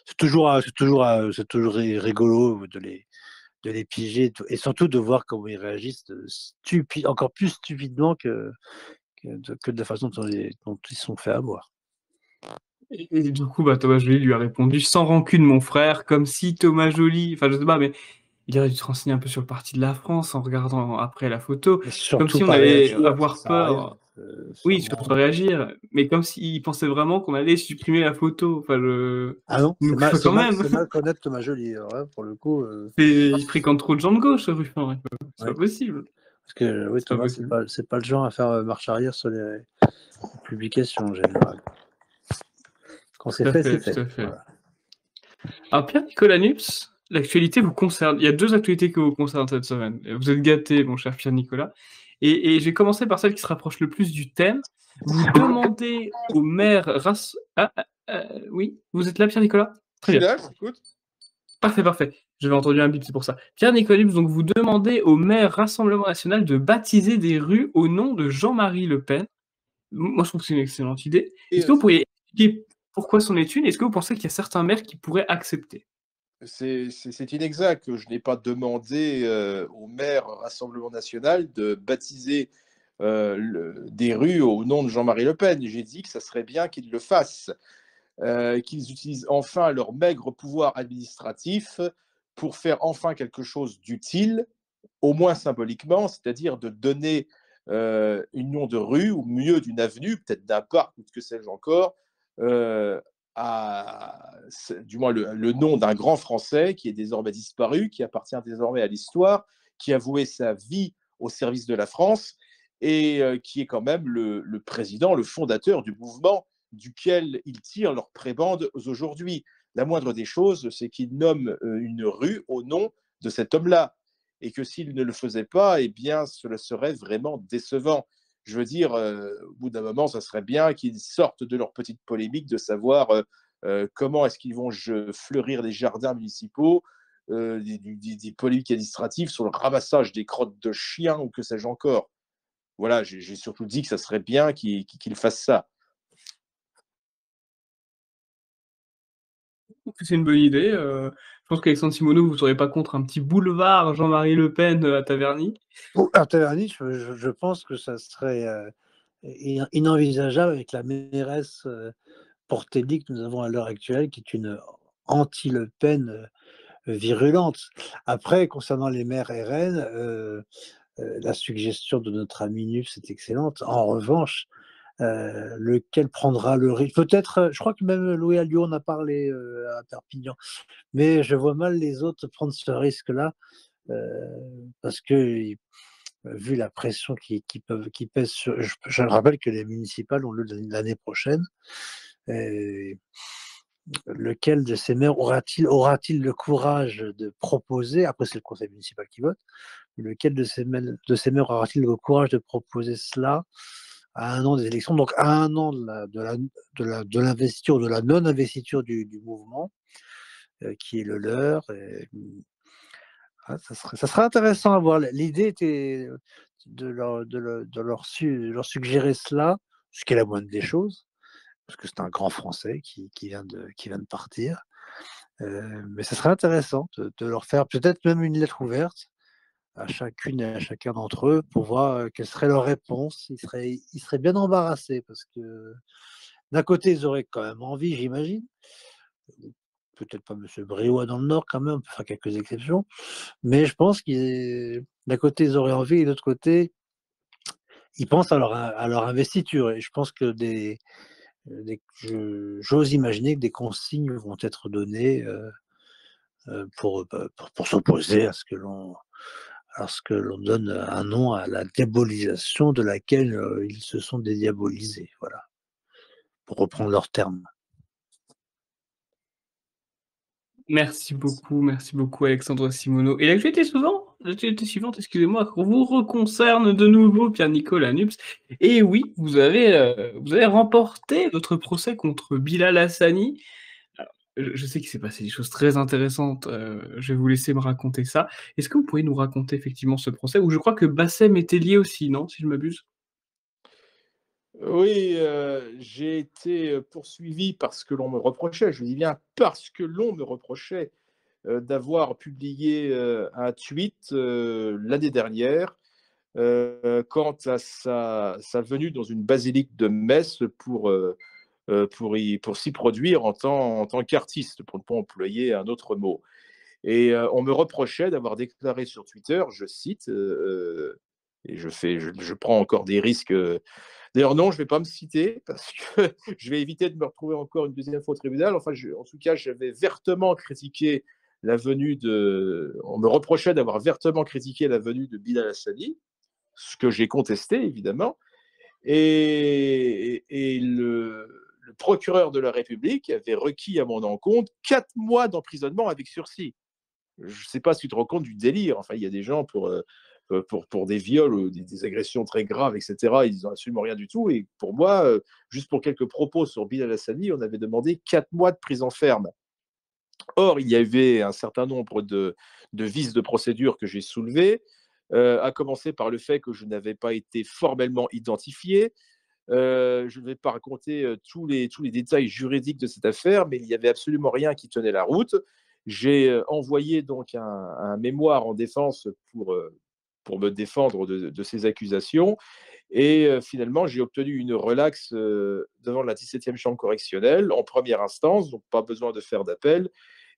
C'est toujours rigolo de les piger et surtout de voir comment ils réagissent encore plus stupidement que de la façon dont ils sont fait avoir. Et du coup, bah, Thomas Joly lui a répondu: «Sans rancune mon frère», comme si Thomas Joly enfin je sais pas, mais il aurait dû se renseigner un peu sur le parti de la France en regardant après la photo, Mais comme surtout si on pas allait réagir, ça avoir sert à rien. peur. Oui, surtout pas réagir, mais comme s'il pensait vraiment qu'on allait supprimer la photo. Enfin je Ah non, donc quand même, c'est mal connaître Thomas Joly. Alors là, pour le coup, il fréquente trop de gens de gauche, Ruffin, c'est pas ouais. possible, Parce que oui, c'est pas Thomas, possible. c'est pas le genre à faire marche arrière sur les publications en général. Quand c'est Tout à fait, c'est fait, fait. tout à fait. Voilà. Alors Pierre-Nicolas Nux, l'actualité vous concerne. Il y a 2 actualités qui vous concernent cette semaine. Vous êtes gâté, mon cher Pierre-Nicolas. Et je vais commencer par celle qui se rapproche le plus du thème. Vous demandez au maire oui? Vous êtes là, Pierre-Nicolas? je Très suis bien. là, j'écoute. Parfait, parfait. J'avais entendu un bip, c'est pour ça. Pierre-Nicolas Nux, donc vous demandez au maire Rassemblement national de baptiser des rues au nom de Jean-Marie Le Pen. Moi, je trouve que c'est une excellente idée. Et Est-ce que vous pourriez expliquer pourquoi c'en est une? Est-ce que vous pensez qu'il y a certains maires qui pourraient accepter? c'est inexact. Je n'ai pas demandé au maire Rassemblement national de baptiser des rues au nom de Jean-Marie Le Pen. J'ai dit que ça serait bien qu'ils le fassent, qu'ils utilisent enfin leur maigre pouvoir administratif pour faire enfin quelque chose d'utile, au moins symboliquement, c'est-à-dire de donner une nom de rue, ou mieux d'une avenue, peut-être d'un parc, ou que sais-je encore, euh, du moins le nom d'un grand Français qui est désormais disparu, qui appartient désormais à l'histoire, qui a voué sa vie au service de la France et qui est quand même le président, le fondateur du mouvement duquel ils tirent leur prébande aujourd'hui. La moindre des choses, c'est qu'ils nomment une rue au nom de cet homme-là, et que s'il ne le faisait pas, eh bien, cela serait vraiment décevant. Je veux dire, au bout d'un moment, ça serait bien qu'ils sortent de leur petite polémique de savoir comment est-ce qu'ils vont fleurir les jardins municipaux, des polémiques administratives sur le ramassage des crottes de chiens ou que sais-je encore. Voilà, j'ai surtout dit que ça serait bien qu'ils fassent ça. Je trouve que c'est une bonne idée, je pense qu'Alexandre Simoneau, vous seriez pas contre un petit boulevard Jean-Marie Le Pen, à Taverny? À Taverny, je pense que ça serait inenvisageable avec la mairesse Portelli que nous avons à l'heure actuelle, qui est une anti-Le Pen virulente. Après, concernant les maires RN, la suggestion de notre ami Nux est excellente. En revanche, lequel prendra le risque? Peut-être, je crois que même Louis Alliot en a parlé à Perpignan, mais je vois mal les autres prendre ce risque-là parce que vu la pression qui pèse sur. Je rappelle que les municipales ont lieu l'année prochaine. Et lequel de ces maires aura-t-il le courage de proposer, après c'est le conseil municipal qui vote, lequel de ces maires aura-t-il le courage de proposer cela à un an des élections, donc à un an de l'investiture, de la non-investiture du mouvement qui est le leur. Ah, ça serait intéressant à voir. L'idée était de leur suggérer cela, ce qui est la moindre des choses, parce que c'est un grand Français qui vient de partir. Mais ça serait intéressant de leur faire peut-être même une lettre ouverte à chacune et à chacun d'entre eux pour voir quelle serait leur réponse. Ils seraient bien embarrassés parce que d'un côté, ils auraient quand même envie, j'imagine. Peut-être pas Monsieur Briouat dans le Nord quand même, on peut faire quelques exceptions. Mais je pense qu'ils d'un côté, ils auraient envie et de l'autre côté, ils pensent à leur investiture et je pense que j'ose imaginer que des consignes vont être données, pour s'opposer à ce que l'on donne un nom à la diabolisation de laquelle, ils se sont dédiabolisés, voilà, pour reprendre leurs termes. Merci beaucoup Alexandre Simoneau. Et l'actualité suivante, excusez-moi, vous reconcerne de nouveau Pierre-Nicolas Nupes. Et oui, vous avez remporté votre procès contre Bilal Hassani. Alors, je sais qu'il s'est passé des choses très intéressantes, je vais vous laisser me raconter ça. Est-ce que vous pourriez nous raconter effectivement ce procès où je crois que Bassem était lié aussi, non? Si je m'abuse? Oui, j'ai été, poursuivi parce que l'on me reprochait, je dis bien parce que l'on me reprochait, d'avoir publié, un tweet, l'année dernière, quant à sa venue dans une basilique de Metz pour s'y produire en tant qu'artiste, pour ne pas employer un autre mot. Et on me reprochait d'avoir déclaré sur Twitter, je cite, et je prends encore des risques. D'ailleurs, non, je ne vais pas me citer parce que je vais éviter de me retrouver encore une deuxième fois au tribunal. Enfin, en tout cas, j'avais vertement critiqué la venue de. On me reprochait d'avoir vertement critiqué la venue de Bilal Hassani, ce que j'ai contesté, évidemment. Et le procureur de la République avait requis à mon encontre 4 mois d'emprisonnement avec sursis. Je ne sais pas si tu te rends compte du délire. Enfin, il y a des gens pour des viols ou des agressions très graves, etc. Ils n'ont absolument rien du tout. Et pour moi, juste pour quelques propos sur Bilal Hassani, on avait demandé 4 mois de prison ferme. Or, il y avait un certain nombre de vices de procédure que j'ai soulevés, à commencer par le fait que je n'avais pas été formellement identifié. Je ne vais pas raconter tous les détails juridiques de cette affaire, mais il n'y avait absolument rien qui tenait la route. J'ai envoyé donc un mémoire en défense pour me défendre de ces accusations. Et finalement, j'ai obtenu une relaxe devant la 17e chambre correctionnelle en première instance, donc pas besoin de faire d'appel.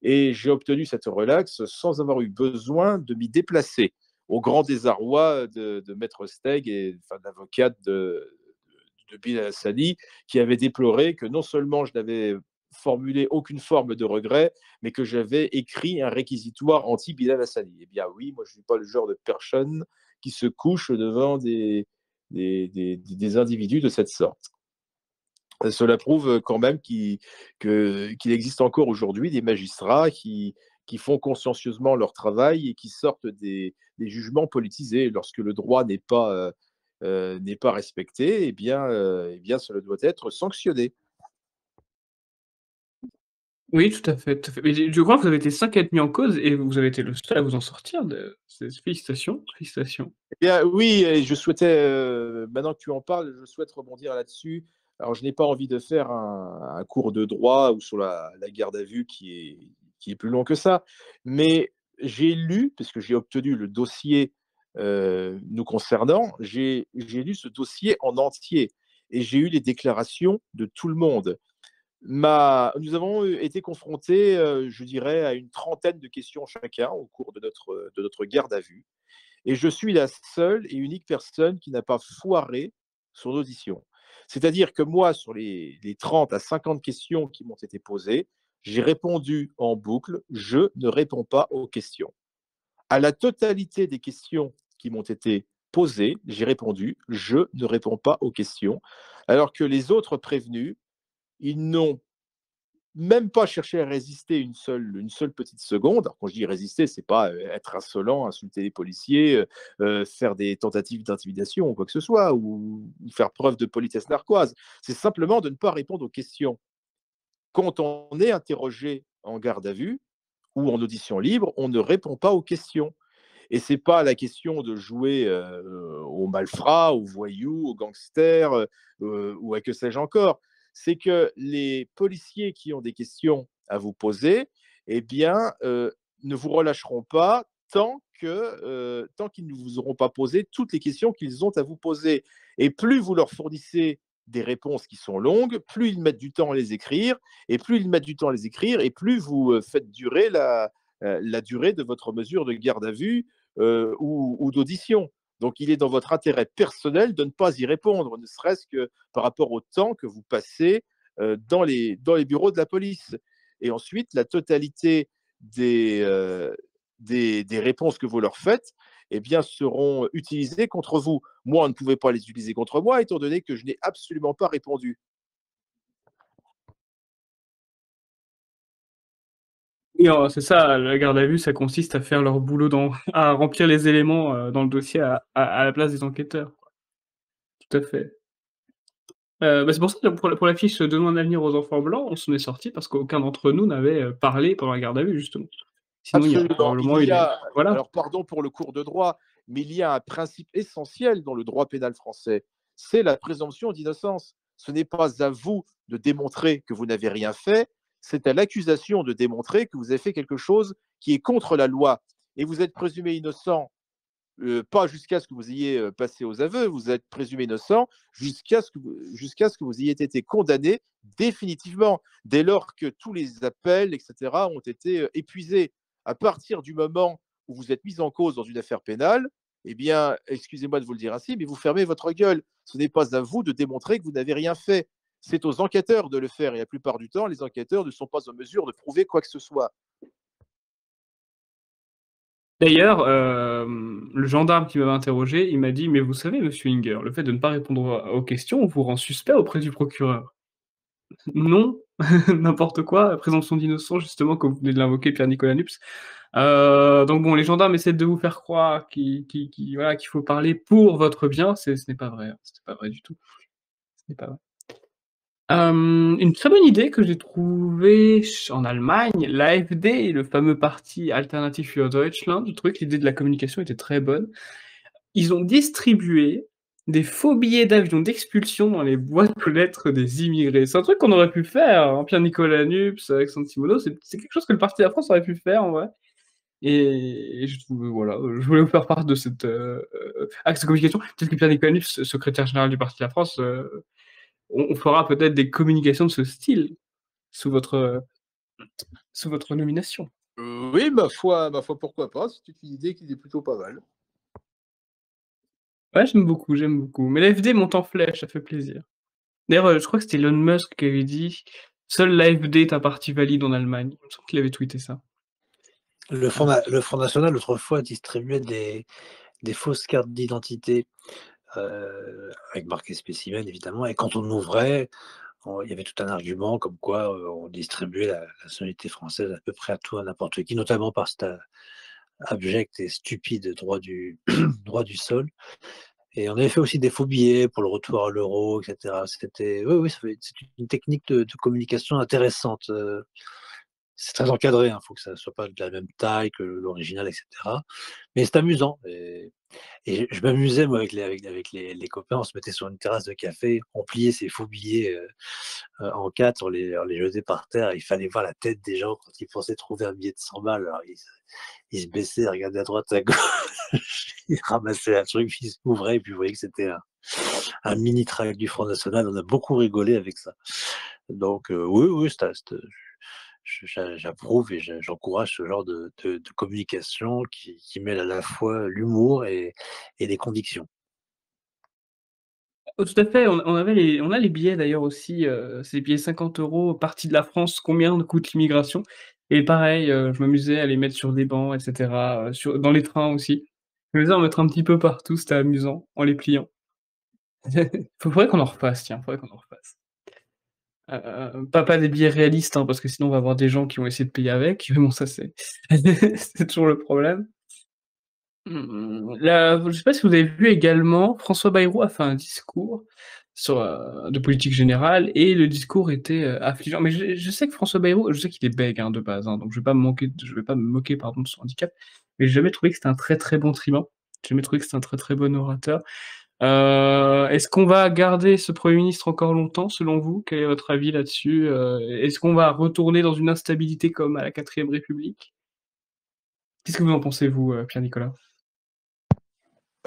Et j'ai obtenu cette relaxe sans avoir eu besoin de m'y déplacer, au grand désarroi de Maître Steg et enfin, de l'avocate de Bilal Hassani, qui avait déploré que non seulement je n'avais formulé aucune forme de regret, mais que j'avais écrit un réquisitoire anti-Bilal Hassani. Eh bien oui, moi je ne suis pas le genre de personne qui se couche devant des individus de cette sorte. Cela prouve quand même qu'il existe encore aujourd'hui des magistrats qui font consciencieusement leur travail et qui sortent des jugements politisés. Lorsque le droit n'est pas respecté, eh bien, cela doit être sanctionné. Oui, tout à fait, tout à fait. Mais je crois que vous avez été 5 à être mis en cause et vous avez été le seul à vous en sortir de félicitations, félicitations. Eh bien, oui, et je souhaitais, maintenant que tu en parles, je souhaite rebondir là-dessus. Alors, je n'ai pas envie de faire un cours de droit ou sur la garde à vue qui est plus long que ça, mais j'ai lu, puisque j'ai obtenu le dossier nous concernant, j'ai lu ce dossier en entier et j'ai eu les déclarations de tout le monde. Nous avons été confrontés, je dirais, à une trentaine de questions chacun au cours de notre garde à vue. Et je suis la seule et unique personne qui n'a pas foiré son audition. C'est-à-dire que moi, sur les 30 à 50 questions qui m'ont été posées, j'ai répondu en boucle, je ne réponds pas aux questions. À la totalité des questions qui m'ont été posées, j'ai répondu, je ne réponds pas aux questions, alors que les autres prévenus, ils n'ont même pas cherché à résister une seule petite seconde. Alors, quand je dis résister, c'est pas être insolent, insulter les policiers, faire des tentatives d'intimidation ou quoi que ce soit, ou faire preuve de politesse narquoise. C'est simplement de ne pas répondre aux questions. Quand on est interrogé en garde à vue ou en audition libre, on ne répond pas aux questions. Et c'est pas la question de jouer aux malfrats, aux voyous, aux gangsters ou à que sais-je encore. C'est que les policiers qui ont des questions à vous poser, eh bien, ne vous relâcheront pas tant qu'ils ne vous auront pas posé toutes les questions qu'ils ont à vous poser. Et plus vous leur fournissez des réponses qui sont longues, plus ils mettent du temps à les écrire, et plus ils mettent du temps à les écrire, et plus vous faites durer la durée de votre mesure de garde à vue ou d'audition. Donc, il est dans votre intérêt personnel de ne pas y répondre, ne serait-ce que par rapport au temps que vous passez dans les bureaux de la police. Et ensuite, la totalité des réponses que vous leur faites eh bien, seront utilisées contre vous. Moi, on ne pouvait pas les utiliser contre moi, étant donné que je n'ai absolument pas répondu. Oui, c'est ça, la garde à vue, ça consiste à faire leur boulot à remplir les éléments dans le dossier à la place des enquêteurs. Tout à fait. Bah, c'est pour ça que pour la fiche «Donnons un avenir aux enfants blancs», on s'en est sorti parce qu'aucun d'entre nous n'avait parlé pendant la garde à vue, justement. Sinon, il y aurait Absolument. probablement eu des voilà. Alors pardon pour le cours de droit, mais il y a un principe essentiel dans le droit pénal français, c'est la présomption d'innocence. Ce n'est pas à vous de démontrer que vous n'avez rien fait, c'est à l'accusation de démontrer que vous avez fait quelque chose qui est contre la loi. Et vous êtes présumé innocent, pas jusqu'à ce que vous ayez passé aux aveux, vous êtes présumé innocent jusqu'à ce que vous ayez été condamné définitivement, dès lors que tous les appels, etc., ont été épuisés. À partir du moment où vous êtes mis en cause dans une affaire pénale, eh bien, excusez-moi de vous le dire ainsi, mais vous fermez votre gueule. Ce n'est pas à vous de démontrer que vous n'avez rien fait. C'est aux enquêteurs de le faire. Et la plupart du temps, les enquêteurs ne sont pas en mesure de prouver quoi que ce soit. D'ailleurs, le gendarme qui m'avait interrogé, il m'a dit: «Mais vous savez, monsieur Inger, le fait de ne pas répondre aux questions vous rend suspect auprès du procureur». Non, n'importe quoi, présomption d'innocence justement comme vous venez de l'invoquer Pierre-Nicolas Nupes. Donc bon, les gendarmes essaient de vous faire croire voilà, qu'il faut parler pour votre bien, ce n'est pas vrai, hein, ce n'est pas vrai du tout, ce n'est pas vrai. Une très bonne idée que j'ai trouvée en Allemagne, l'AfD, le fameux parti Alternative für Deutschland, le truc, l'idée de la communication était très bonne. Ils ont distribué des faux billets d'avion d'expulsion dans les boîtes aux lettres des immigrés. C'est un truc qu'on aurait pu faire, hein, Pierre-Nicolas Nupes, Alexandre Simoneau, c'est quelque chose que le parti de la France aurait pu faire en vrai. Et je trouve, voilà, je voulais vous faire part de cet axe de communication. Peut-être que Pierre-Nicolas Nupes, secrétaire général du parti de la France, on fera peut-être des communications de ce style sous votre, sous votre nomination. Oui, ma foi, pourquoi pas. C'est une idée qui est plutôt pas mal. Ouais, j'aime beaucoup, j'aime beaucoup. Mais l'AfD monte en flèche, ça fait plaisir. D'ailleurs, je crois que c'était Elon Musk qui avait dit: «Seul l'AfD est un parti valide en Allemagne». Il me semble qu'il avait tweeté ça. Le Front national, autrefois, distribuait des fausses cartes d'identité, avec marqué spécimen, évidemment, et quand on ouvrait, il y avait tout un argument comme quoi on distribuait la nationalité française à peu près à tout, à n'importe qui, notamment par cet abject et stupide droit du, droit du sol. Et on avait fait aussi des faux billets pour le retour à l'euro, etc. C'était, oui, oui, c'est une technique de communication intéressante. C'est très encadré, il faut que ça ne soit pas de la même taille que l'original, etc. Mais c'est amusant. Et je m'amusais, moi, avec les copains, on se mettait sur une terrasse de café, on pliait ces faux billets en quatre, on les jetait par terre. Il fallait voir la tête des gens quand ils pensaient trouver un billet de 100 balles. Alors, ils se baissaient, ils regardaient à droite, à gauche, ils ramassaient un truc, ils s'ouvraient, et puis vous voyez que c'était un mini tract du Front National. On a beaucoup rigolé avec ça. Donc, oui, oui, j'approuve et j'encourage ce genre de communication qui mêle à la fois l'humour et les convictions. Oh, tout à fait, on a les billets d'ailleurs aussi, c'est des billets 50 € partie de la France, combien coûte l'immigration? Et pareil, je m'amusais à les mettre sur des bancs et cetera, dans les trains aussi. Je m'amusais à en mettre un petit peu partout, c'était amusant, en les pliant. Faudrait qu'on en refasse, tiens, faudrait qu'on en refasse. Pas des billets réalistes, hein, parce que sinon on va avoir des gens qui vont essayer de payer avec, mais bon ça c'est c'est toujours le problème. Je sais pas si vous avez vu également, François Bayrou a fait un discours de politique générale, et le discours était affligeant. Mais je sais que François Bayrou, je sais qu'il est bègue de base, hein, donc je vais pas me moquer pardon, de son handicap, mais j'ai jamais trouvé que c'était un très très bon tribun. J'ai jamais trouvé que c'était un très très bon orateur. Est-ce qu'on va garder ce Premier ministre encore longtemps, selon vous? Quel est votre avis là-dessus? Est-ce qu'on va retourner dans une instabilité comme à la 4ème République? Qu'est-ce que vous en pensez, vous, Pierre-Nicolas?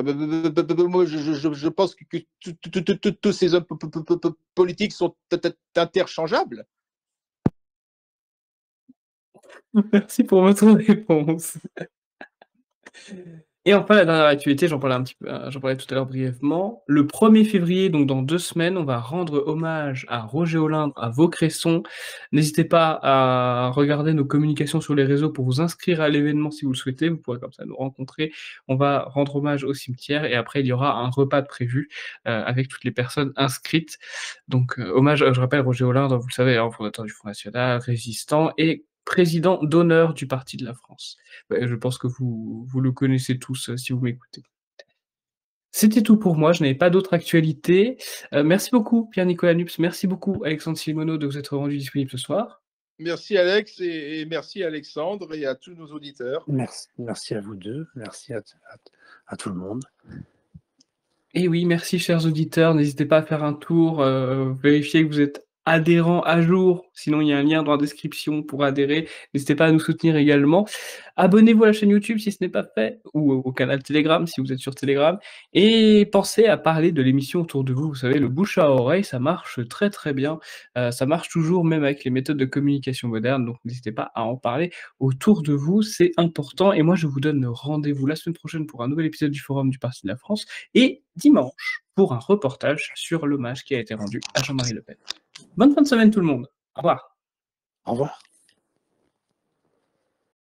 Moi, je pense que tous ces hommes politiques sont interchangeables. Merci pour votre réponse. Et enfin, la dernière actualité, j'en parlais un petit peu, j'en parlais tout à l'heure brièvement. Le 1er février, donc dans 2 semaines, on va rendre hommage à Roger Olindre, à Vaucresson. N'hésitez pas à regarder nos communications sur les réseaux pour vous inscrire à l'événement si vous le souhaitez. Vous pourrez comme ça nous rencontrer. On va rendre hommage au cimetière et après il y aura un repas de prévu, avec toutes les personnes inscrites. Donc, hommage, je rappelle Roger Olindre, vous le savez, hein, fondateur du Front national, résistant et président d'honneur du Parti de la France. Je pense que vous le connaissez tous, si vous m'écoutez. C'était tout pour moi, je n'avais pas d'autres actualités. Merci beaucoup Pierre-Nicolas Nupes, merci beaucoup Alexandre Simoneau de vous être rendu disponible ce soir. Merci Alex et merci Alexandre et à tous nos auditeurs. Merci à vous deux, merci à tout le monde. Et oui, merci chers auditeurs, n'hésitez pas à faire un tour, vérifier que vous êtes adhérents à jour, sinon il y a un lien dans la description pour adhérer. N'hésitez pas à nous soutenir également. Abonnez-vous à la chaîne YouTube si ce n'est pas fait, ou au canal Telegram si vous êtes sur Telegram, et pensez à parler de l'émission autour de vous. Vous savez, le bouche à oreille, ça marche très très bien, ça marche toujours même avec les méthodes de communication modernes, donc n'hésitez pas à en parler autour de vous, c'est important. Et moi je vous donne rendez-vous la semaine prochaine pour un nouvel épisode du Forum du Parti de la France, et dimanche pour un reportage sur l'hommage qui a été rendu à Jean-Marie Le Pen. Bonne fin de semaine tout le monde. Au revoir. Au revoir.